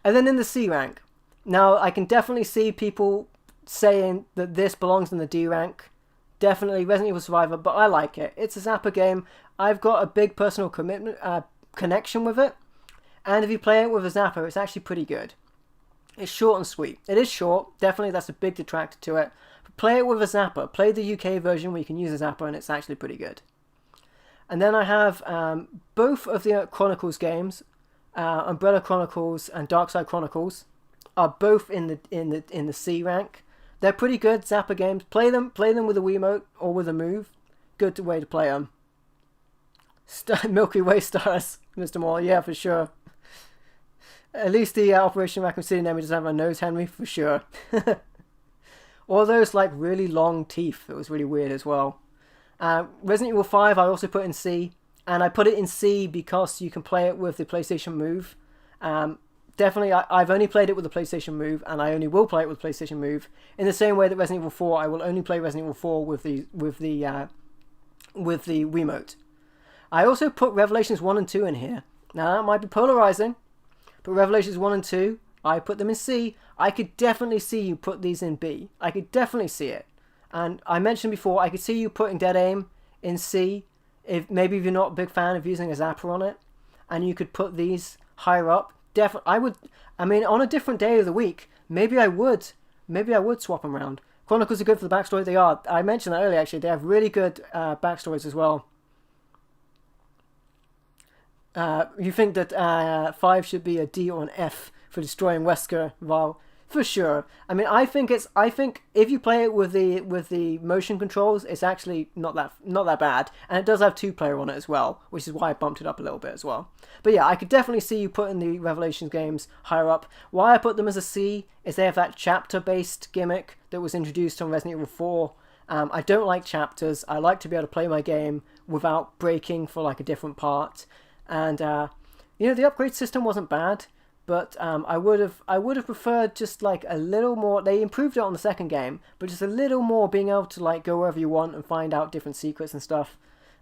then in the C rank. Now, I can definitely see people saying that this belongs in the D rank. Definitely Resident Evil Survivor, but I like it. It's a Zapper game. I've got a big personal connection with it. And if you play it with a Zapper, it's actually pretty good. It's short and sweet. It is short. Definitely, that's a big detractor to it. But play it with a Zapper. Play the UK version where you can use a Zapper, and it's actually pretty good. And then I have both of the Chronicles games, Umbrella Chronicles and Darkside Chronicles, are both in the C rank. They're pretty good Zapper games. Play them with a Wiimote or with a Move. Good way to play them. Milky Way stars, Mr. Moore. Yeah, for sure. At least the Operation Raccoon City Nemesis doesn't have a nose, Henry, for sure. All those like really long teeth. It was really weird as well. Resident Evil 5 I also put in C. And I put it in C because you can play it with the PlayStation Move. Definitely, I've only played it with the PlayStation Move, and I only will play it with PlayStation Move. In the same way that Resident Evil 4, I will only play Resident Evil 4 with the Wiimote. I also put Revelations 1 and 2 in here. Now that might be polarizing, but Revelations 1 and 2, I put them in C. I could definitely see you put these in B. I could definitely see it. And I mentioned before, I could see you putting Dead Aim in C, if you're not a big fan of using a Zapper on it, and you could put these higher up. I mean, on a different day of the week, maybe I would swap them around. Chronicles are good for the backstory. They are. I mentioned that earlier, actually. They have really good backstories as well. You think that 5 should be a D or an F for destroying Wesker? Well, for sure. I mean, I think if you play it with the motion controls, it's actually not that bad, and it does have 2-player on it as well, which is why I bumped it up a little bit as well. But yeah, I could definitely see you putting the Revelations games higher up. Why I put them as a C is they have that chapter-based gimmick that was introduced on Resident Evil 4. I don't like chapters. I like to be able to play my game without breaking for like a different part. And the upgrade system wasn't bad. But I would have preferred just like a little more. They improved it on the second game, but just a little more being able to like go wherever you want and find out different secrets and stuff.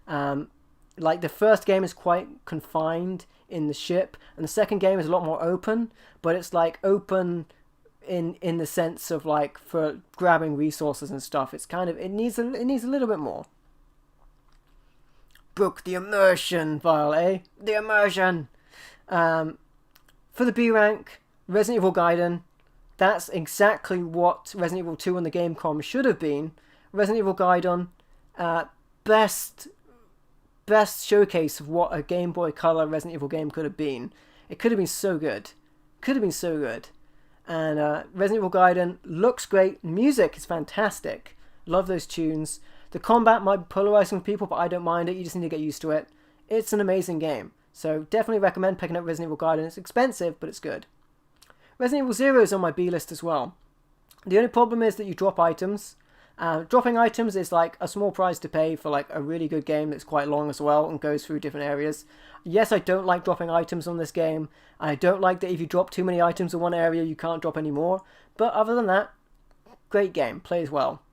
Like the first game is quite confined in the ship, and the second game is a lot more open. But it's like open in the sense of like for grabbing resources and stuff. It's kind of it needs a little bit more. Broke the immersion, Vile, eh? The immersion. For the B rank, Resident Evil Gaiden, that's exactly what Resident Evil 2 on the Gamecom should have been. Resident Evil Gaiden, best showcase of what a Game Boy Color Resident Evil game could have been. It could have been so good. And Resident Evil Gaiden looks great. Music is fantastic. Love those tunes. The combat might be polarizing for people, but I don't mind it. You just need to get used to it. It's an amazing game. So definitely recommend picking up Resident Evil Gaiden. It's expensive, but it's good. Resident Evil 0 is on my B list as well. The only problem is that you drop items. Dropping items is like a small price to pay for like a really good game that's quite long as well and goes through different areas. Yes, I don't like dropping items on this game. I don't like that if you drop too many items in one area, you can't drop any more. But other than that, great game. Plays well.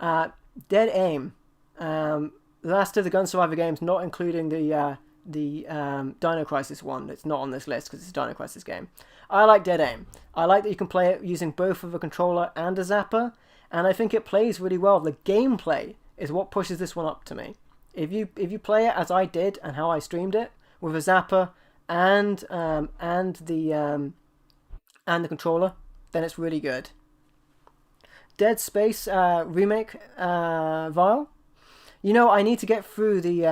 Dead Aim. The last of the Gun Survivor games, not including the Dino Crisis one. It's not on this list because it's a Dino Crisis game. I like Dead Aim. I like that you can play it using both of a controller and a Zapper, and I think it plays really well. The gameplay is what pushes this one up to me. If you play it as I did and how I streamed it with a Zapper and the controller, then it's really good. Dead Space remake, Vile. I need to get through the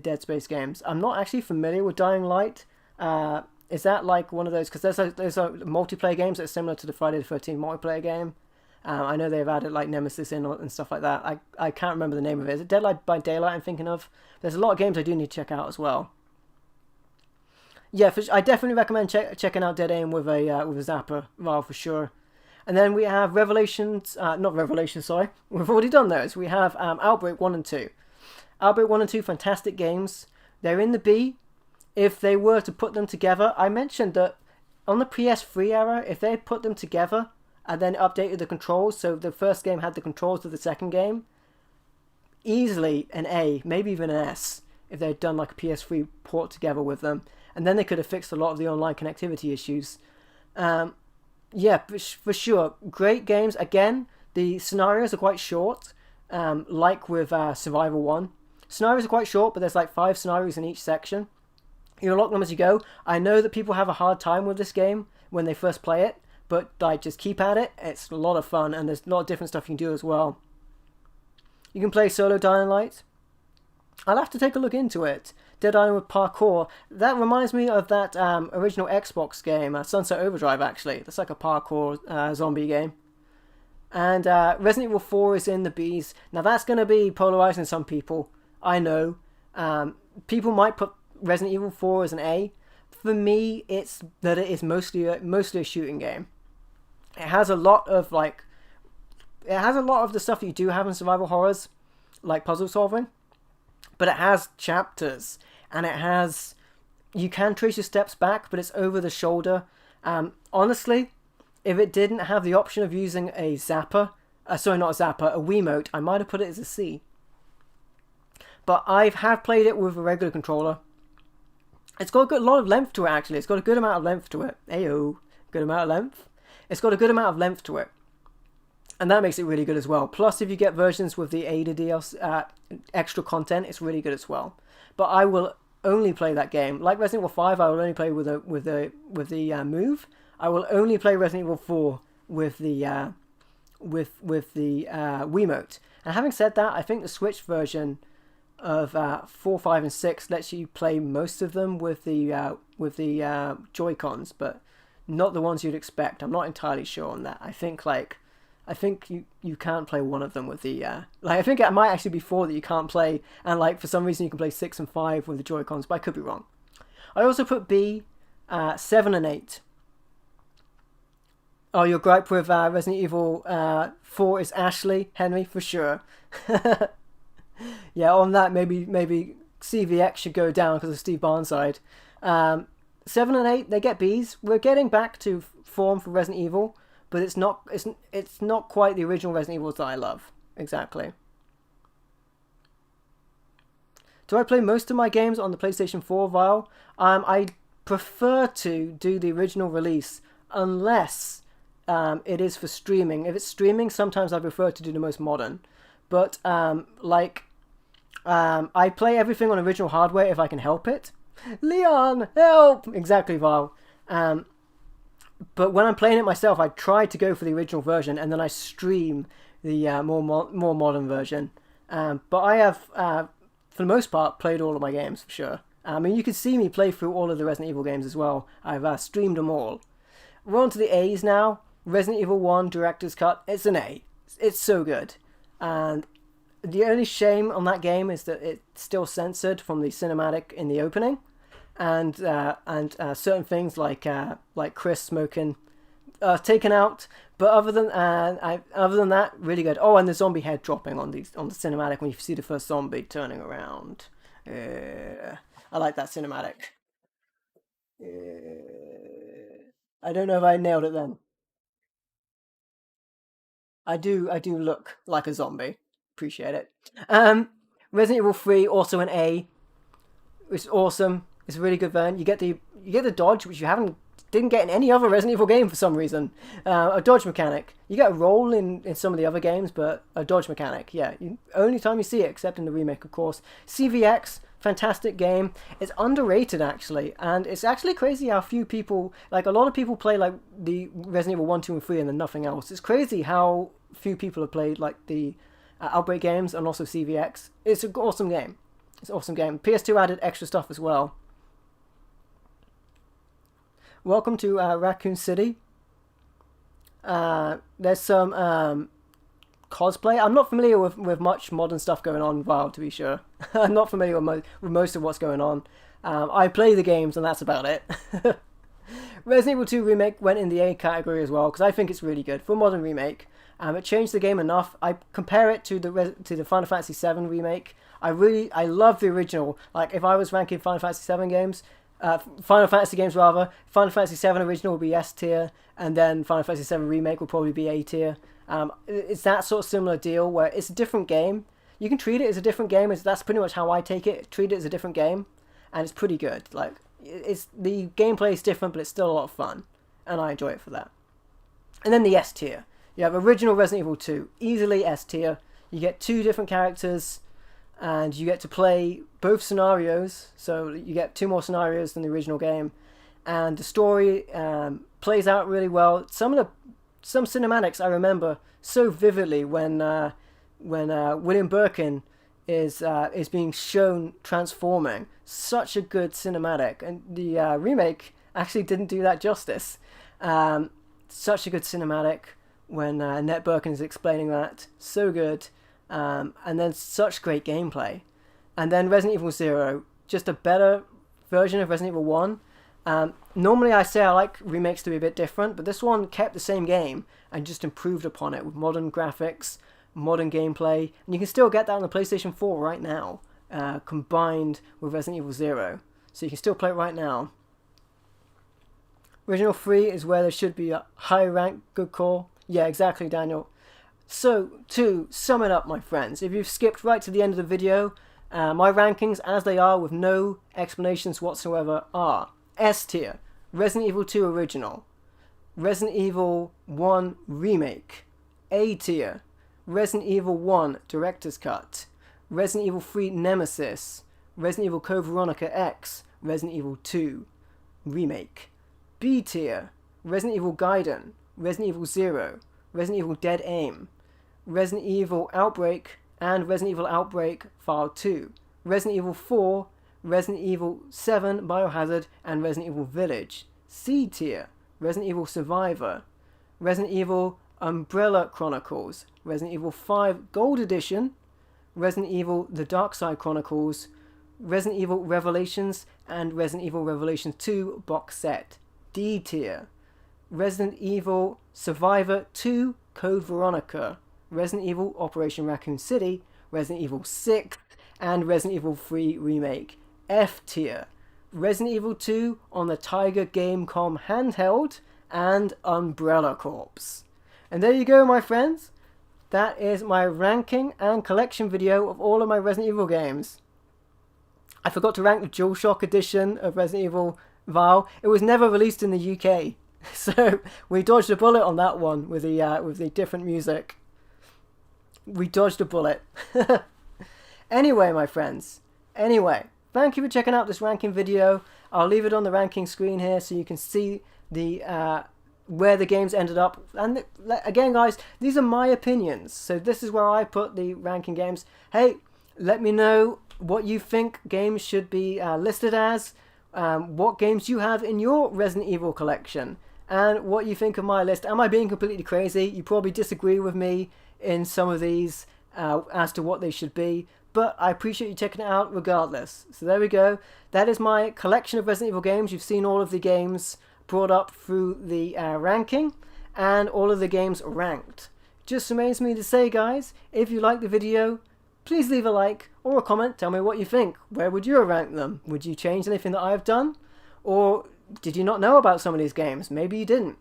Dead Space games. I'm not actually familiar with Dying Light. Is that like one of those? Because there's a multiplayer games that are similar to the Friday the 13th multiplayer game. I know they've added like Nemesis in and stuff like that. I can't remember the name of it. Is it Dead by Daylight I'm thinking of? There's a lot of games I do need to check out as well. Yeah, I definitely recommend checking out Dead Aim with a Zapper, well, for sure. And then we have We've already done those. We have Outbreak 1 and 2. Outbreak 1 and 2, fantastic games. They're in the B. If they were to put them together, I mentioned that on the PS3 era, if they put them together and then updated the controls, so the first game had the controls of the second game, easily an A, maybe even an S, if they'd done like a PS3 port together with them. And then they could have fixed a lot of the online connectivity issues. Yeah, for sure. Great games. Again, the scenarios are quite short, like with Survival 1. Scenarios are quite short, but there's like 5 scenarios in each section. You unlock them as you go. I know that people have a hard time with this game when they first play it, but like just keep at it. It's a lot of fun, and there's a lot of different stuff you can do as well. You can play solo Dying Light. I'll have to take a look into it. Dead Island with parkour. That reminds me of that original Xbox game, Sunset Overdrive, actually. That's like a parkour zombie game. And Resident Evil 4 is in the Bs. Now that's going to be polarizing to some people. I know. People might put Resident Evil 4 as an A. For me, it's that it is mostly a shooting game. It has a lot of the stuff you do have in survival horrors, like puzzle solving. But it has chapters, and you can trace your steps back, but it's over the shoulder. Honestly, if it didn't have the option of using a zapper, a Wiimote, I might have put it as a C. But I have played it with a regular controller. It's got a lot of length to it, actually. It's got a good amount of length to it. Ayo, good amount of length. It's got a good amount of length to it. And that makes it really good as well. Plus, if you get versions with the Ada DLC, extra content, it's really good as well. But I will only play that game. Like Resident Evil 5, I will only play with the Move. I will only play Resident Evil 4 with the Wiimote. And having said that, I think the Switch version of 4, 5, and 6 lets you play most of them with the Joy-Cons, but not the ones you'd expect. I'm not entirely sure on that. I think you can't play one of them with the I think it might actually be 4 that you can't play, and like for some reason you can play 6 and 5 with the Joy-Cons, but I could be wrong. I also put B, 7 and 8. Oh, your gripe with Resident Evil 4 is Ashley, Henry, for sure. Yeah, on that maybe CVX should go down because of Steve Barnside. 7 and 8, they get Bs. We're getting back to form for Resident Evil, but it's not quite the original Resident Evils that I love. Exactly. Do I play most of my games on the PlayStation 4, Vile? I prefer to do the original release unless it is for streaming. If it's streaming, sometimes I prefer to do the most modern. But I play everything on original hardware if I can help it. Leon, help! Exactly, Vile. But when I'm playing it myself, I try to go for the original version, and then I stream the more modern version. But I have, for the most part, played all of my games, for sure. I mean, you can see me play through all of the Resident Evil games as well. I've streamed them all. We're on to the A's now. Resident Evil 1 Director's Cut. It's an A. It's so good. And the only shame on that game is that it's still censored from the cinematic in the opening. And certain things like Chris smoking taken out, but other than that, really good. Oh, and the zombie head dropping on the cinematic when you see the first zombie turning around. I like that cinematic. I don't know if I nailed it then. I do look like a zombie. Appreciate it. Resident Evil 3 also an A. It's awesome. It's a really good version. You get the dodge, which you didn't get in any other Resident Evil game for some reason. A dodge mechanic. You get a roll in some of the other games, but a dodge mechanic. Yeah, only time you see it, except in the remake, of course. CVX, fantastic game. It's underrated actually, and it's actually crazy how few people, like a lot of people play like the Resident Evil 1, 2, and 3, and then nothing else. It's crazy how few people have played like the Outbreak games and also CVX. It's an awesome game. It's an awesome game. PS2 added extra stuff as well. Welcome to Raccoon City. There's some cosplay. I'm not familiar with much modern stuff going on, Val, to be sure. I'm not familiar with most of what's going on. I play the games and that's about it. Resident Evil 2 Remake went in the A category as well because I think it's really good for a modern remake. It changed the game enough. I compare it to the Final Fantasy VII remake. I love the original. Like if I was ranking Final Fantasy VII games, Final Fantasy games rather, Final Fantasy VII original will be S tier, and then Final Fantasy VII remake will probably be A tier. It's that sort of similar deal where it's a different game. You can treat it as a different game. That's pretty much how I take it. Treat it as a different game, and it's pretty good. Like the gameplay is different, but it's still a lot of fun, and I enjoy it for that. And then the S tier. You have original Resident Evil 2, easily S tier. You get 2 different characters, and you get to play both scenarios. So you get 2 more scenarios than the original game, and the story plays out really well. Some cinematics I remember so vividly when William Birkin is being shown transforming. Such a good cinematic, and the remake actually didn't do that justice. Such a good cinematic when Annette Birkin is explaining that. So good. And then such great gameplay. And then Resident Evil 0, just a better version of Resident Evil 1. Normally I say I like remakes to be a bit different, but this one kept the same game and just improved upon it with modern graphics, modern gameplay, and you can still get that on the PlayStation 4 right now, combined with Resident Evil 0. So you can still play it right now. Original 3 is where there should be a high rank. Good call. Yeah, exactly, Daniel. So, to sum it up, my friends, if you've skipped right to the end of the video, my rankings, as they are with no explanations whatsoever, are S tier, Resident Evil 2 Original, Resident Evil 1 Remake, A tier, Resident Evil 1 Director's Cut, Resident Evil 3 Nemesis, Resident Evil Code Veronica X, Resident Evil 2 Remake, B tier, Resident Evil Gaiden, Resident Evil 0, Resident Evil Dead Aim, Resident Evil Outbreak, and Resident Evil Outbreak File 2, Resident Evil 4, Resident Evil 7 Biohazard, and Resident Evil Village. C tier, Resident Evil Survivor, Resident Evil Umbrella Chronicles, Resident Evil 5 Gold Edition, Resident Evil The Dark Side Chronicles, Resident Evil Revelations, and Resident Evil Revelations 2 Box Set. D tier, Resident Evil Survivor 2 Code Veronica, Resident Evil Operation Raccoon City, Resident Evil 6, and Resident Evil 3 Remake. F tier, Resident Evil 2 on the Tiger Gamecom handheld, and Umbrella Corps. And there you go, my friends. That is my ranking and collection video of all of my Resident Evil games. I forgot to rank the DualShock edition of Resident Evil Vile. It was never released in the UK, so we dodged a bullet on that one with the different music. We dodged a bullet. Anyway, my friends. Thank you for checking out this ranking video. I'll leave it on the ranking screen here so you can see the where the games ended up. And again, guys, these are my opinions, so this is where I put the ranking games. Hey, let me know what you think games should be listed as, what games you have in your Resident Evil collection, and what you think of my list. Am I being completely crazy? You probably disagree with me in some of these as to what they should be, but I appreciate you checking it out regardless. So there we go. That is my collection of Resident Evil games. You've seen all of the games brought up through the ranking, and all of the games ranked. Just remains me to say, guys, if you like the video, please leave a like or a comment. Tell me what you think. Where would you rank them? Would you change anything that I've done? Or did you not know about some of these games? Maybe you didn't.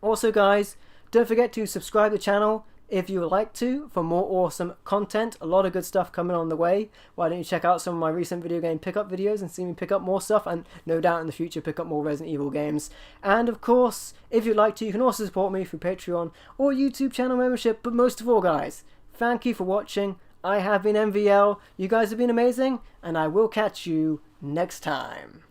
Also, guys, don't forget to subscribe to the channel if you would like to for more awesome content. A lot of good stuff coming on the way. Why don't you check out some of my recent video game pickup videos and see me pick up more stuff, and no doubt in the future pick up more Resident Evil games. And of course, if you'd like to, you can also support me through Patreon or YouTube channel membership. But most of all, guys, thank you for watching. I have been MVL, you guys have been amazing, and I will catch you next time.